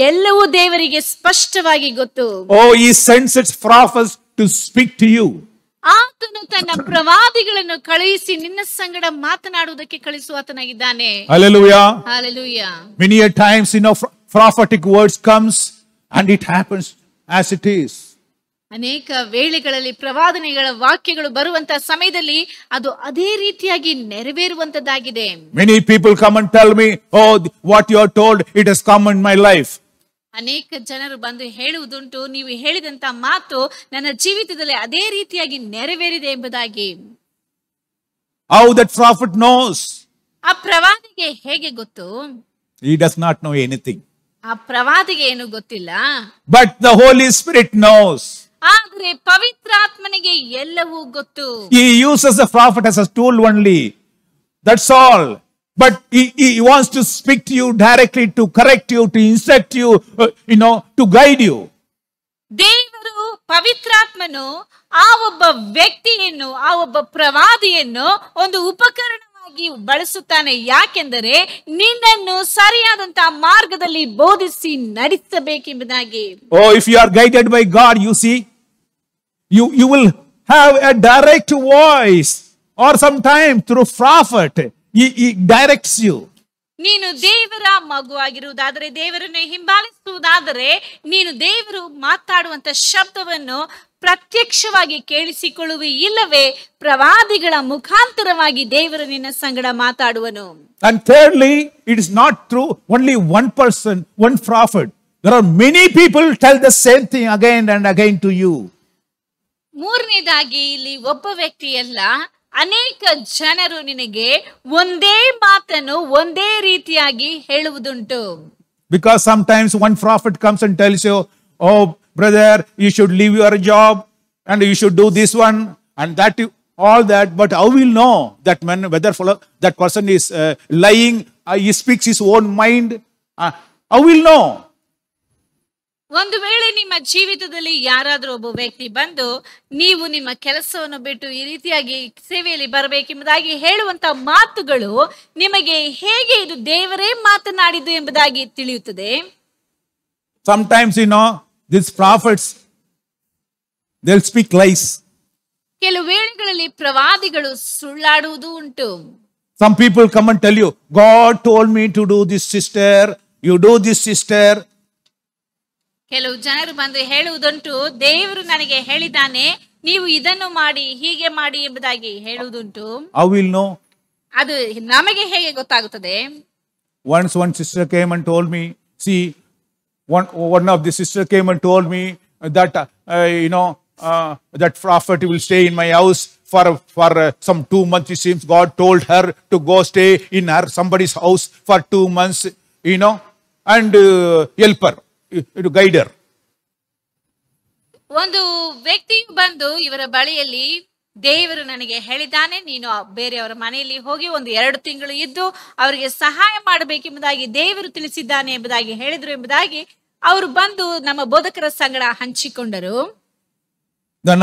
ಎಲ್ಲವೂ ದೇವರಿಗೆ ಸ್ಪಷ್ಟವಾಗಿ ಗೊತ್ತು. Oh, he sends its prophets to speak to you. ಆತನು ತನ್ನ ಪ್ರವಾದಿಗಳನ್ನು ಕಳುಹಿಸಿ ನಿನ್ನ ಸಂಗಡ ಮಾತನಾಡುವುದಕ್ಕೆ ಕಳಿಸುವಾತನಾಗಿದ್ದಾನೆ. Hallelujah. Hallelujah. Many a times, prophetic words comes and it happens as it is. ಅನೇಕ ವೇಳೆಗಳಲ್ಲಿ ಪ್ರವಾದನೆಗಳ ವಾಕ್ಯಗಳು ಬರುವಂತ ಸಮಯದಲ್ಲಿ ಅದು ಅದೇ ರೀತಿಯಾಗಿ ನೆರವೇರುವಂತದ್ದಾಗಿದೆ. Many people come and tell me, oh, what you are told, it has come in my life. ಅನೇಕ ಜನರು ಬಂದು ಹೇಳುವುದುಂಟು, ನೀವು ಹೇಳಿದಂತ ಮಾತು ನನ್ನ ಜೀವಿತದಲ್ಲಿ ಅದೇ ರೀತಿಯಾಗಿ ನೆರವೇರಿದೆ ಎಂಬುದಾಗಿ. How that prophet knows? ಆ ಪ್ರವಾದಿಗೆ ಹೇಗೆ ಗೊತ್ತು? He does not know anything. ಆ ಪ್ರವಾದಿಗೆ ಏನು ಗೊತ್ತಿಲ್ಲ. But the Holy Spirit knows. ಆದ್ರೆ ಪವಿತ್ರಾತ್ಮನಿಗೆ ಎಲ್ಲವೂ ಗೊತ್ತು. He uses the prophet as a tool only. That's all. But he wants to speak to you directly, to correct you, to instruct you, to guide you. ದೇವರು ಪವಿತ್ರಾತ್ಮನು ಆ ಒಬ್ಬ ವ್ಯಕ್ತಿಯನ್ನು, ಆ ಒಬ್ಬ ಪ್ರವಾದಿಯನ್ನು ಒಂದು ಉಪಕರಣವಾಗಿ ಬಳಸುತ್ತಾನೆ. ಯಾಕೆಂದರೆ ನಿನ್ನನ್ನು ಸರಿಯಾದಂತ ಮಾರ್ಗದಲ್ಲಿ ಬೋಧಿಸಿ ನಡೆಸಬೇಕೆಂಬುದಾಗಿ. Oh, if you are guided by God, you see, you will have a direct voice, or sometime through prophet. He directs you. ನೀನು ದೇವರ ಮಗುವಾಗಿರುವುದಾದರೆ, ದೇವರನ್ನು ಹಿಂಬಾಲಿಸುವುದಾದರೆ, ನೀನು ದೇವರು ಮಾತಾಡುವಂತ ಶಬ್ದವನ್ನು ಪ್ರತ್ಯಕ್ಷವಾಗಿ ಕೇಳಿಸಿಕೊಳ್ಳುವೆ, ಇಲ್ಲವೇ ಪ್ರವಾದಿಗಳ ಮುಖಾಂತರವಾಗಿ ದೇವರು ನಿನ್ನ ಸಂಗಡ ಮಾತಾಡುವನು. And thirdly, it is not through only one person, one prophet. There are many people tell the same thing again and again to you. ಮೂರನೇದಾಗಿ ಇಲ್ಲಿ ಒಬ್ಬ ವ್ಯಕ್ತಿಯಲ್ಲ, ಅನೇಕ ಜನರು ನಿನಗೆ ಒಂದೇ ಮಾತನ್ನು ಒಂದೇ ರೀತಿಯಾಗಿ ಹೇಳುವುದುಂಟು. Because sometimes one prophet comes and tells you, oh brother, you should leave your job and you should do this one and that, all that. But how will know that man, whether that person is lying, he speaks his own mind? How will know? ಒಂದು ವೇಳೆ ನಿಮ್ಮ ಜೀವಿತದಲ್ಲಿ ಯಾರಾದ್ರೂ ಒಬ್ಬ ವ್ಯಕ್ತಿ ಬಂದು ನೀವು ನಿಮ್ಮ ಕೆಲಸವನ್ನು ಬಿಟ್ಟು ಈ ರೀತಿಯಾಗಿ ಸೇವೆಯಲ್ಲಿ ಬರಬೇಕೆಂಬುದಾಗಿ ಹೇಳುವಂತ ಮಾತುಗಳು ನಿಮಗೆ ಹೇಗೆ ಇದು ದೇವರೇ ಮಾತನಾಡಿದ್ದು ಎಂಬುದಾಗಿ ತಿಳಿಯುತ್ತದೆ? Sometimes, these prophets, they'll speak lies. ಕೆಲವು ವೇಳೆಗಳಲ್ಲಿ ಪ್ರವಾದಿಗಳು ಸುಳ್ಳಾಡುವುದು ಉಂಟು. Some people come and tell you, God told me to do this, sister. You do this, sister. ಕೆಲವು ಜನರು ಬಂದು ಹೇಳುವುದುಂಟು, ದೇವರು ನನಗೆ ಹೇಳಿದ್ದಾನೆ, ನೀವು ಇದನ್ನು ಮಾಡಿ, ಹೀಗೆ ಮಾಡಿ ಎಂಬುದಾಗಿ ಹೇಳುವುದುಂಟು. How will know? ಅದು ನಮಗೆ ಹೇಗೆ ಗೊತ್ತಾಗುತ್ತದೆ? Once one sister came and told me, see, one of the sister came and told me that that prophet will stay in my house for some 2 months. It seems God told her to go stay in somebody's house for 2 months, and help her, to guide her. ಒಂದು ವ್ಯಕ್ತಿಯು ಬಂದು ಇವರ ಬಳಿಯಲ್ಲಿ, ದೇವರು ನನಗೆ ಹೇಳಿದ್ದಾನೆ, ನೀನು ಬೇರೆಯವರ ಮನೆಯಲ್ಲಿ ಹೋಗಿ 1-2 ತಿಂಗಳು ಇದ್ದು ಅವರಿಗೆ ಸಹಾಯ ಮಾಡಬೇಕೆಂಬುದಾಗಿ ದೇವರು ತಿಳಿಸಿದ್ದಾನೆ ಎಂಬುದಾಗಿ ಹೇಳಿದ್ರು ಎಂಬುದಾಗಿ ಅವರು ಬಂದು ನಮ್ಮ ಬೋಧಕರ ಸಂಗಡ ಹಂಚಿಕೊಂಡರು. Then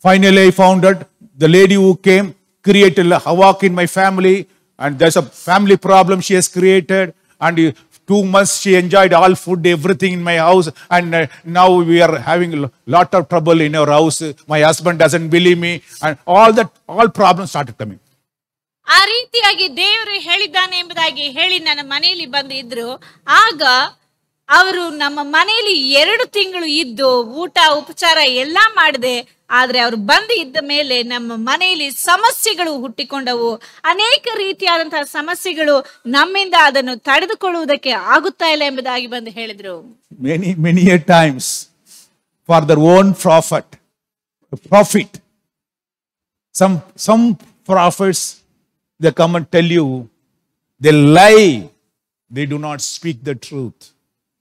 finally I found out the lady who came created a havoc in my family, and there's a family problem she has created, and 2 months she enjoyed all food, everything in my house, and now we are having a lot of trouble in our house. My husband doesn't believe me, and all problems started coming. ಆ ರೀತಿಯಾಗಿ ದೇವರು ಹೇಳಿದ್ದಾನೆ ಎಂಬುದಾಗಿ ಹೇಳಿ ನನ್ನ ಮನೆಯಲ್ಲಿ ಬಂದು ಇದ್ರು. ಆಗ ಅವರು ನಮ್ಮ ಮನೆಯಲ್ಲಿ 2 ತಿಂಗಳು ಇದ್ದು ಊಟ ಉಪಚಾರ ಎಲ್ಲ ಮಾಡದೆ, ಆದ್ರೆ ಅವ್ರು ಬಂದು ಇದ್ದ ಮೇಲೆ ನಮ್ಮ ಮನೆಯಲ್ಲಿ ಸಮಸ್ಯೆಗಳು ಹುಟ್ಟಿಕೊಂಡವು. ಅನೇಕ ರೀತಿಯಾದಂತಹ ಸಮಸ್ಯೆಗಳು ನಮ್ಮಿಂದ ಅದನ್ನು ತಡೆದುಕೊಳ್ಳುವುದಕ್ಕೆ ಆಗುತ್ತಾ ಇಲ್ಲ ಎಂಬುದಾಗಿ ಬಂದು ಹೇಳಿದ್ರು. Many a times for their own profit. Some prophets, they come and tell you, they lie. They do not speak the truth.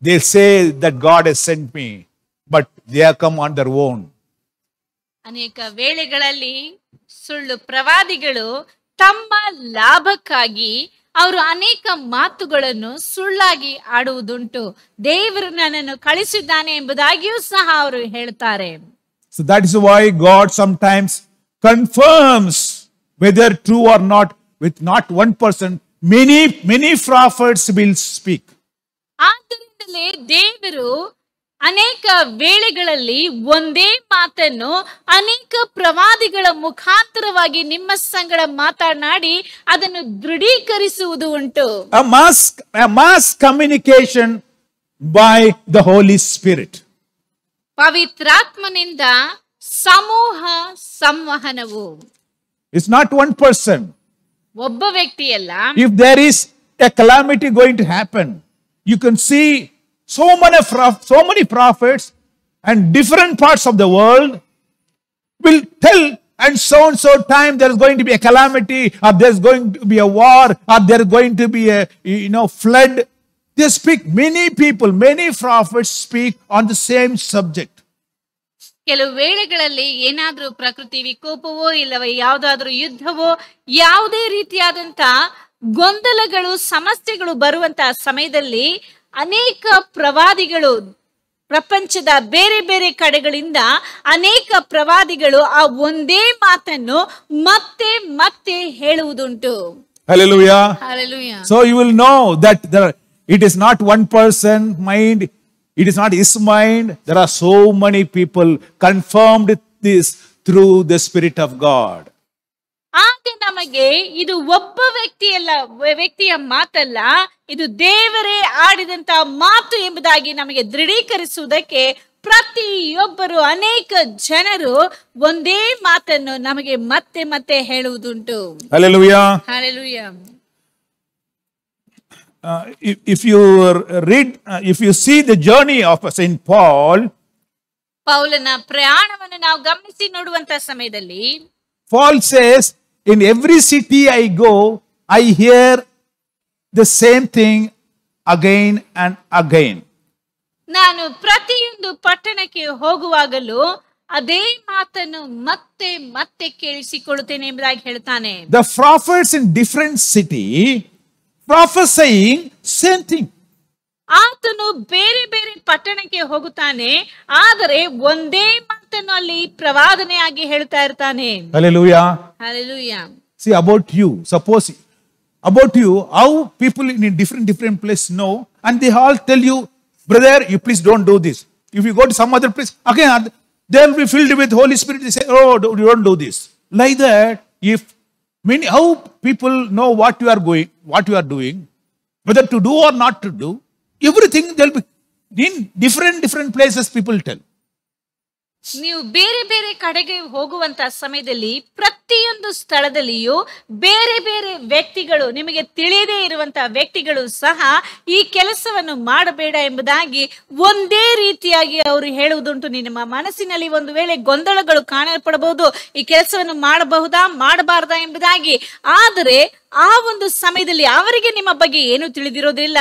They say that God has sent me, but they have come on their own. ಅನೇಕ ವೇಳೆಗಳಲ್ಲಿ ಸುಳ್ಳು ಪ್ರವಾದಿಗಳು ತಮ್ಮ ಲಾಭಕ್ಕಾಗಿ ಅವರು ಅನೇಕ ಮಾತುಗಳನ್ನು ಸುಳ್ಳಾಗಿ ಆಡುವುದುಂಟು. ದೇವರು ನನ್ನನ್ನು ಕಳಿಸಿದ್ದಾನೆ ಎಂಬುದಾಗಿಯೂ ಸಹ ಅವರು ಹೇಳ್ತಾರೆ. So that is why God sometimes confirms whether true or not with not one person. Many prophets will speak. ಆದ್ದರಿಂದಲೇ ದೇವರು ಅನೇಕ ವೇಳೆಗಳಲ್ಲಿ ಒಂದೇ ಮಾತನ್ನು ಅನೇಕ ಪ್ರವಾದಿಗಳ ಮುಖಾಂತರವಾಗಿ ನಿಮ್ಮ ಸಂಗಡ ಮಾತನಾಡಿ ಅದನ್ನು ದೃಢೀಕರಿಸುವುದು ಉಂಟು. A mass communication by the Holy Spirit. ಪವಿತ್ರಾತ್ಮನಿಂದ ಸಮೂಹ ಸಂವಹನವು. It's not one person. ಒಬ್ಬ ವ್ಯಕ್ತಿಯಲ್ಲ. If there is a calamity going to happen, you can see so many prophets and different parts of the world will tell, and so time there is going to be a calamity, or there is going to be a war, or there is going to be a flood. They speak, many prophets speak on the same subject. ಕೆಲವು ವೇಳೆಗಳಲ್ಲಿ ಏನಾದ್ರೂ ಪ್ರಕೃತಿ ವಿಕೋಪವೋ ಇಲ್ಲವೇ ಯಾವುದಾದ್ರೂ ಯುದ್ಧವೋ ಯಾವುದೇ ರೀತಿಯಾದಂತ ಗೊಂದಲಗಳು ಸಮಸ್ಯೆಗಳು ಬರುವಂತಹ ಸಮಯದಲ್ಲಿ ಅನೇಕ ಪ್ರವಾದಿಗಳು ಪ್ರಪಂಚದ ಬೇರೆ ಬೇರೆ ಕಡೆಗಳಿಂದ ಅನೇಕ ಪ್ರವಾದಿಗಳು ಆ ಒಂದೇ ಮಾತನ್ನು ಮತ್ತೆ ಮತ್ತೆ ಹೇಳುವುದುಂಟು. Hallelujah. Hallelujah. So you will know that it is not one person mind, it is not his mind. There are so many people confirmed this through the Spirit of God. ಆಗ ನಮಗೆ ಇದು ಒಬ್ಬ ವ್ಯಕ್ತಿಯ ಮಾತಲ್ಲ, ಇದು ದೇವರೇ ಆಡಿದಂತ ಮಾತು ಎಂಬುದಾಗಿ ನಮಗೆ ದೃಢೀಕರಿಸುವುದಕ್ಕೆ ಪ್ರತಿಯೊಬ್ಬರು ಅನೇಕ ಜನರು ಒಂದೇ ಮಾತನ್ನು ನಮಗೆ ಮತ್ತೆ ಮತ್ತೆ ಹೇಳುವುದುಂಟು. Hallelujah. Hallelujah. If you read, if you see the journey of Saint Paul, ಪೌಲನ ಪ್ರಯಾಣವನ್ನು ನಾವು ಗಮನಿಸಿ ನೋಡುವಂತ ಸಮಯದಲ್ಲಿ Paul says, in every city I go, I hear the same thing again and again. ನಾನು ಪ್ರತಿಯೊಂದು ಪಟ್ಟಣಕ್ಕೆ ಹೋಗುವಾಗಲೂ ಅದೇ ಮಾತನ್ನು ಮತ್ತೆ ಮತ್ತೆ ಕೇಳಿಸಿಕೊಳ್ಳುತ್ತೇನೆ ಎಂಬುದಾಗಿ ಹೇಳ್ತಾನೆ. The prophets in different city prophesying same thing. ಆತನು ಬೇರೆ ಬೇರೆ ಪಟ್ಟಣಕ್ಕೆ ಹೋಗುತ್ತಾನೆ, ಆದರೆ ಒಂದೇ ಮಾತನ್ನು ಅಲ್ಲಿ ಪ್ರವಾದನೆಯಾಗಿ ಹೇಳ್ತಾ ಇರ್ತಾನೆ. Hallelujah. Hallelujah. See, about you, suppose about you, how people in different place know, and they all tell you, brother, you please don't do this. If you go to some other place, again they will be filled with Holy Spirit. They say, oh, you don't do this. Like that, how people know what you are doing, whether to do or not to do, everything they'll be in different places people tell. ನೀವು ಬೇರೆ ಬೇರೆ ಕಡೆಗೆ ಹೋಗುವಂತ ಸಮಯದಲ್ಲಿ ಪ್ರತಿಯೊಂದು ಸ್ಥಳದಲ್ಲಿಯೂ ಬೇರೆ ಬೇರೆ ವ್ಯಕ್ತಿಗಳು, ನಿಮಗೆ ತಿಳಿಯದೇ ಇರುವಂತಹ ವ್ಯಕ್ತಿಗಳು ಸಹ ಈ ಕೆಲಸವನ್ನು ಮಾಡಬೇಡ ಎಂಬುದಾಗಿ ಒಂದೇ ರೀತಿಯಾಗಿ ಅವರು ಹೇಳುವುದುಂಟು. ನಿಮ್ಮ ಮನಸ್ಸಿನಲ್ಲಿ ಒಂದು ವೇಳೆ ಗೊಂದಲಗಳು ಕಾಣಲ್ಪಡಬಹುದು, ಈ ಕೆಲಸವನ್ನು ಮಾಡಬಹುದಾ ಮಾಡಬಾರದಾ ಎಂಬುದಾಗಿ. ಆದರೆ ಆ ಒಂದು ಸಮಯದಲ್ಲಿ ಅವರಿಗೆ ನಿಮ್ಮ ಬಗ್ಗೆ ಏನು ತಿಳಿದಿರೋದಿಲ್ಲ,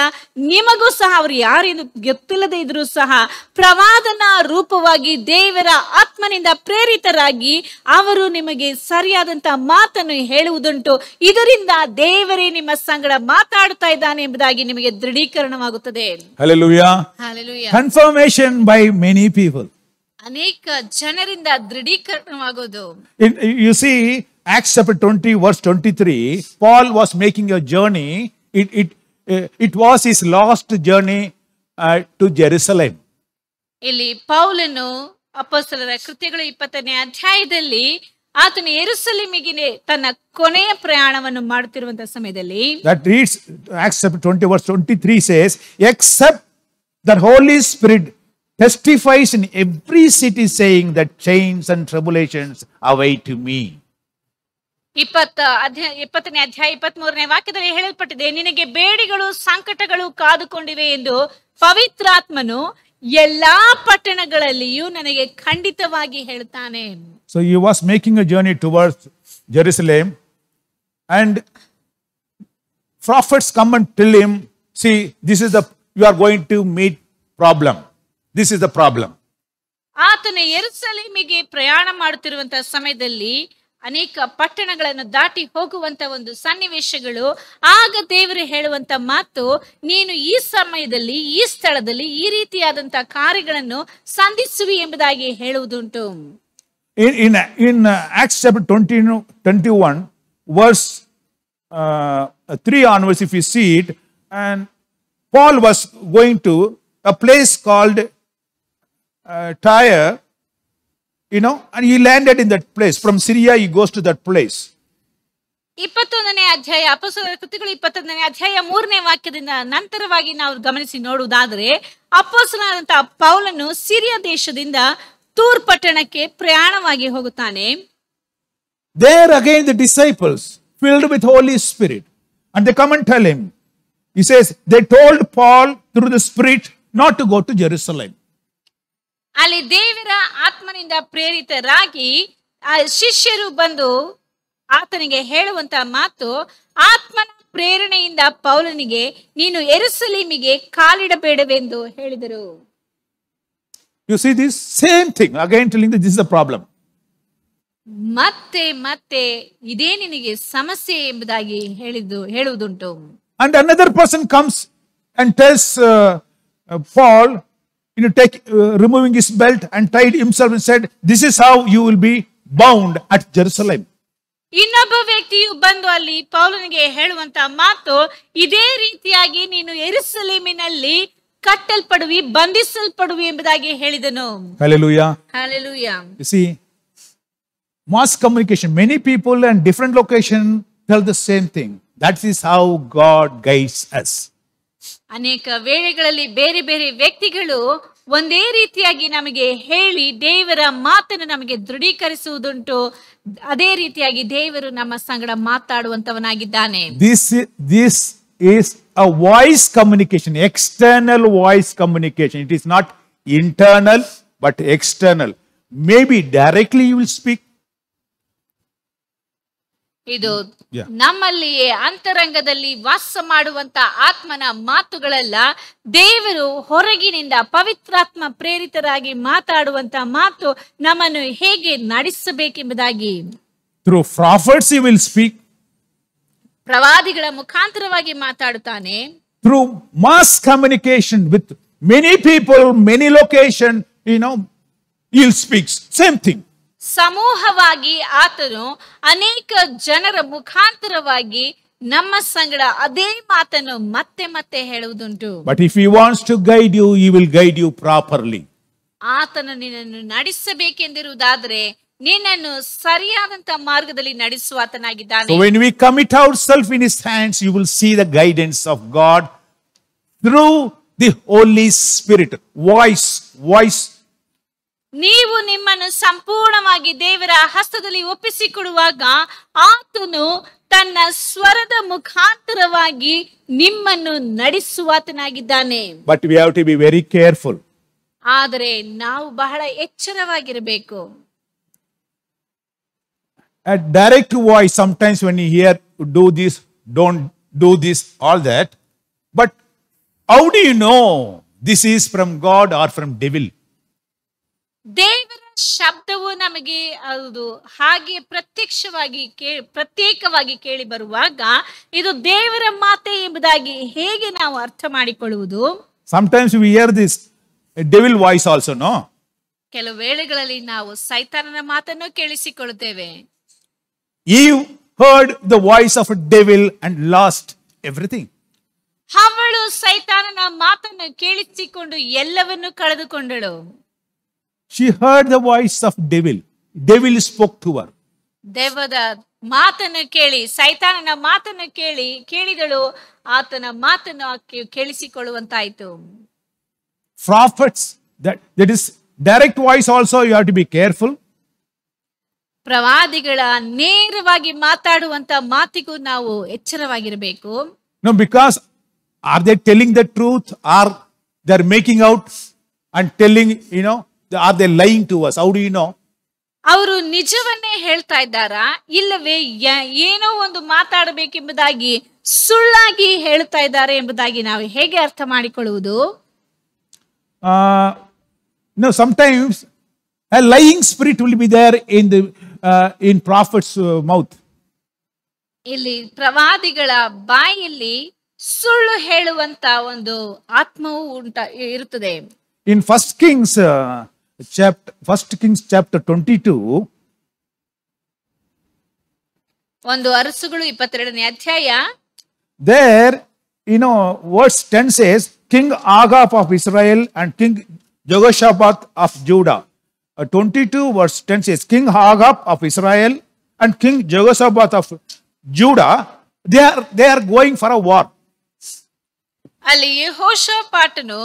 ನಿಮಗೂ ಸಹ ಅವರು ಯಾರೆಂದು ಗೊತ್ತಿಲ್ಲದೆ ಇದ್ರೂ ಸಹ ಪ್ರವಾದನ ರೂಪವಾಗಿ ದೇವರ ಆತ್ಮನಿಂದ ಪ್ರೇರಿತರಾಗಿ ಅವರು ನಿಮಗೆ ಸರಿಯಾದಂತ ಮಾತನ್ನು ಹೇಳುವುದುಂಟು. ಇದರಿಂದ ದೇವರೇ ನಿಮ್ಮ ಸಂಗಡ ಮಾತಾಡುತ್ತಾ ಇದ್ದಾನೆ ಎಂಬುದಾಗಿ ನಿಮಗೆ ದೃಢೀಕರಣವಾಗುತ್ತದೆ. Hallelujah. Hallelujah. Confirmation by many people. ಅನೇಕ ಜನರಿಂದ ದೃಢೀಕರಣವಾಗೋದು. You see, Acts chapter 20 verse 23, Paul was making a journey. It was his last journey to Jerusalem. ಇಲ್ಲಿ ಪೌಲನು ಅಪೊಸ್ತಲರ ಕೃತ್ಯಗಳ 20ನೇ ಅಧ್ಯಾಯದಲ್ಲಿ ಆತನು ಯೆರೂಸಲೇಮಿಗೆ ತನ್ನ ಕೊನೆಯ ಪ್ರಯಾಣವನ್ನು ಮಾಡುತ್ತಿರುವಂತಹ ಸಮಯದಲ್ಲಿ, that reads Acts chapter 20 verse 23 says, except The Holy Spirit testifies in every city saying that chains and tribulations await me. 20ನೇ ಅಧ್ಯಾಯ 23ನೇ ವಾಕ್ಯದಲ್ಲಿ ಹೇಳಲ್ಪಟ್ಟಿದೆ, ನಿನಗೆ ಬೇಡಿಗಳು ಸಂಕಟಗಳು ಕಾದುಕೊಂಡಿವೆ ಎಂದು ಪವಿತ್ರಾತ್ಮನು ಎಲ್ಲಾ ಪಟ್ಟಣಗಳಲ್ಲಿಯೂ ನನಗೆ ಖಂಡಿತವಾಗಿ ಹೇಳ್ತಾನೆ. So he was making a journey towards Jerusalem, and prophets come and tell him, see, you are going to meet problem. This is the problem. ಆತನ ಯೆರೂಸಲೇಮಿಗೆ ಪ್ರಯಾಣ ಮಾಡುತ್ತಿರುವಂತಹ ಸಮಯದಲ್ಲಿ ಅನೇಕ ಪಟ್ಟಣಗಳನ್ನು ದಾಟಿ ಹೋಗುವಂತ ಒಂದು ಸನ್ನಿವೇಶಗಳು. ಆಗ ದೇವರು ಹೇಳುವಂತ ಮಾತು, ನೀನು ಈ ಸಮಯದಲ್ಲಿ ಈ ಸ್ಥಳದಲ್ಲಿ ಈ ರೀತಿಯಾದಂತಹ ಕಾರ್ಯಗಳನ್ನು ಸಂಧಿಸುವಿ ಎಂಬುದಾಗಿ ಹೇಳುವುದುಂಟು. In Acts chapter 21 verse 3 onwards, if you see it, and Paul was going to a place called Tyre, and he landed in that place. From Syria he goes to that place. 21ನೇ ಅಧ್ಯಾಯ ಅಪೊಸ್ತಲರ ಕೃತ್ಯಗಳು 21ನೇ ಅಧ್ಯಾಯ 3ನೇ ವಾಕ್ಯದಿಂದ ನಂತರವಾಗಿ ನಾವು ಗಮನಿಸಿ ನೋಡುವುದಾದರೆ, ಅಪೊಸ್ತಲನಾದಂತಹ ಪೌಲನು ಸಿರಿಯ ದೇಶದಿಂದ ತೂರ್ ಪಟ್ಟಣಕ್ಕೆ ಪ್ರಯಾಣವಾಗಿ ಹೋಗುತ್ತಾನೆ. There again the disciples filled with Holy Spirit, and they come and tell him. He says they told Paul through the Spirit not to go to Jerusalem. ಅಲ್ಲಿ ದೇವರ ಆತ್ಮನಿಂದ ಪ್ರೇರಿತರಾಗಿ ಶಿಷ್ಯರು ಬಂದು ಆತನಿಗೆ ಹೇಳುವಂತ ಮಾತು, ಆತ್ಮನ ಪ್ರೇರಣೆಯಿಂದ ಪೌಲನಿಗೆ ನೀನು ಯೆರೂಸಲೇಮಿಗೆ ಕಾಲಿಡಬೇಡವೆಂದು ಹೇಳಿದರು. You see this same thing again telling that this is the problem. ಮತ್ತೆ ಮತ್ತೆ ಇದೇ ನಿನಗೆ ಸಮಸ್ಯೆ ಎಂಬುದಾಗಿ ಹೇಳುವುದುಂಟು. And another person comes and tells Paul, removing his belt and tied himself and said, this is how you will be bound at Jerusalem. ಇನ್ನೊಬ್ಬ ವ್ಯಕ್ತಿಯು ಬಂದು ಅಲ್ಲಿ ಪೌಲನಿಗೆ ಹೇಳುವಂತ ಮಾತು, ಇದೇ ರೀತಿಯಾಗಿ ನೀನು ಯೆರೂಸಲೇಮಿನಲ್ಲಿ ಕಟ್ಟಲ್ಪಡುವಿ, ಬಂಧಿಸಲ್ಪಡುವಿ ಎಂಬುದಾಗಿ ಹೇಳಿದನು. Hallelujah. Hallelujah. You see, mass communication, many people and different location tell the same thing. That is how God guides us. ಅನೇಕ ವೇಳೆಗಳಲ್ಲಿ ಬೇರೆ ಬೇರೆ ವ್ಯಕ್ತಿಗಳು ಒಂದೇ ರೀತಿಯಾಗಿ ನಮಗೆ ಹೇಳಿ ದೇವರ ಮಾತನ್ನು ನಮಗೆ ದೃಢೀಕರಿಸುವುದುಂಟು. ಅದೇ ರೀತಿಯಾಗಿ ದೇವರು ನಮ್ಮ ಸಂಗಡ ಮಾತಾಡುವಂತವನಾಗಿದ್ದಾನೆ. This is a voice communication, external voice communication. It is not internal but external. Maybe directly you will speak. ಇದು ನಮ್ಮಲ್ಲಿಯೇ ಅಂತರಂಗದಲ್ಲಿ ವಾಸ ಮಾಡುವಂತ ಆತ್ಮನ ಮಾತುಗಳಲ್ಲ, ದೇವರು ಹೊರಗಿನಿಂದ ಪವಿತ್ರಾತ್ಮ ಪ್ರೇರಿತರಾಗಿ ಮಾತಾಡುವಂತ ಮಾತು ನಮ್ಮನ್ನು ಹೇಗೆ ನಡೆಸಬೇಕೆಂಬುದಾಗಿ. Through prophets he will speak. ಪ್ರವಾದಿಗಳ ಮುಖಾಂತರವಾಗಿ ಮಾತಾಡುತ್ತಾನೆ. Through mass communication with many people, many location, he'll speak. Same thing. ಸಮೂಹವಾಗಿ ಆತನು ಅನೇಕ ಜನರ ಮುಖಾಂತರವಾಗಿ ನಮ್ಮ ಸಂಗಡ ಅದೇ ಮಾತನ್ನು ಮತ್ತೆ ಮತ್ತೆ ಹೇಳುವುದುಂಟು. But if he wants to guide you, he will guide you properly. ಆತನು ನಿನ್ನನ್ನು ನಡೆಸಬೇಕೆಂದಿರುವುದಾದರೆ ನಿನ್ನನ್ನು ಸರಿಯಾದಂತ ಮಾರ್ಗದಲ್ಲಿ ನಡೆಸುವ ಆತನಾಗಿದ್ದಾನೆ. So when we commit ourselves in his hands, you will see the guidance of God through the Holy Spirit. Voice. ನೀವು ನಿಮ್ಮನ್ನು ಸಂಪೂರ್ಣವಾಗಿ ದೇವರ ಹಸ್ತದಲ್ಲಿ ಒಪ್ಪಿಸಿಕೊಡುವಾಗ ಆತನು ತನ್ನ ಸ್ವರದ ಮುಖಾಂತರವಾಗಿ ನಿಮ್ಮನ್ನು ನಡೆಸುವಾತನಾಗಿದ್ದಾನೆ. But we have to be very careful. ಆದರೆ ನಾವು ಬಹಳ ಎಚ್ಚರವಾಗಿರಬೇಕು. A direct voice, sometimes when you hear, do this, don't do this, all that. But how do you know this is from God or from devil? ದೇವರ ಶಬ್ದವು ನಮಗೆ ಅದು ಹಾಗೆ ಪ್ರತ್ಯೇಕವಾಗಿ ಕೇಳಿ ಬರುವಾಗ ಇದು ದೇವರ ಮಾತೆ ಎಂಬುದಾಗಿ ಹೇಗೆ ನಾವು ಅರ್ಥ ಮಾಡಿಕೊಳ್ಳುವುದು? Sometimes we hear this devil voice also, no? ಕೆಲವು ವೇಳೆಗಳಲ್ಲಿ ನಾವು ಸೈತಾನನ ಮಾತನ್ನು ಕೇಳಿಸಿಕೊಳ್ಳುತ್ತೇವೆ. Eve heard the voice of a devil and lost everything. ಅವಳು ಸೈತಾನನ ಮಾತನ್ನು ಕೇಳಿಸಿಕೊಂಡು ಎಲ್ಲವನ್ನು ಕಳೆದುಕೊಂಡಳು. She heard the voice of devil. Devil spoke to her. ದೆವ್ವದ ಮಾತನ್ನು ಕೇಳಿ, ಸೈತಾನನ ಮಾತನ್ನು ಕೇಳಿದಳು. ಆತನ ಮಾತನ್ನು ಕೇಳಿಸಿಕೊಳ್ಳುವಂತಾಯಿತು. prophets, that is direct voice also you have to be careful. ಪ್ರವಾದಿಗಳ ನೇರವಾಗಿ ಮಾತಾಡುವಂತ ಮಾತಿಗೂ ನಾವು ಎಚ್ಚರವಾಗಿರಬೇಕು. No, because are they telling the truth or they're making out and telling, are they lying to us? How do you know? ಅವರು ನಿಜವನ್ನೇ ಹೇಳ್ತಾ ಇದ್ದಾರಾ ಇಲ್ಲವೇ ಏನೋ ಒಂದು ಮಾತಾಡಬೇಕೆಂಬುದಾಗಿ ಸುಳ್ಳಾಗಿ ಹೇಳ್ತಾ ಇದ್ದಾರೆ ಎಂಬುದಾಗಿ ನಾವು ಹೇಗೆ ಅರ್ಥ ಮಾಡಿಕೊಳ್ಳುವುದು? Sometimes a lying spirit will be there in prophet's mouth. ಇಲ್ಲಿ ಪ್ರವಾದಿಗಳ ಬಾಯಲ್ಲಿ ಸುಳ್ಳು ಹೇಳುವಂತ ಒಂದು ಆತ್ಮವು ಇರುತ್ತದೆ. In 1 Kings chapter 22, ಒಂದು ಅರಸುಗಳು 22ನೇ ಅಧ್ಯಾಯ, there verse 10 says King Agab of Israel and King Jehoshaphat of Judah. 22 verse 10 says King Agab of Israel and King Jehoshaphat of Judah, they are going for a war. ಅಲ್ಲಿ ಯೆಹೋಷಾಫಾಟನು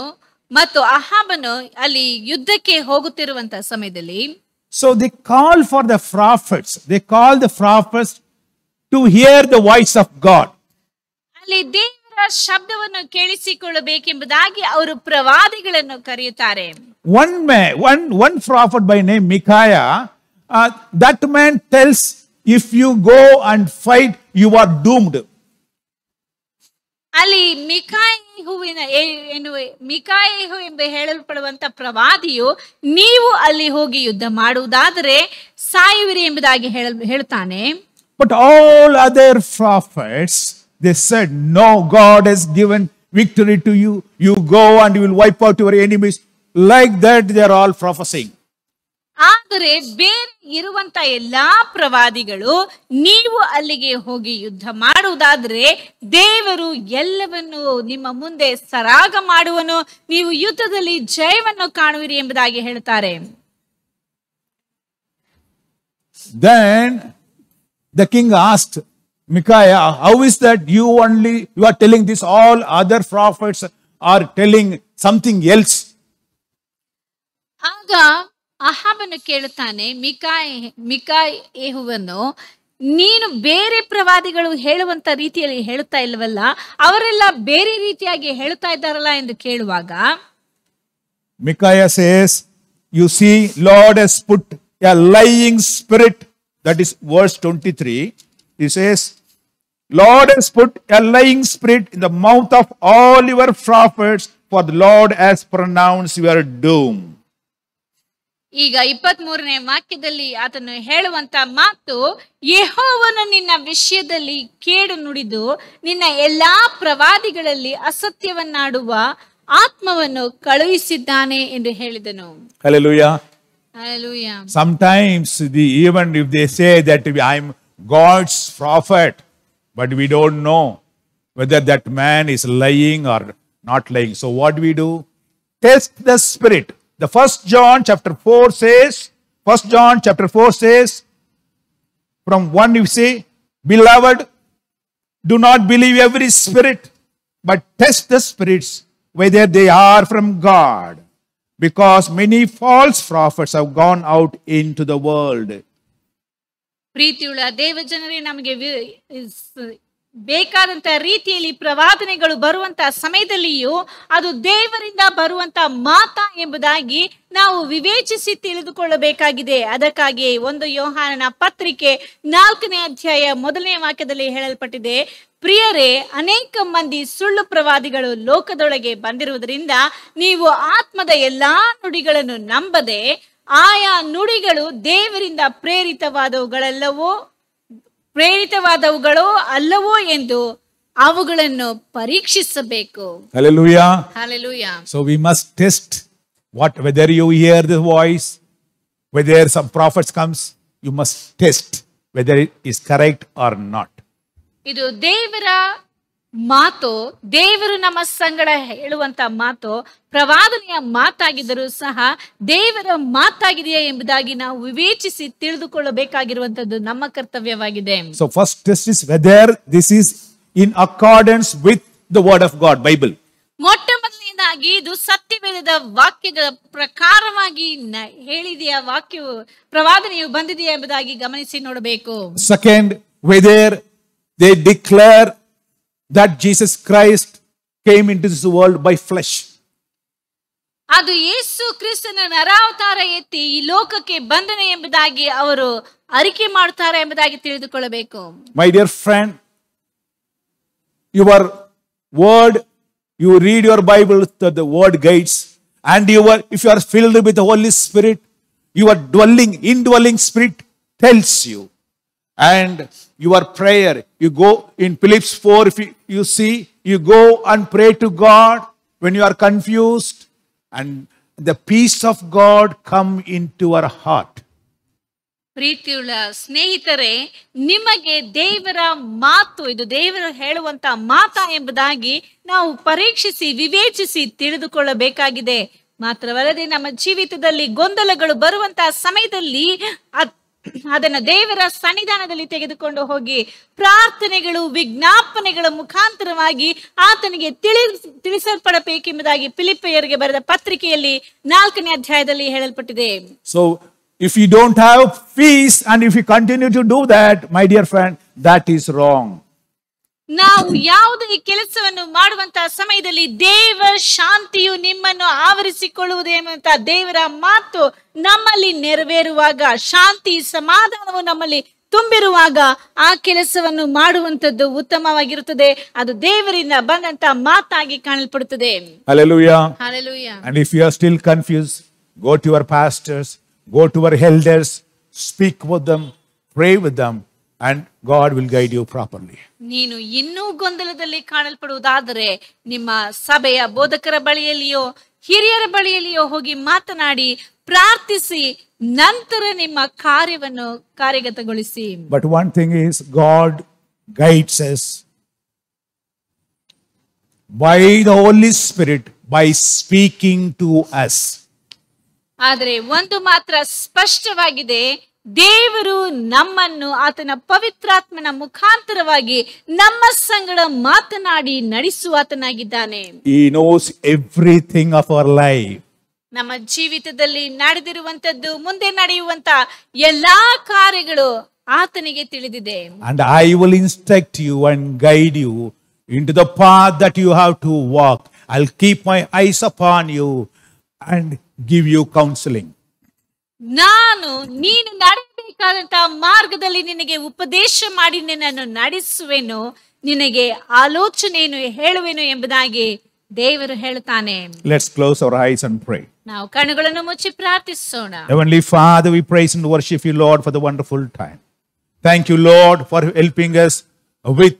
ಮತ್ತು ಅಹಾಬನು ಅಲ್ಲಿ ಯುದ್ಧಕ್ಕೆ ಹೋಗುತ್ತಿರುವಂತ ಸಮಯದಲ್ಲಿ, so they call for the prophets, to hear the voice of God. ಅಲ್ಲಿ ದೇವರ ಶಬ್ದವನ್ನು ಕೇಳಿಸಿಕೊಳ್ಳಬೇಕೆಂಬುದಾಗಿ ಅವರು ಪ್ರವಾದಿಗಳನ್ನು ಕರೆಯುತ್ತಾರೆ. One prophet by name Micaiah, that man tells, if you go and fight, you are doomed. ಅಲ್ಲಿ ಮಿಕಾಯೆಹು ಎಂಬ ಹೇಳಲ್ಪಡುವಂತ ಪ್ರವಾದಿಯು ನೀವು ಅಲ್ಲಿ ಹೋಗಿ ಯುದ್ಧ ಮಾಡುವುದಾದರೆ ಸಾಯುವಿರಿ ಎಂಬುದಾಗಿ ಹೇಳ್ತಾನೆ. But all other prophets, they said, no, God has given victory to you. You go and you will wipe out your enemies. Like that, they are all prophesying. ಆದರೆ ಬೇರೆ ಇರುವಂತ ಎಲ್ಲಾ ಪ್ರವಾದಿಗಳು ನೀವು ಅಲ್ಲಿಗೆ ಹೋಗಿ ಯುದ್ಧ ಮಾಡುವುದಾದ್ರೆ ದೇವರು ಎಲ್ಲವನ್ನು ನಿಮ್ಮ ಮುಂದೆ ಸರಾಗ ಮಾಡುವನು, ನೀವು ಯುದ್ಧದಲ್ಲಿ ಜಯವನ್ನು ಕಾಣುವಿರಿ ಎಂಬುದಾಗಿ ಹೇಳ್ತಾರೆ. Then the king asked Micaiah, how is that you are telling this, all other prophets are telling something else? ಆಗ ಅಹಾಬನು ಕೇಳುತ್ತಾನೆ ಮಿಕಾಯೆಹುವನ್ನು, ನೀನು ಬೇರೆ ಪ್ರವಾದಿಗಳು ಹೇಳುವಂತ ರೀತಿಯಲ್ಲಿ ಹೇಳುತ್ತಾ ಇಲ್ಲವಲ್ಲ, ಅವರೆಲ್ಲ ಬೇರೆ ರೀತಿಯಾಗಿ ಹೇಳುತ್ತಾ ಇದ್ದಾರಲ್ಲ ಎಂದು ಕೇಳುವಾಗ, Micaiah says, you see, Lord has put a lying spirit, that is verse 23. He says, Lord has put a lying spirit in the mouth of all your prophets, for the Lord has pronounced your doom. ಈಗ 23ನೇ ವಾಕ್ಯದಲ್ಲಿ ಆತನು ಹೇಳುವಂತ ಮಾತು, ಯೆಹೋವನು ನಿನ್ನ ವಿಷಯದಲ್ಲಿ ಕೇಡು ನುಡಿದು ನಿನ್ನ ಎಲ್ಲಾ ಪ್ರವಾದಿಗಳಲ್ಲಿ ಅಸತ್ಯವನ್ನಾಡುವ ಆತ್ಮವನ್ನು ಕಳುಹಿಸಿದ್ದಾನೆ ಎಂದು ಹೇಳಿದನು. Hallelujah. Hallelujah. Sometimes even if they say that I am God's prophet, but we don't know whether that man is lying or not lying. So what do we do? Test the spirit. The 1 John chapter 4 says, from 1 you say, beloved, do not believe every spirit, but test the spirits whether they are from God, because many false prophets have gone out into the world. ಪ್ರೀತಿಯುಳ್ಳ ದೇವಜನರೇ, ನಮಗೆ ಬೇಕಾದಂತ ರೀತಿಯಲ್ಲಿ ಪ್ರವಾದನೆಗಳು ಬರುವಂತ ಸಮಯದಲ್ಲಿಯೂ ಅದು ದೇವರಿಂದ ಬರುವಂತ ಮಾತಾ ಎಂಬುದಾಗಿ ನಾವು ವಿವೇಚಿಸಿ ತಿಳಿದುಕೊಳ್ಳಬೇಕಾಗಿದೆ. ಅದಕ್ಕಾಗಿ 1 ಯೋಹಾನನ ಪತ್ರಿಕೆ 4ನೇ ಅಧ್ಯಾಯ 1ನೇ ವಾಕ್ಯದಲ್ಲಿ ಹೇಳಲ್ಪಟ್ಟಿದೆ, ಪ್ರಿಯರೇ, ಅನೇಕ ಮಂದಿ ಸುಳ್ಳು ಪ್ರವಾದಿಗಳು ಲೋಕದೊಳಗೆ ಬಂದಿರುವುದರಿಂದ ನೀವು ಆತ್ಮದ ಎಲ್ಲಾ ನುಡಿಗಳನ್ನು ನಂಬದೆ ಆಯಾ ನುಡಿಗಳು ದೇವರಿಂದ ಪ್ರೇರಿತವಾದವುಗಳೋ ಅಲ್ಲವೋ ಎಂದು ಅವುಗಳನ್ನು ಪರೀಕ್ಷಿಸಬೇಕು. Hallelujah. Hallelujah. So we must test whether you hear the voice, whether some prophets comes, you must test whether it is correct or not. ಇದು ದೇವರ ಮಾತು, ದೇವರು ನಮ್ಮ ಸಂಗಡ ಹೇಳುವಂತ ಮಾತು ಪ್ರವಾದನೆಯ ಮಾತಾಗಿದ್ದರೂ ಸಹ ದೇವರ ಮಾತಾಗಿದೆಯಾ ಎಂಬುದಾಗಿ ನಾವು ವಿವೇಚಿಸಿ ತಿಳಿದುಕೊಳ್ಳಬೇಕಾಗಿರುವಂತದ್ದು ನಮ್ಮ ಕರ್ತವ್ಯವಾಗಿದೆ. So first test is whether this is in accordance with the word of God, Bible. ಮೊಟ್ಟ ಮೊದಲನೇದಾಗಿ ಎಂಬುದಾಗಿ ಇದು ಸತ್ಯವೇದದ ವಾಕ್ಯಗಳ ಪ್ರಕಾರವಾಗಿ ಹೇಳಿದೆಯಾ, ವಾಕ್ಯವು ಪ್ರವಾದನೆಯು ಬಂದಿದೆಯಾ ಎಂಬುದಾಗಿ ಗಮನಿಸಿ ನೋಡಬೇಕು. Second, whether they declare that Jesus Christ came into this world by flesh. ಅದು ಯೇಸು ಕ್ರಿಸ್ತನ ನರಾವತಾರ ಎತ್ತಿ ಈ ಲೋಕಕ್ಕೆ ಬಂದನು ಎಂಬುದಾಗಿ ಅವರು ಅರಿಕೆ ಮಾಡುತ್ತಾರೆ ಎಂಬುದಾಗಿ ತಿಳಿದುಕೊಳ್ಳಬೇಕು. My dear friend, your word, you read your Bible, the word guides, and if you are filled with the Holy Spirit, your indwelling spirit tells you. And your prayer, you go in Philippians 4, if you see, you go and pray to God when you are confused, and the peace of God come into our heart. ಪ್ರೀತಿಯುಳ್ಳ ಸ್ನೇಹಿತರೆ, ನಿಮಗೆ ದೇವರ ಮಾತು, ಇದು ದೇವರು ಹೇಳುವಂತ ಮಾತಾ ಎಂಬುದಾಗಿ ನಾವು ಪರೀಕ್ಷಿಸಿ ವಿವೇಚಿಸಿ ತಿಳಿದುಕೊಳ್ಳಬೇಕಾಗಿದೆ. ಮಾತ್ರವಲ್ಲದೆ ನಮ್ಮ ಜೀವಿತದಲ್ಲಿ ಗೊಂದಲಗಳು ಬರುವಂತಹ ಸಮಯದಲ್ಲಿ ಅದನ್ನ ದೇವರ ಸನ್ನಿಧಾನದಲ್ಲಿ ತೆಗೆದುಕೊಂಡು ಹೋಗಿ ಪ್ರಾರ್ಥನೆಗಳು ವಿಜ್ಞಾಪನೆಗಳ ಮುಖಾಂತರವಾಗಿ ಆತನಿಗೆ ತಿಳಿಸಲ್ಪಡಬೇಕೆಂಬುದಾಗಿ ಫಿಲಿಪ್ಪಿಯರಿಗೆ ಬರೆದ ಪತ್ರಿಕೆಯಲ್ಲಿ 4ನೇ ಅಧ್ಯಾಯದಲ್ಲಿ ಹೇಳಲ್ಪಟ್ಟಿದೆ. So if you don't have peace and if you continue to do that, my dear friend, that is wrong. ನಾವು ಯಾವುದೇ ಕೆಲಸವನ್ನು ಮಾಡುವಂತಹ ಸಮಯದಲ್ಲಿ ದೇವರ ಶಾಂತಿಯು ನಿಮ್ಮನ್ನು ಆವರಿಸಿಕೊಳ್ಳುವುದು ಎಂಬಂತ ದೇವರ ಮಾತು ನಮ್ಮಲ್ಲಿ ನೆರವೇರುವಾಗ, ಶಾಂತಿ ಸಮಾಧಾನವು ನಮ್ಮಲ್ಲಿ ತುಂಬಿರುವಾಗ ಆ ಕೆಲಸವನ್ನು ಮಾಡುವಂತದ್ದು ಉತ್ತಮವಾಗಿರುತ್ತದೆ. ಅದು ದೇವರಿಂದ ಬಂದಂತ ಮಾತಾಗಿ ಕಾಣಲ್ಪಡುತ್ತದೆ. Hallelujah. Hallelujah. And if you are still confused, go to your pastors, go to your elders, speak with them, pray with them, and God will guide you properly. ನೀನು ಇನ್ನೂ ಗೊಂದಲದಲ್ಲಿ ಕಾಣಲ್ಪಡುವುದಾದರೆ ನಿಮ್ಮ ಸಭೆಯ ಬೋಧಕರ ಬಳಿಯಲ್ಲಿಯೋ ಹಿರಿಯರ ಬಳಿಯಲ್ಲಿಯೋ ಹೋಗಿ ಮಾತನಾಡಿ ಪ್ರಾರ್ಥಿಸಿ ನಂತರ ನಿಮ್ಮ ಕಾರ್ಯವನ್ನು ಕಾರ್ಯಗತಗೊಳಿಸಿ. But one thing is, God guides us by the Holy Spirit by speaking to us. ಆದರೆ ಒಂದು ಮಾತ್ರ ಸ್ಪಷ್ಟವಾಗಿದೆ, ದೇವರು ನಮ್ಮನ್ನು ಆತನ ಪವಿತ್ರಾತ್ಮನ ಮುಖಾಂತರವಾಗಿ ನಮ್ಮ ಸಂಗಡ ಮಾತನಾಡಿ ನಡೆಸುವಾತನಾಗಿದ್ದಾನೆ. He knows everything of our life. ನಮ್ಮ ಜೀವಿತದಲ್ಲಿ ನಡೆದಿರುವಂತದ್ದು, ಮುಂದೆ ನಡೆಯುವಂತ ಎಲ್ಲಾ ಕಾರ್ಯಗಳು ಆತನಿಗೆ ತಿಳಿದಿದೆ. And I will instruct you and guide you into the path that you have to walk. I'll keep my eyes upon you and give you counseling. ನೀನು ನಡೆಯಬೇಕಾದಂತ ಮಾರ್ಗದಲ್ಲಿ ನಿನಗೆ ಉಪದೇಶ ಮಾಡಿ ನಿನ್ನನ್ನು ನಡೆಸುವೆನು, ನಿನಗೆ ಆಲೋಚನೆಯನ್ನು ಹೇಳುವೆನು ಎಂಬುದಾಗಿ ದೇವರು ಹೇಳುತ್ತಾನೆ. Let's close our eyes and pray. ನಾವು ಕಣ್ಣುಗಳನ್ನು ಮುಚ್ಚಿ ಪ್ರಾರ್ಥಿಸೋಣ. Heavenly Father, we praise and worship you, Lord, for the wonderful time. Thank you, Lord, for helping us with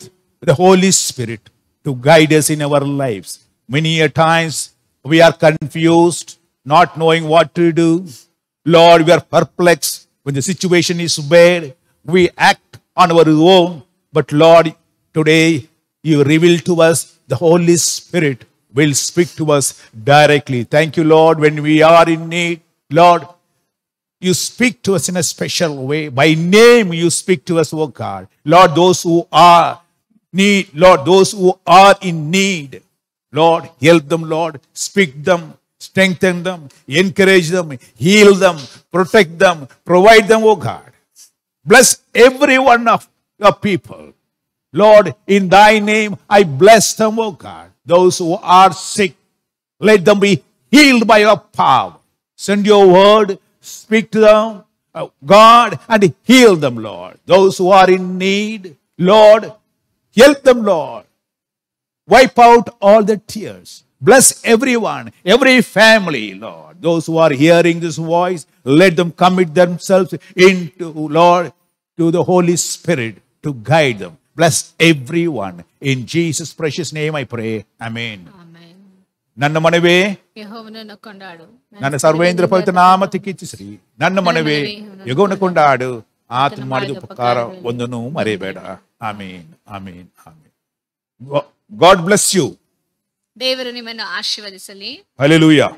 the Holy Spirit to guide us in our lives. Many a times we are confused, not knowing what to do. Lord, we are perplexed when the situation is bad. We act on our own. But Lord, today you reveal to us the Holy Spirit will speak to us directly. Thank you, Lord, when we are in need. Lord, you speak to us in a special way. By name you speak to us, oh God. Lord, those who are in need, Lord, help them, Lord, speak them, strengthen them, encourage them, heal them, protect them, provide them, oh God. Bless every one of your people. Lord, in thy name, I bless them, oh God. Those who are sick, let them be healed by your power. Send your word, speak to them, God, and heal them, Lord. Those who are in need, Lord, help them, Lord. Wipe out all the tears. Bless everyone, every family, Lord. Those who are hearing this voice, let them commit themselves into, Lord, to the Holy Spirit to guide them. Bless everyone. In Jesus' precious name I pray. Amen. ನನ್ನ ಮನವೇ ಯೆಹೋವನನ್ನು ಕೊಂಡಾಡು, ನನ್ನ ಸರ್ವೇಂದ್ರ ಪವಿತ್ರ ನಾಮಕ್ಕೆ ಕೀರ್ತಿಸಿರಿ. ನನ್ನ ಮನವೇ ಯೆಹೋವನ ಕೊಂಡಾಡು, ಆತನು ಮಾಡಿದ ಉಪಕಾರ ಒಂದನ್ನು ಮರೆಯಬೇಡ. ಆಮೀನ್, ಆಮೀನ್, ಆಮೀನ್. God bless you. ದೇವರು ನಿಮ್ಮನ್ನು ಆಶೀರ್ವದಿಸಲಿ. Hallelujah.